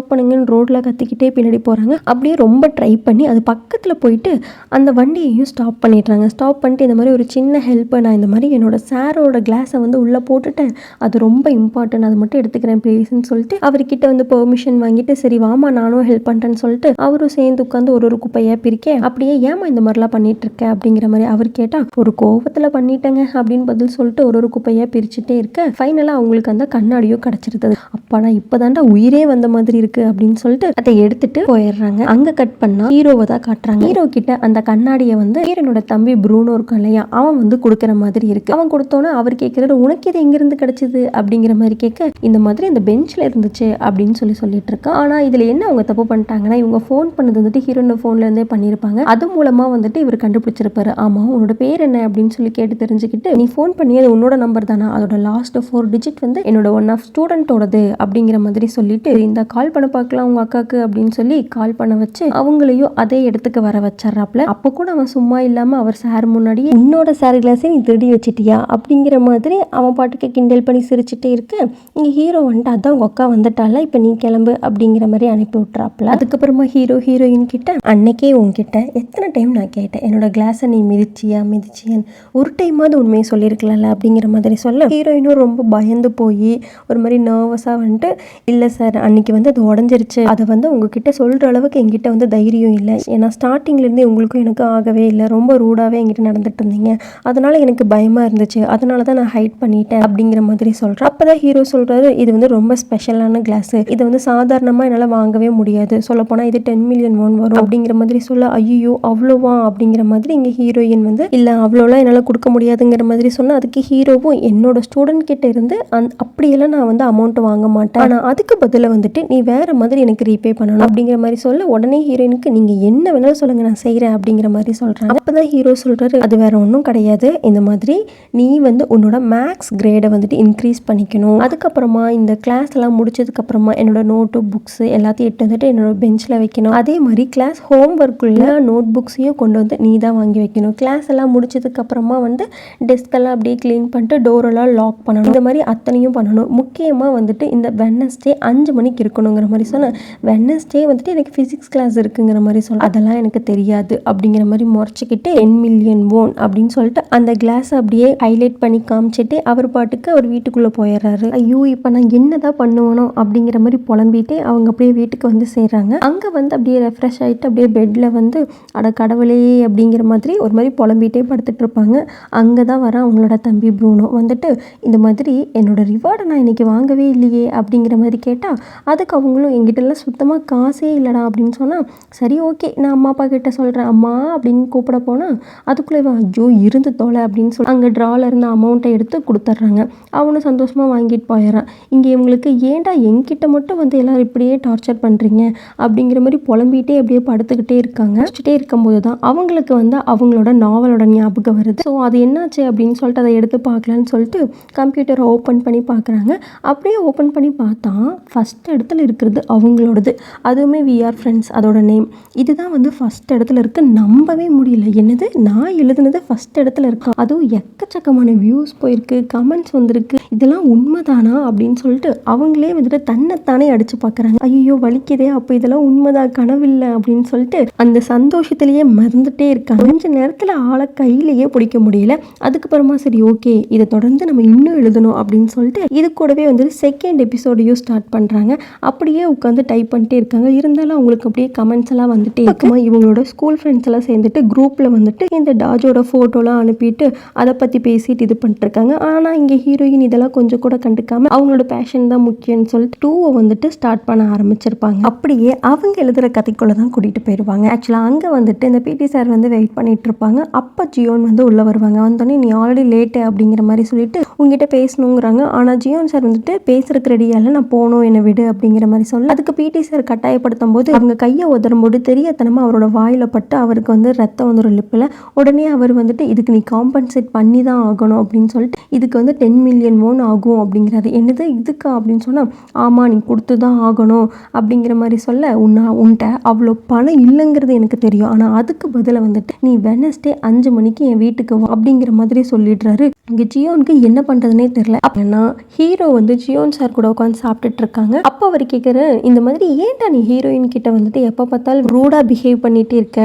பண்ணுங்கன்னு ரோட்டில் கத்திக்கிட்டே பின்னாடி போகிறாங்க. அப்படியே ரொம்ப ட்ரை பண்ணி அது பக்கத்தில் போயிட்டு அந்த வண்டியையும் ஸ்டாப் பண்ணிடுறாங்க. ஸ்டாப் பண்ணிட்டு இந்த மாதிரி ஒரு சின்ன ஹெல்ப்பை, நான் இந்த மாதிரி என்னோட சாரோட கிளாஸை வந்து உள்ளே போட்டுட்டேன், அது ரொம்ப இம்பார்ட்டன்ட், அதை மட்டும் எடுத்துக்கிறேன் ப்ளீஸ்ன்னு சொல்லிட்டு அவர்கிட்ட வந்து பெர்மிஷன் வாங்கிட்டு, சரி வாமா நானும் ஹெல்ப் பண்ணுறேன்னு சொல்லிட்டு அவரும் சேர்ந்து உட்காந்து ஒரு ஒரு குப்பையாக பிரிக்க, அப்படியே ஏமா இந்த மாதிரிலாம் பண்ணிட்டு இருக்க அப்படிங்கிற மாதிரி அவர் கேட்டால், ஒரு கோவத்தில் பண்ணிட்டேங்க அப்படின்னு பதில் சொல்லிட்டு ஒரு ஒரு குப்பையாக பிரிச்சுட்டே இருக்க, ஃபைனலாக அவங்களுக்கு அந்த கண்ணாடியும் கிடச்சிருந்தது. அப்பாடா இப்போதாண்டா உயிரே வந்த மாதிரி இருக்கு அப்படின்னு சொல்லிட்டு அதை எடுத்துட்டு போயிடுறாங்க. அங்கே கட் பண்ணா ஹீரோவை தான் காட்டுறாங்க. ஹீரோ கிட்ட அந்த கண்ணாடியை வந்து ஹீரோனோட தம்பி ப்ரூனோ இருக்கும் இல்லையா, அவன் வந்து கொடுக்குற மாதிரி இருக்கு. அவன் கொடுத்தோன்னே அவர் கேட்குறாரு, உனக்கு இது எங்கிருந்து கிடைச்சது அப்படிங்கிற மாதிரி கேட்க, இந்த மாதிரி அந்த பெஞ்சில் இருந்துச்சு அப்படின்னு சொல்லிட்டு இருக்கான். ஆனால் இதில் என்ன அவங்க தப்பு பண்ணிட்டாங்கன்னா, இவங்க ஃபோன் பண்ணது வந்துட்டு ஹீரோனோட ஃபோன்லேருந்தே பண்ணியிருப்பாங்க. அது மூலமாக வந்துட்டு இவர் கண்டுபிடிச்சிருப்பாரு. ஆமாம் உன்னோட பேர் என்ன அப்படின்னு சொல்லி கேட்டு தெரிஞ்சுக்கிட்டு, நீ ஃபோன் பண்ணியது உன்னோட நம்பர் தானா, அதோட லாஸ்ட் 4 டிஜிட் வந்து என்னோட ஒன் ஆஃப் ஸ்டூடெண்டோடது அப்படிங்கிற மாதிரி சொல்லிட்டு, இந்த கால் பண்ண பார்க்கலாம் உங்க அக்காக்கு அப்படின்னு சொல்லி கால் பண்ண வச்சு அவங்களையும் அதே இடத்துக்கு வர வச்சிடறாப்ல. அப்போ கூட அவன் சும்மா இல்லாமல் அவர் சார் முன்னாடியே, உன்னோட சார் கிளாஸை நீ திருடி வச்சிட்டியா அப்படிங்கிற மாதிரி அவன் பாட்டுக்கு கிண்டல் பண்ணி சிரிச்சுட்டே இருக்க, இங்கே ஹீரோ வந்துட்டு அதான் உங்க அக்கா வந்துட்டால இப்போ நீ கிளம்பு அப்படிங்கிற மாதிரி அனுப்பி விட்டுறாப்ல. அதுக்கப்புறமா ஹீரோயின் கிட்ட, அன்னைக்கே உன்கிட்ட எத்தனை டைம் நான் கேட்டேன் என்னோட கிளாஸை நீ மிதிச்சியான்னு, ஒரு டைமாவது உண்மையை சொல்லியிருக்கலாம்ல அப்படிங்கிற மாதிரி சொல்ல, ஹீரோயினும் ரொம்ப பயந்து போய் ஒரு மாதிரி நர்வஸாக வந்துட்டு, இல்லை சார் அன்னைக்கு வந்து அது உடஞ்சிருச்சு, அதை வந்து உங்ககிட்ட சொல்கிற அளவுக்கு என்கிட்ட வந்து தைரியம் இல்லை, ஏன்னா ஸ்டார்டிங்லேருந்தே உங்களுக்கும் எனக்கும் ஆகவே இல்லை, ரொம்ப ரூடாகவே என்கிட்ட நடந்துட்டு இருந்தீங்க, அதனால எனக்கு பயமாக இருந்துச்சு, அதனால தான் நான் ஹைட் பண்ணிட்டேன் அப்படிங்கிற மாதிரி சொல்கிறேன். அப்போ தான் ஹீரோ சொல்கிறாரு, இது வந்து ரொம்ப ஸ்பெஷலான கிளாஸு, இதை வந்து சாதாரணமாக என்னால் வாங்கவே முடியாது, சொல்லப்போனால் இது 10 மில்லியன் ஒன் வரும் அப்படிங்கிற மாதிரி சொல்ல, ஐயோ அவ்வளோவா அப்படிங்கிற மாதிரி இங்கே ஹீரோயின் வந்து, இல்லை அவ்வளோலாம் என்னால் கொடுக்க முடியாதுங்கிற மாதிரி சொன்னால், அதுக்கு ஹீரோவும் என்னோட ஸ்டூடெண்ட் கிட்ட இருந்து அப்படியெல்லாம் நான் வந்து அமௌண்ட் வாங்க மாட்டேன், ஆனால் அதுக்கு பதிலாக வந்துட்டு நீ வேற மாதிரி எனக்கு ரீபே பண்ணணும் அப்படிங்கிற மாதிரி சொல்ல, உடனே ஹீரோயினுக்கு நீங்கள் என்ன வேணாலும் சொல்லுங்க நான் செய்கிறேன் அப்படிங்கிற மாதிரி சொல்கிறாங்க. அப்போ தான் ஹீரோ சொல்கிறாரு, அது வேற ஒன்றும் கிடையாது, இந்த மாதிரி நீ வந்து உன்னோட மேக்ஸ் கிரேடை வந்துட்டு இன்க்ரீஸ் பண்ணிக்கணும், அதுக்கப்புறமா இந்த கிளாஸ் எல்லாம் முடிச்சதுக்கப்புறமா என்னோட நோட்டு புக்ஸ் எல்லாத்தையும் எட்டு வந்துட்டு என்னோட பெஞ்சில் வைக்கணும், அதே மாதிரி கிளாஸ் ஹோம் ஒர்க்குள்ள நோட் புக்ஸையும் கொண்டு வந்து நீ தான் வாங்கி வைக்கணும், கிளாஸ் எல்லாம் முடிச்சதுக்கப்புறமா வந்து டெஸ்கெல்லாம் அப்படியே க்ளீன் பண்ணிட்டு டோரெல்லாம் லாக் பண்ணணும், இந்த மாதிரி அத்தனையும் பண்ணணும், முக்கியமாக வந்துட்டு இந்த வெட்னஸ்டே 5 மணிக்கு இருக்கணுங்கிற மாதிரி சொன்னேன். வெட்னஸ்டே வந்துட்டு எனக்கு ஃபிசிக்ஸ் கிளாஸ் இருக்குங்கிற மாதிரி சொல்ல, அதெல்லாம் எனக்கு தெரியாது அப்படிங்கிற மாதிரி முறைச்சிக்கிட்டு 10 மில்லியன் ஓன் அப்படின்னு சொல்லிட்டு அந்த கிளாஸ் அப்படியே ஹைலைட் பண்ணி காமிச்சிட்டு அவர் பாட்டுக்கு அவர் வீட்டுக்குள்ளே போயிடுறாரு. ஐயோ இப்போ நான் என்னதான் பண்ணுவானோ அப்படிங்கிற மாதிரி புலம்பிட்டு அவங்க அப்படியே வீட்டுக்கு வந்து சேர்றாங்க. அங்கே வந்து அப்படியே ரெஃப்ரெஷ் ஆகிட்டு அப்படியே பெட்டில் வந்து அட கடவுளே அப்படிங்கிற மாதிரி ஒரு மாதிரி புலம்பிகிட்டே படுத்துட்டு இருப்பாங்க. அங்கே தான் வர அவங்களோட தம்பி ப்ரூனோ வந்துட்டு, இந்த மாதிரி என்னோட ரிவார்டை நான் இன்றைக்கி வாங்கவே இல்லையே அப்படிங்கிற மாதிரி கேட்டால், அதுக்கு அவங்களும் எங்கிட்டலாம் சுத்தமாக காசே இல்லைடா அப்படின்னு சொன்னால், சரி ஓகே நான் அம்மா அப்பா கிட்ட சொல்கிறேன் அம்மா அப்படின்னு கூப்பிட போனால், அதுக்குள்ளே ஐயோ இருந்து தோலை அப்படின்னு சொல்லி அங்கே ட்ராவில் இருந்த அமௌண்ட்டை எடுத்து கொடுத்துட்றாங்க. அவனும் சந்தோஷமாக வாங்கிட்டு போயிடறான். இங்கே இவங்களுக்கு ஏன்டா என்கிட்ட மட்டும் வந்து எல்லோரும் இப்படியே டார்ச்சர் பண்ணுறீங்க அப்படிங்கிற மாதிரி புலம்பிகிட்டே அப்படியே படுத்துக்கிட்டே இருக்காங்க. இருக்கும்போது தான் அவங்களுக்கு வந்து அவங்களோட நாவலோட ஞாபகம் வருது. ஸோ அது என்னாச்சு அப்படின்னு சொல்லிட்டு அதை எடுத்து பார்க்கலான்னு சொல்லிட்டு கம்ப்யூட்டரை ஓப்பன் பண்ணி பார்க்குறாங்க. அப்படியே ஓப்பன் பண்ணி பார்த்தா ஃபஸ்ட் இடத்துல இருக்கிறது அவங்களோடது, அதுவுமே விஆர் ஃப்ரெண்ட்ஸ் அதோட நேம். இதுதான் வந்து ஃபஸ்ட் இடத்துல இருக்கு. நம்பவே முடியல, என்னது நான் எழுதுனது ஃபஸ்ட் இடத்துல இருக்கா, அதுவும் எக்கச்சக்கமான வியூஸ் போயிருக்கு, கமெண்ட்ஸ் வந்திருக்கு, இதெல்லாம் உண்மைதானா அப்படின்னு சொல்லிட்டு அவங்களே வந்துட்டு தன்னைத்தானே அடிச்சு பார்க்குறாங்க. ஐயோ வலிக்குதே, அப்போ இதெல்லாம் உண்மைதான் கனவில்லை அப்படின்னு சொல்லிட்டு அந்த சந்தோஷத்திலேயே மறந்துட்டே இருக்காங்க. கொஞ்ச நேரத்தில் ஆளை கையிலேயே பிடிக்க முடியல. அதுக்கப்புறமா சரி ஓகே இதை தொடர்ந்து நம்ம இன்னும் எழுதணும் அப்படின்னு சொல்லிட்டு இது கூடவே வந்துட்டு செகண்ட் எபிசோடையும் ஸ்டார்ட் பண்ணுறாங்க. அப்படியே உட்காந்து டைப் பண்ணிட்டே இருக்காங்க. இருந்தாலும் அவங்களுக்கு அப்படியே கமெண்ட்ஸ் எல்லாம் வந்துட்டே இருக்குமா. இவங்களோட ஸ்கூல் ஃப்ரெண்ட்ஸ் எல்லாம் சேர்ந்துட்டு குரூப்பில் வந்துட்டு இந்த டாஜோட ஃபோட்டோலாம் அனுப்பிட்டு அதை பற்றி பேசிட்டு இது பண்ணிட்டு இருக்காங்க. ஆனால் இங்கே ஹீரோயின் இதெல்லாம் கொஞ்சம் கூட கண்டுக்காம அவங்களோட பேஷன் தான் முக்கியம்னு சொல்லிட்டு 2 வந்துட்டு ஸ்டார்ட் பண்ண ஆரம்பிச்சிருப்பாங்க. அப்படியே அவங்க எழுதுகிற கதைக்குள்ளே தான் கூட்டிகிட்டு போயிடுவாங்க. ஆக்சுவலாக அங்கே வந்துட்டு இந்த பிடி சார் வந்து வெயிட் பண்ணிட்டு இருப்பாங்க. அப்போ ஜியோன் வந்து உள்ளே வருவாங்க. வந்தோடனே நீ ஆல்ரெடி லேட்டு அப்படிங்கிற மாதிரி சொல்லிட்டு உங்ககிட்ட பேசணுங்கிறாங்க. ஆனால் ஜியோன் சார் வந்துட்டு பேசுறதுக்கு ரெடியால, நான் போகணும் என்னை விடு அப்படிங்கிற மாதிரி சொல்ல, அதுக்கு பிடி சார் கட்டாயப்படுத்தும் போது அவங்க கையை உதரும்போது தெரியாதனமா அவரோட வாயில பட்டு அவருக்கு வந்து ரத்தம் வந்துடும் லிப்பில். உடனே அவர் வந்துட்டு இதுக்கு நீ காம்பன்சேட் பண்ணி தான் ஆகணும் அப்படின்னு சொல்லிட்டு இதுக்கு வந்து 10 மில்லியன் ஓன் ஆகும் அப்படிங்கிறாரு. என்னது இதுக்கா அப்படின்னு சொன்னால், ஆமாம் நீ கொடுத்து தான் ஆகணும் அப்படிங்கிற மாதிரி சொல்ல, உன்கிட்ட அவ்வளோ பணம் இல்லைங்கிறது எனக்கு தெரியும், ஆனால் அதுக்கு பதிலாக வந்துட்டு நீ வெட்னஸ்டே 5 மணிக்கு என் வீட்டுக்கு வா அப்படிங்கிற மாதிரி சொல்லிடுறாரு. இங்கே ஜியோனுக்கு என்ன பண்ணுறதுனே தெரியல. அப்படின்னா ஹீரோ வந்து ஜியோன் சார் கூட உட்காந்து சாப்பிட்டுட்டு இருக்காங்க. அப்போ அவர் கேட்குற, இந்த மாதிரி ஏன்டா நீ ஹீரோயின் கிட்ட வந்துட்டு எப்போ பார்த்தாலும் ரூடாக பிஹேவ் பண்ணிகிட்டே இருக்க,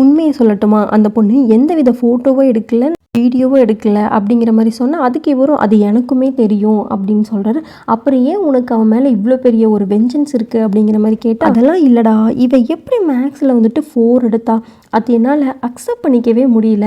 உண்மையை சொல்லட்டுமா அந்த பொண்ணு எந்த வித ஃபோட்டோவோ எடுக்கல, வீடியோவும் எடுக்கல அப்படிங்கிற மாதிரி சொன்னால் அதுக்கு இவரும் அது எனக்குமே தெரியும் அப்படின்னு சொல்கிறாரு. அப்புறம் ஏன் உனக்கு அவன் மேலே இவ்வளோ பெரிய ஒரு வெஞ்சன்ஸ் இருக்குது அப்படிங்கிற மாதிரி கேட்டால், அதெல்லாம் இல்லைடா, இவ எப்படி மேக்ஸில் வந்துட்டு 4 எடுத்தா, அது என்னால் அக்செப்ட் பண்ணிக்கவே முடியல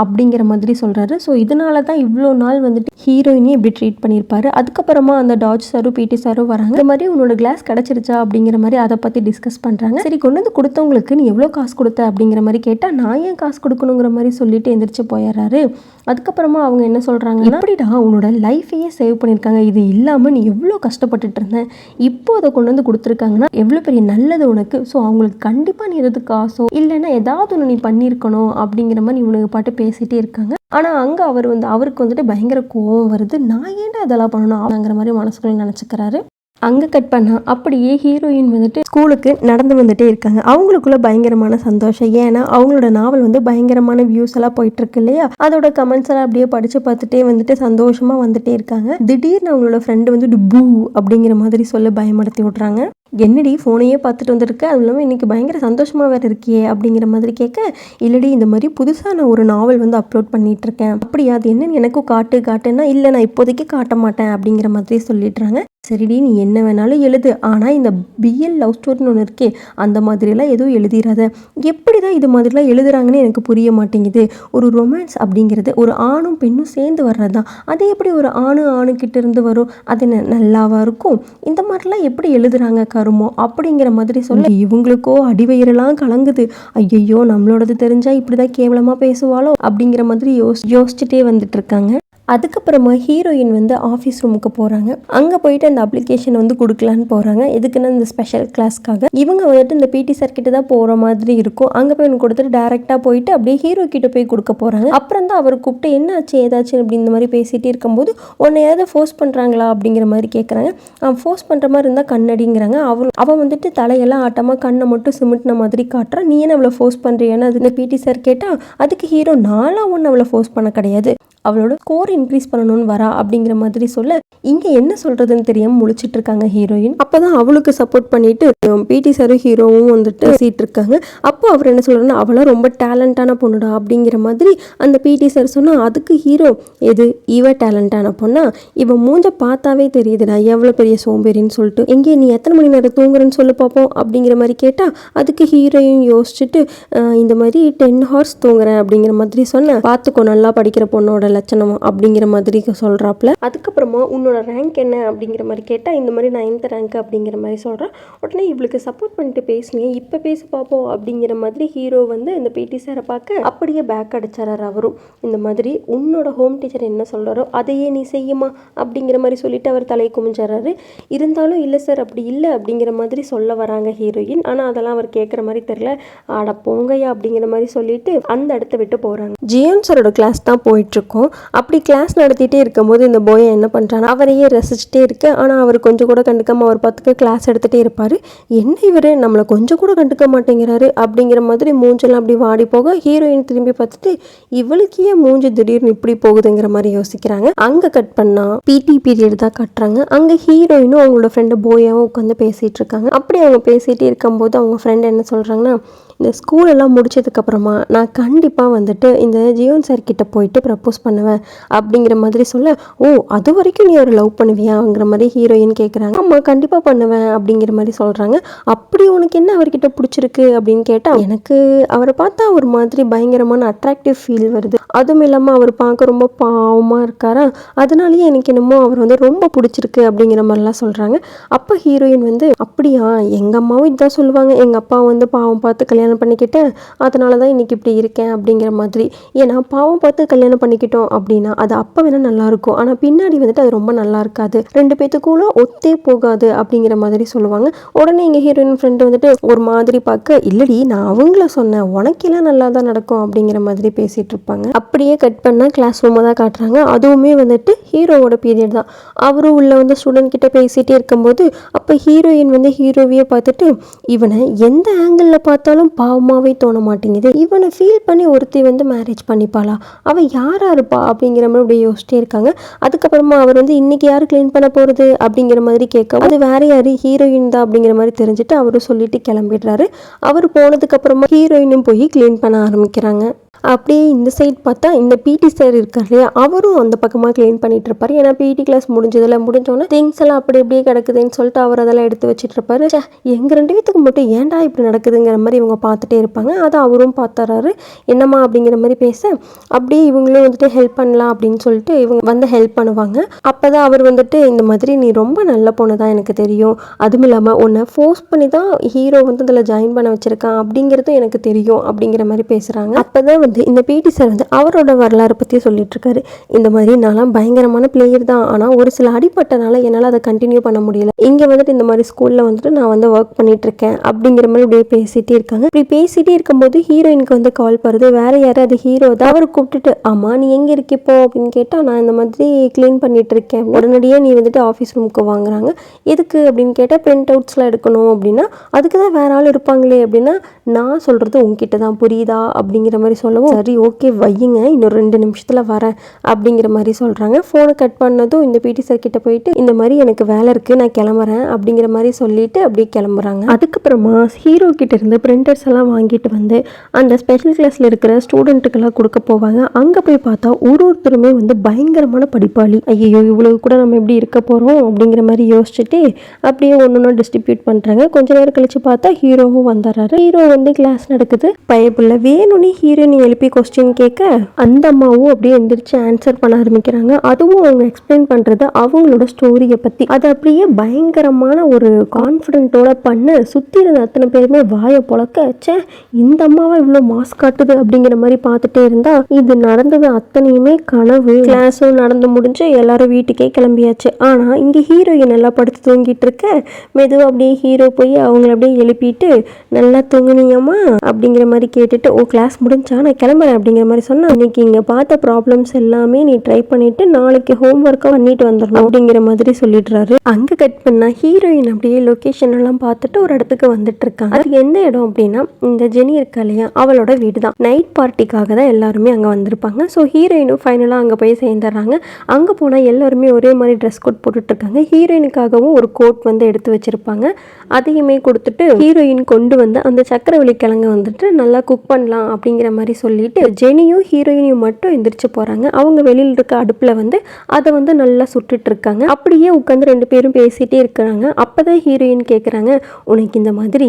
அப்படிங்கிற மாதிரி சொல்கிறாரு. ஸோ இதனால தான் இவ்வளோ நாள் வந்துட்டு ஹீரோயினே இப்படி ட்ரீட் பண்ணியிருப்பாரு. அதுக்கப்புறமா அந்த டாஜ் சாரும் பிடி சாரும் வராங்க. இந்த மாதிரி உன்னோட கிளாஸ் கிடச்சிருச்சா அப்படிங்கிற மாதிரி அதை பற்றி டிஸ்கஸ் பண்ணுறாங்க. சரி, கொண்டு வந்து கொடுத்தவங்களுக்கு நீ எவ்வளோ காசு கொடுத்த அப்படிங்கிற மாதிரி கேட்டால், நான் ஏன் காசு கொடுக்கணுங்கிற மாதிரி சொல்லிட்டு எந்திரிச்சு போயிடுறாரு. அதுக்கப்புறமா அவங்க என்ன சொல்கிறாங்க, எப்படிடா உன்னோட லைஃபையே சேவ் பண்ணியிருக்காங்க, இது இல்லாமல் நீ எவ்வளோ கஷ்டப்பட்டுட்டு இருந்தேன், இப்போ அதை கொண்டு வந்து கொடுத்துருக்காங்கன்னா எவ்வளோ பெரிய நல்லது உனக்கு. ஸோ அவங்களுக்கு கண்டிப்பாக நீ எதாவது காசோ இல்லைன்னா ஏதாவது ஒன்று நீ பண்ணியிருக்கணும் அப்படிங்கிற மாதிரி இவனுக்கு பாட்டு பேசிகிட்டே இருக்காங்க. ஆனால் அங்கே அவருக்கு வந்துட்டு பயங்கர கோவம் வருது. நான் ஏன்டா அதெல்லாம் பண்ணணும் அப்படிங்கிற மாதிரி மனசுக்குள்ள நினச்சிக்கிறாரு. அங்கே கட் பண்ணால் அப்படியே ஹீரோயின் வந்துட்டு ஸ்கூலுக்கு நடந்து வந்துட்டே இருக்காங்க. அவங்களுக்குள்ள பயங்கரமான சந்தோஷம். ஏன்னா அவங்களோட நாவல் பயங்கரமான வியூஸ் எல்லாம் போயிட்டுருக்கு இல்லையா, அதோட கமெண்ட்ஸ் எல்லாம் அப்படியே படித்து பார்த்துட்டே வந்துட்டு சந்தோஷமாக வந்துட்டே இருக்காங்க. திடீர்னு அவங்களோட ஃப்ரெண்டு வந்துட்டு பூ அப்படிங்கிற மாதிரி சொல்ல பயமுறுத்தி விட்றாங்க. என்னடி ஃபோனையே பார்த்துட்டு வந்துருக்கு, அதுவும் இல்லாமல் இன்றைக்கி பயங்கர சந்தோஷமாக வேறு இருக்கியே அப்படிங்கிற மாதிரி கேட்க, இல்லடி இந்த மாதிரி புதுசாக நான் ஒரு நாவல் அப்லோட் பண்ணிகிட்ருக்கேன். அப்படியா, அது என்னன்னு எனக்கும் காட்டுன்னா, இல்லை நான் இப்போதைக்கு காட்ட மாட்டேன் அப்படிங்கிற மாதிரி சொல்லிடுறாங்க. சரிடி, நீ என்ன வேணாலும் எழுது, ஆனால் இந்த பிஎல் லவ் ஸ்டோரின்னு ஒன்று இருக்கே அந்த மாதிரியெல்லாம் எதுவும் எழுதிடாத. எப்படி தான் இது மாதிரிலாம் எழுதுறாங்கன்னு எனக்கு புரிய மாட்டேங்குது. ஒரு ரொமான்ஸ் அப்படிங்கிறது ஒரு ஆணும் பெண்ணும் சேர்ந்து வர்றது தான். அது எப்படி ஒரு ஆணுக்கிட்ட இருந்து வரும், அது நல்லாவா இருக்கும்? இந்த மாதிரிலாம் எப்படி எழுதுறாங்க கருமோ அப்படிங்கிற மாதிரி சொல்ல, இவங்களுக்கோ அடிவயிறெல்லாம் கலங்குது. ஐயையோ, நம்மளோடது தெரிஞ்சா இப்படிதான் கேவலமாக பேசுவாளோ அப்படிங்கிற மாதிரி யோசிச்சுட்டே வந்துட்டு இருக்காங்க. அதுக்கப்புறமா ஹீரோயின் ஆஃபீஸ் ரூமுக்கு போகிறாங்க. அங்கே போயிட்டு அந்த அப்ளிகேஷன் கொடுக்கலான்னு போகிறாங்க. எதுக்குன்னா இந்த ஸ்பெஷல் கிளாஸ்க்காக. இவங்க இந்த பிடி சார் கிட்ட தான் போகிற மாதிரி இருக்கும். அங்கே போய் கொடுத்துட்டு டேரெக்டாக போயிட்டு அப்படியே ஹீரோ கிட்ட போய் கொடுக்க போகிறாங்க. அப்புறம் தான் அவர் கூப்பிட்டு என்ன ஆச்சு ஏதாச்சு அப்படி இந்த மாதிரி பேசிகிட்டே இருக்கும்போது, உன்னை ஏதாவது ஃபோர்ஸ் பண்ணுறாங்களா அப்படிங்கிற மாதிரி கேட்குறாங்க. ஃபோர்ஸ் பண்ணுற மாதிரி இருந்தால் கண்ணடிங்கிறாங்க. அவன் தலையெல்லாம் ஆட்டமாக கண்ணை மட்டும் சிமிட்டின மாதிரி காட்டுறான். நீ என்ன அவளை ஃபோர்ஸ் பண்ணுறியான்னு அது இந்த பிடி சார் கேட்டால், அதுக்கு ஹீரோ நான்லாம் ஒன்று அவளை ஃபோர்ஸ் பண்ண கிடையாது, அவளோட ஸ்கோர் இன்க்ரீஸ் பண்ணணும்னு வரா அப்படிங்கிற மாதிரி சொல்ல, இங்கே என்ன சொல்கிறதுன்னு தெரியாமல் முழிச்சிட்டு இருக்காங்க ஹீரோயின். அப்போ தான் அவளுக்கு சப்போர்ட் பண்ணிட்டு பிடி சாரும் ஹீரோவும் பேசிகிட்டு இருக்காங்க. அப்போ அவர் என்ன சொல்கிறாருன்னா, அவளாம் ரொம்ப டேலண்டான பொண்ணுடா அப்படிங்கிற மாதிரி அந்த பிடி சார் சொன்னால், அதுக்கு ஹீரோ, எது இவ டேலண்டான பொண்ணா, இவ மூஞ்ச பார்த்தாவே தெரியுதுடா எவ்வளோ பெரிய சோம்பேறின்னு சொல்லிட்டு, எங்கே நீ எத்தனை மணி நேரம் தூங்குறேன்னு சொல்லி பார்ப்போம் அப்படிங்கிற மாதிரி கேட்டால், அதுக்கு ஹீரோயின் யோசிச்சுட்டு இந்த மாதிரி 10 hours தூங்குறேன் அப்படிங்கிற மாதிரி சொன்னேன், பார்த்துக்கோ நல்லா படிக்கிற பொண்ணோட லட்சணம் அப்படிங்கிற மாதிரி சொல்கிறாப்புல. அதுக்கப்புறமா உன்னோட ரேங்க் என்ன அப்படிங்கிற மாதிரி கேட்டால், இந்த மாதிரி 9th ரேங்க் அப்படிங்கிற மாதிரி சொல்கிறேன். உடனே இவளுக்கு சப்போர்ட் பண்ணிட்டு பேசுனீங்க, இப்போ பேச பார்ப்போம் அப்படிங்கிற மாதிரி ஹீரோ இந்த பிடி சாரை பார்க்க அப்படியே பேக் அடிச்சாரார் அவரும். இந்த மாதிரி உன்னோட ஹோம் டீச்சர் என்ன சொல்கிறாரோ அதையே நீ செய்யுமா அப்படிங்கிற மாதிரி சொல்லிட்டு அவர் தலையை குமிஞ்சாராரு. இருந்தாலும் இல்லை சார் அப்படி இல்லை அப்படிங்கிற மாதிரி சொல்ல வராங்க ஹீரோயின். ஆனால் அதெல்லாம் அவர் கேட்குற மாதிரி தெரியல. ஆட போங்கயா அப்படிங்கிற மாதிரி சொல்லிட்டு அந்த இடத்த விட்டு போகிறாங்க. ஜியோன் சாரோட கிளாஸ் தான் போயிட்டுருக்கோம். அப்படி கிளாஸ் நடத்திட்டே இருக்கும்போது இந்த போயை என்ன பண்ணுறாங்க, அவரையே ரசிச்சுட்டே இருக்கு. ஆனால் அவர் கொஞ்சம் கூட கண்டுக்காமல் அவர் பார்த்துக்க கிளாஸ் எடுத்துகிட்டே இருப்பார். என்ன இவர் நம்மளை கொஞ்சம் கூட கண்டுக்க மாட்டேங்கிறாரு அப்படிங்கிற மாதிரி மூஞ்செல்லாம் அப்படி வாடி போக, ஹீரோயின் திரும்பி பார்த்துட்டு இவளுக்கு ஏன் மூஞ்சி திடீர்னு இப்படி போகுதுங்கிற மாதிரி யோசிக்கிறாங்க. அங்கே கட் பண்ணால் பிடி பீரியட் தான் கட்டுறாங்க. அங்கே ஹீரோயினும் அவங்களோட ஃப்ரெண்டு போயாவும் உட்காந்து பேசிகிட்டு இருக்காங்க. அப்படி அவங்க பேசிகிட்டே இருக்கும்போது அவங்க ஃப்ரெண்டு என்ன சொல்கிறாங்கன்னா, இந்த ஸ்கூலெல்லாம் முடிச்சதுக்கப்புறமா நான் கண்டிப்பாக இந்த ஜியோன் சார் கிட்ட போயிட்டு ப்ரப்போஸ் பண்ணுவேன் அப்படிங்கிற மாதிரி சொல்ல, ஓ அது வரைக்கும் நீ ஒரு லவ் பண்ணுவியாங்கிற மாதிரி ஹீரோயின் கேட்குறாங்க. ஆமாம் கண்டிப்பாக பண்ணுவேன் அப்படிங்கிற மாதிரி சொல்கிறாங்க. அப்படி உனக்கு என்ன அவர்கிட்ட பிடிச்சிருக்கு அப்படின்னு கேட்டால், எனக்கு அவரை பார்த்தா ஒரு மாதிரி பயங்கரமான அட்ராக்டிவ் ஃபீல் வருது, அதுவும் இல்லாமல் அவர் பார்க்க ரொம்ப பாவமாக இருக்காரா, அதனாலேயே எனக்கு என்னமோ அவர் ரொம்ப பிடிச்சிருக்கு அப்படிங்கிற மாதிரிலாம் சொல்கிறாங்க. அப்போ ஹீரோயின் அப்படியா, எங்கள் அம்மாவும் இதுதான் சொல்லுவாங்க, எங்கள் அப்பா பாவம் பார்த்து கல்யாணம் பண்ணிக்கிட்டேன், அதனால தான் இன்றைக்கி இப்படி இருக்கேன் அப்படிங்கிற மாதிரி. ஏன்னா பாவம் பார்த்து கல்யாணம் பண்ணிக்கிட்டோம் அப்படின்னா அது அப்போ வேணால் நல்லாயிருக்கும், ஆனால் பின்னாடி அது ரொம்ப நல்லா இருக்காது, 2 பேத்துக்குள்ள ஒத்தே போகாது அப்படிங்கிற மாதிரி சொல்லுவாங்க. உடனே எங்கள் ஹீரோயின் ஃப்ரெண்டு ஒரு மாதிரி பார்க்க, இல்லடி நான் அவங்கள சொன்னேன், உனக்கெல்லாம் நல்லா தான் நடக்கும் அப்படிங்கிற மாதிரி பேசிகிட்டு இருப்பாங்க. அப்படியே கட் பண்ணால் கிளாஸ் ரூமை தான் காட்டுறாங்க. அதுவுமே ஹீரோவோட பீரியட் தான். அவரும் உள்ள ஸ்டூடெண்ட் கிட்ட பேசிகிட்டே இருக்கும்போது அப்போ ஹீரோயின் ஹீரோவையே பார்த்துட்டு, இவனை எந்த ஆங்கிளில் பார்த்தாலும் பாவமாகவே தோண மாட்டேங்குது, இவனை ஃபீல் பண்ணி ஒருத்தி மேரேஜ் பண்ணிப்பாளா, அவன் யாரா இருப்பா அப்படிங்கிற மாதிரி அப்படியே யோசிச்சிட்டே இருக்காங்க. அதுக்கப்புறமா அவர் இன்னைக்கு யார் க்ளீன் பண்ண போகிறது அப்படிங்கிற மாதிரி கேட்க, அது வேற யாரு ஹீரோயின் தான் அப்படிங்கிற மாதிரி தெரிஞ்சுட்டு அவரும் சொல்லிட்டு கிளம்பிடுறாரு. அவர் போனதுக்கப்புறமா ஹீரோயினும் போய் க்ளீன் பண்ண ஆரம்பிக்கிறாங்க. அப்படியே இந்த சைட் பார்த்தா இந்த பிடி சார் இருக்கார் இல்லையா, அவரும் அந்த பக்கமாக க்ளீன் பண்ணிட்டு இருப்பாரு. ஏன்னா பிடி கிளாஸ் முடிஞ்சோன்னே திங்ஸ் எல்லாம் அப்படி அப்படியே கிடக்குதுன்னு சொல்லிட்டு அவர் அதெல்லாம் எடுத்து வச்சுட்டு இருப்பாரு. எங்க 2 பேத்துக்கு மட்டும் ஏன்டா இப்படி நடக்குதுங்கிற மாதிரி இவங்க பார்த்துட்டே இருப்பாங்க. அதை அவரும் பார்த்துறாரு. என்னம்மா அப்படிங்கிற மாதிரி பேச அப்படியே இவங்களும் வந்துட்டு ஹெல்ப் பண்ணலாம் அப்படின்னு சொல்லிட்டு இவங்க வந்து ஹெல்ப் பண்ணுவாங்க. அப்பதான் அவர் வந்துட்டு இந்த மாதிரி நீ ரொம்ப நல்ல பொண்ணு தான் எனக்கு தெரியும், அதுவும் இல்லாமல் உன்னை ஃபோர்ஸ் பண்ணி தான் ஹீரோ வந்து அதில் ஜாயின் பண்ண வச்சிருக்கான் அப்படிங்கிறதும் எனக்கு தெரியும் அப்படிங்கிற மாதிரி பேசுகிறாங்க. அப்போதான் வந்து இந்த பிடி சார் வந்து அவரோட வரலாறு பற்றி சொல்லிட்டு இருக்காரு. இந்த மாதிரி நான்லாம் பயங்கரமான பிளேயர் தான், ஆனால் ஒரு சில அடிப்பட்டனால என்னால் அதை கண்டினியூ பண்ண முடியல. இங்கே வந்துட்டு இந்த மாதிரி ஸ்கூலில் வந்துட்டு நான் வந்து ஒர்க் பண்ணிட்டு இருக்கேன் அப்படிங்கிற மாதிரி இப்படியே பேசிகிட்டே இருக்காங்க. இப்படி பேசிகிட்டே இருக்கும்போது ஹீரோயினுக்கு வந்து கால் வருது. வேற யாரும், அது ஹீரோ தான். அவர் கூப்பிட்டுட்டு ஆமா நீ எங்கே இருக்கிப்போ அப்படின்னு கேட்டால் நான் இந்த மாதிரி க்ளீன் பண்ணிட்டு இருக்கேன், உடனடியாக நீ வந்துட்டு ஆஃபீஸ் ரூமுக்கு வாங்குறாங்க. எதுக்கு அப்படின்னு கேட்டால் பிரிண்ட் அவுட்ஸ்லாம் எடுக்கணும் அப்படின்னா. அதுக்கு தான் வேற ஆள் இருப்பாங்களே அப்படின்னா. நான் சொல்கிறது உங்ககிட்ட தான் புரியுதா அப்படிங்கிற மாதிரி சொல்லவும் சரி ஓகே வையுங்க இன்னும் 2 நிமிஷத்தில் வரேன் அப்படிங்கிற மாதிரி சொல்கிறாங்க. ஃபோனை கட் பண்ணதும் இந்த பிடி சார் கிட்ட போயிட்டு இந்த மாதிரி எனக்கு வேலை இருக்குது நான் கிளம்புறேன் அப்படிங்கிற மாதிரி சொல்லிட்டு அப்படியே கிளம்புறாங்க. அதுக்கப்புறமா ஹீரோ கிட்ட இருந்து பிரிண்டர்ஸ் எல்லாம் வாங்கிட்டு வந்து அந்த ஸ்பெஷல் கிளாஸில் இருக்கிற ஸ்டூடெண்ட்டுக்கெல்லாம் கொடுக்க போவாங்க. அங்கே போய் பார்த்தா ஒருத்தருமே வந்து பயங்கரமான படிப்பாளி. ஐயோ இவ்வளவு கூட நம்ம எப்படி இருக்க போகிறோம் அப்படிங்கிற மாதிரி யோசிச்சுட்டு அப்படியே ஒன்று டிஸ்ட்ரிபியூட் பண்ணுறாங்க. கொஞ்ச நேரம் கழிச்சு பார்த்தா ஹீரோவும் வந்துடுறாரு. ஹீரோ வந்து கிளாஸ் நடக்குது. பயப்புள்ள வேணும்னே ஹீரோயினை எழுப்பி கொஸ்டின் கேட்க அந்த அம்மாவும் அப்படியே எந்திரிச்சு ஆன்சர் பண்ண ஆரம்பிக்கிறாங்க. அதுவும் அவங்க எக்ஸ்பிளைன் பண்ணுறது அவங்களோட ஸ்டோரியை பற்றி. அது அப்படியே பயங்கரமான ஒரு கான்ஃபிடென்ட்டோட பண்ண சுற்றி இருந்த அத்தனை பேருமே வாயை பொழக்க இந்த அம்மாவை இவ்வளோ மாஸ் காட்டுது அப்படிங்கிற மாதிரி பார்த்துட்டே இருந்தா இது நடந்தது அத்தனையுமே கனவு. கிளாஸும் நடந்து முடிஞ்சு எல்லாரும் வீட்டுக்கே கிளம்பியாச்சு. ஆனால் இங்கே ஹீரோயின் நல்லா படுத்து தூங்கிட்டு இருக்க மெதுவாக அப்படியே ஹீரோ போய் அவங்கள அப்படியே எழுப்பிட்டு நல்லா தூங்குனீங்கம்மா அப்படிங்கிற மாதிரி கேட்டுட்டு ஓ கிளாஸ் முடிஞ்சா நான் கிளம்புறேன் அப்படிங்கிற மாதிரி சொன்னா இன்னைக்கு இங்கே பார்த்த ப்ராப்ளம்ஸ் எல்லாமே நீ ட்ரை பண்ணிட்டு நாளைக்கு ஹோம் ஒர்க்கை பண்ணிட்டு வந்துடணும் அப்படிங்கிற மாதிரி சொல்லிடுறாரு. அங்கே கட் பண்ணா ஹீரோயின் அப்படியே லொக்கேஷன் எல்லாம் பார்த்துட்டு ஒரு இடத்துக்கு வந்துட்டு இருக்காங்க. அது எந்த இடம் அப்படின்னா இந்த ஜெனி இருக்கா இல்லையா அவளோட வீடு தான். நைட் பார்ட்டிக்காக தான் எல்லாருமே அங்கே வந்திருப்பாங்க. ஸோ ஹீரோயினும் ஃபைனலாக அங்கே போய் சேர்ந்துடுறாங்க. அங்கே போனால் எல்லாருமே ஒரே மாதிரி ட்ரெஸ் கோட் போட்டுட்டு இருக்காங்க. ஹீரோயினுக்காகவும் ஒரு கோட் வந்து எடுத்து வச்சிருப்பாங்க. அதையுமே கொடுத்துட்டு ஹீரோயின் கொண்டு வந்து அந்த சக்கரவள்ளி கிழங்கு வந்துட்டு நல்லா குக் பண்ணலாம் அப்படிங்கிற மாதிரி சொல்லிட்டு ஜெனியும் ஹீரோயினையும் மட்டும் எந்திரிச்சு போகிறாங்க. அவங்க வெளியில் இருக்க அடுப்பில் வந்து அதை வந்து நல்லா சுட்டுட்டு இருக்காங்க. அப்படியே உட்காந்து 2 பேரும் பேசிகிட்டே இருக்கிறாங்க. அப்போ தான் ஹீரோயின் கேட்குறாங்க உனக்கு இந்த மாதிரி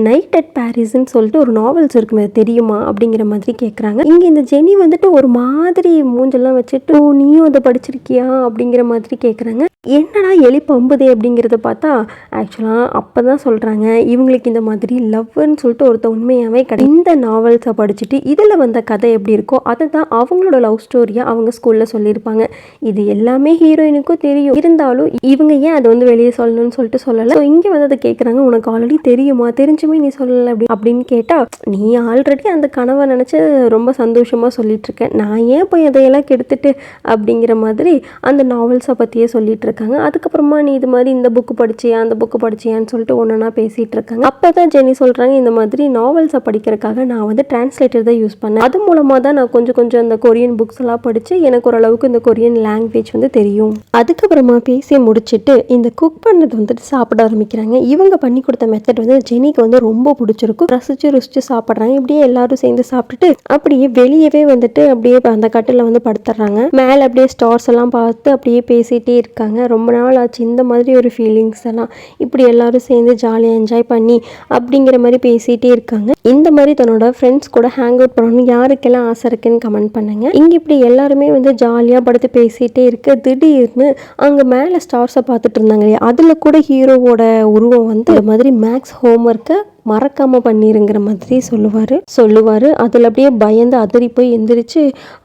நைட் அட் பாரிஸ்ன்னு சொல்லிட்டு ஒரு நாவல்ஸ் இருக்குமே தெரியுமா அப்படிங்கிற மாதிரி கேட்குறாங்க. இங்கே இந்த ஜெனி வந்துட்டு ஒரு மாதிரி மூஞ்செல்லாம் வச்சுட்டு ஓ நீயும் அதை படிச்சிருக்கியா அப்படிங்கிற மாதிரி கேட்குறாங்க. என்னடா எலி பம்புதே அப்படிங்கிறத பார்த்தா ஆக்சுவலாக அப்போ தான் சொல்கிறாங்க இவங்களுக்கு இந்த மாதிரி லவ்னு சொல்லிட்டு ஒருத்த உண்மையாகவே கிடையாது. இந்த நாவல்ஸை படிச்சுட்டு இதில் வந்த கதை எப்படி இருக்கோ அதை தான் அவங்களோட லவ் ஸ்டோரியாக அவங்க ஸ்கூலில் சொல்லியிருப்பாங்க. இது எல்லாமே ஹீரோயினுக்கும் தெரியும். இருந்தாலும் இவங்க ஏன் அதை வந்து வெளியே சொல்லணும்னு சொல்லிட்டு சொல்லலை. ஸோ இங்கே வந்து அதை கேட்குறாங்க உனக்கு ஆல்ரெடி தெரியுமா, தெரிஞ்சுமே நீ சொல்லலை அப்படின்னு கேட்டால் நீ ஆல்ரெடி அந்த கனவை நினச்சி ரொம்ப சந்தோஷமாக சொல்லிட்டு இருக்கேன், நான் ஏன் போய் அதையெல்லாம் கெடுத்துட்டு அப்படிங்கிற மாதிரி அந்த நாவல்ஸை பற்றியே சொல்லிட்டு இருக்காங்க. அதுக்கப்புறமா நீ இது மாதிரி இந்த புக்கு படிச்சியா அந்த புக்கு படிச்சியான்னு சொல்லிட்டு ஒன்றா பேசிகிட்டு இருக்காங்க. அப்போ தான் ஜெனி சொல்கிறாங்க இந்த மாதிரி நாவல்ஸை படிக்கிறதுக்காக நான் வந்து டிரான்ஸ்லேட்டர் தான் யூஸ் பண்ணேன். அது மூலமாக தான் நான் கொஞ்சம் அந்த கொரியன் புக்ஸ் எல்லாம் படித்து எனக்கு ஓரளவுக்கு இந்த கொரியன் லாங்குவேஜ் வந்து தெரியும். அதுக்கப்புறமா பேசி முடிச்சுட்டு இந்த குக் பண்ணது வந்துட்டு சாப்பிட ஆரம்பிக்கிறாங்க. இவங்க பண்ணி கொடுத்த மெத்தட் வந்து ஜெனிக்கு வந்து ரொம்ப பிடிச்சிருக்கும். ருசிச்சு சாப்பிட்றாங்க. இப்படியே எல்லாரும் சேர்ந்து சாப்பிட்டுட்டு அப்படியே வெளியவே வந்துட்டு அப்படியே அந்த கட்டில் வந்து படுத்துறாங்க. மேலே அப்படியே ஸ்டார்ஸ் எல்லாம் பார்த்து அப்படியே பேசிகிட்டே இருக்காங்க. ரொம்ப நாள் ஆச்சு இந்த மாதிரி ஒரு ஃபீலிங்ஸ் எல்லாம். இப்படி எல்லாரும் சேர்ந்து ஜாலியாக என்ஜாய் பண்ணி அப்படிங்கிற மாதிரி பேசிகிட்டே இருக்காங்க. இந்த மாதிரி தன்னோட ஃப்ரெண்ட்ஸ் கூட ஹேங் அவுட் பண்ணணும் யாருக்கெல்லாம் ஆசை இருக்குன்னு கமெண்ட் பண்ணுங்க. இங்கே இப்படி எல்லாருமே வந்து ஜாலியாக படுத்து பேசிகிட்டே இருக்கு. திடீர்னு அங்கே மேலே ஸ்டார்ஸை பார்த்துட்டு இருந்தாங்க இல்லையா அதில் கூட ஹீரோவோட உருவம் வந்து இந்த மாதிரி மேக்ஸ் ஹோம்ஒர்க்கை மறக்காமல் பண்ணிருங்கிற மாதிரி சொல்லுவார். அதில் அப்படியே பயந்து அதறி போய் எந்திரிச்சு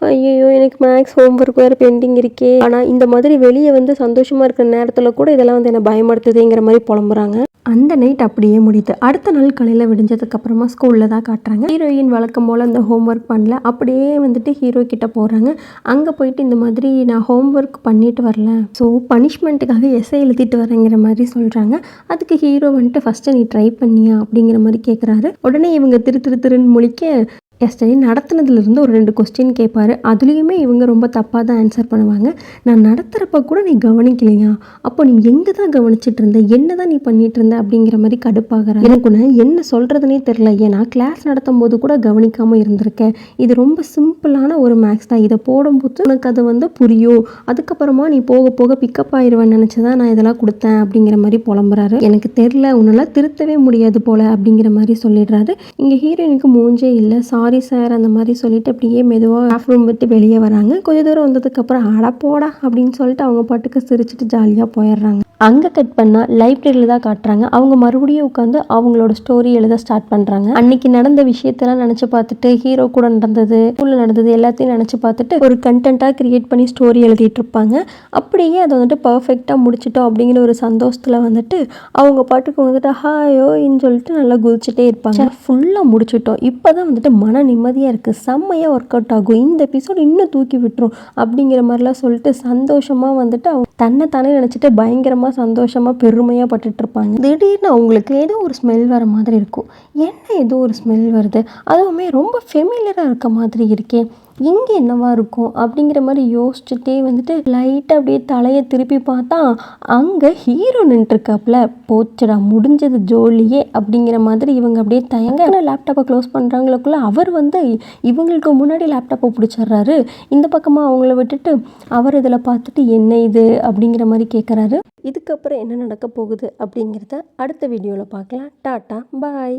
ஐயோ எனக்கு மேக்ஸ் ஹோம்ஒர்க் வேறு பெண்டிங் இருக்கே. ஆனால் இந்த மாதிரி வெளியே வந்து சந்தோஷமாக இருக்கிற நேரத்தில் கூட இதெல்லாம் வந்து என்னை பயப்படுத்துதுங்கிற மாதிரி புலம்புறாங்க. அந்த நைட் அப்படியே முடியுது. அடுத்த நாள் காலையில் விடிஞ்சதுக்கப்புறமா ஸ்கூலில் தான் காட்டுறாங்க. ஹீரோயின் வழக்கம் போல் அந்த ஹோம்ஒர்க் பண்ணல. அப்படியே வந்துட்டு ஹீரோ கிட்ட போகிறாங்க. அங்கே போயிட்டு இந்த மாதிரி நான் ஹோம்ஒர்க் பண்ணிட்டு வரல, ஸோ பனிஷ்மெண்ட்டுக்காக எஸ்ஸை எழுதிட்டு வரேங்கிற மாதிரி சொல்கிறாங்க. அதுக்கு ஹீரோ வந்துட்டு ஃபஸ்ட்டு நீ ட்ரை பண்ணியா அப்படிங்கிற மாதிரி கேட்குறாரு. உடனே இவங்க திருன்னு முழிக்க எஸ்டர்டே நடத்துனதுலேருந்து ஒரு 2 கொஸ்டின் கேட்பாரு. அதுலேயுமே இவங்க ரொம்ப தப்பாக தான் ஆன்சர் பண்ணுவாங்க. நான் நடத்துகிறப்ப கூட நீ கவனிக்கலையா? அப்போ நீ எங்கே தான் கவனிச்சிட்டு இருந்த? என்ன தான் நீ பண்ணிட்டு இருந்த? அப்படிங்கிற மாதிரி கடுப்பாகிறாரு. எனக்கு ஒன்று என்ன சொல்கிறதுனே தெரில. ஏன்னா கிளாஸ் நடத்தும் போது கூட கவனிக்காமல் இருந்திருக்கேன். இது ரொம்ப சிம்பிளான ஒரு மேக்ஸ் தான். இதை போடும்போது உனக்கு அது வந்து புரியும். அதுக்கப்புறமா நீ போக போக பிக்கப் ஆயிடுவேன்னு நினச்சி தான் நான் இதெல்லாம் கொடுத்தேன் அப்படிங்கிற மாதிரி புலம்புறாரு. எனக்கு தெரில, உன்னால் திருத்தவே முடியாது போல் அப்படிங்கிற மாதிரி சொல்லிடுறாரு. இங்கே ஹீரோயினுக்கு மூஞ்சே இல்லை. சாரி சார் அந்த மாதிரி சொல்லிட்டு அப்படியே மெதுவாக ஸ்டாஃப் ரூம் விட்டு வெளியே வராங்க. கொஞ்சம் தூரம் வந்ததுக்கப்புறம் அட போடா அப்படின்னு சொல்லிட்டு அவங்க பாட்டுக்கு சிரிச்சிட்டு ஜாலியாக போயிடுறாங்க. அங்கே கட் பண்ணால் லைப்ரரியில் தான் காட்டுறாங்க. அவங்க மறுபடியும் உட்காந்து அவங்களோட ஸ்டோரி எழுத ஸ்டார்ட் பண்ணுறாங்க. அன்னைக்கு நடந்த விஷயத்தெல்லாம் நினச்சி பார்த்துட்டு, ஹீரோ கூட நடந்தது, ஸ்கூலில் நடந்தது எல்லாத்தையும் நினச்சி பார்த்துட்டு ஒரு கண்டென்ட்டாக கிரியேட் பண்ணி ஸ்டோரி எழுதிட்டு இருப்பாங்க. அப்படியே அதை வந்துட்டு பர்ஃபெக்டாக முடிச்சிட்டோம் அப்படிங்கிற ஒரு சந்தோஷத்தில் வந்துட்டு அவங்க பாட்டுக்கு வந்துட்டு ஹாயோன்னு சொல்லிட்டு நல்லா குதிச்சுட்டே இருப்பாங்க. ஃபுல்லாக முடிச்சிட்டோம், இப்போ தான் வந்துட்டு மன நிம்மதியாக இருக்குது, செம்மையாக ஒர்க் அவுட் ஆகும், இந்த எபிசோடு இன்னும் தூக்கி விட்டுரும் அப்படிங்கிற மாதிரிலாம் சொல்லிட்டு சந்தோஷமாக வந்துட்டு அவங்க தன்னை தானே நினச்சிட்டு பயங்கரமாக சந்தோஷமாக பெருமையாக பட்டுட்டு இருப்பாங்க. திடீர்னு அவங்களுக்கு ஏதோ ஒரு ஸ்மெல் வர மாதிரி இருக்கும். என்ன ஏதோ ஒரு ஸ்மெல் வருது, அதுவுமே ரொம்ப ஃபெமிலியராக இருக்க மாதிரி இருக்கே, இங்கே என்னவா இருக்கும் அப்படிங்கிற மாதிரி யோசிச்சுட்டே வந்துட்டு லைட்டாக அப்படியே தலையை திருப்பி பார்த்தா அங்கே ஹீரோ நின்றுருக்காப்புல. போச்சுடா முடிஞ்சது ஜோலியே அப்படிங்கிற மாதிரி இவங்க அப்படியே தயங்க லேப்டாப்பை க்ளோஸ் பண்ணுறாங்களுக்குள்ள அவர் வந்து இவங்களுக்கு முன்னாடி லேப்டாப்பை பிடிச்சிட்றாரு. இந்த பக்கமாக அவங்கள விட்டுட்டு அவர் இதில் பார்த்துட்டு என்ன இது அப்படிங்கிற மாதிரி கேட்குறாரு. இதுக்கப்புறம் என்ன நடக்க போகுது அப்படிங்கிறத அடுத்த வீடியோவில் பார்க்கலாம். டாட்டா பாய்.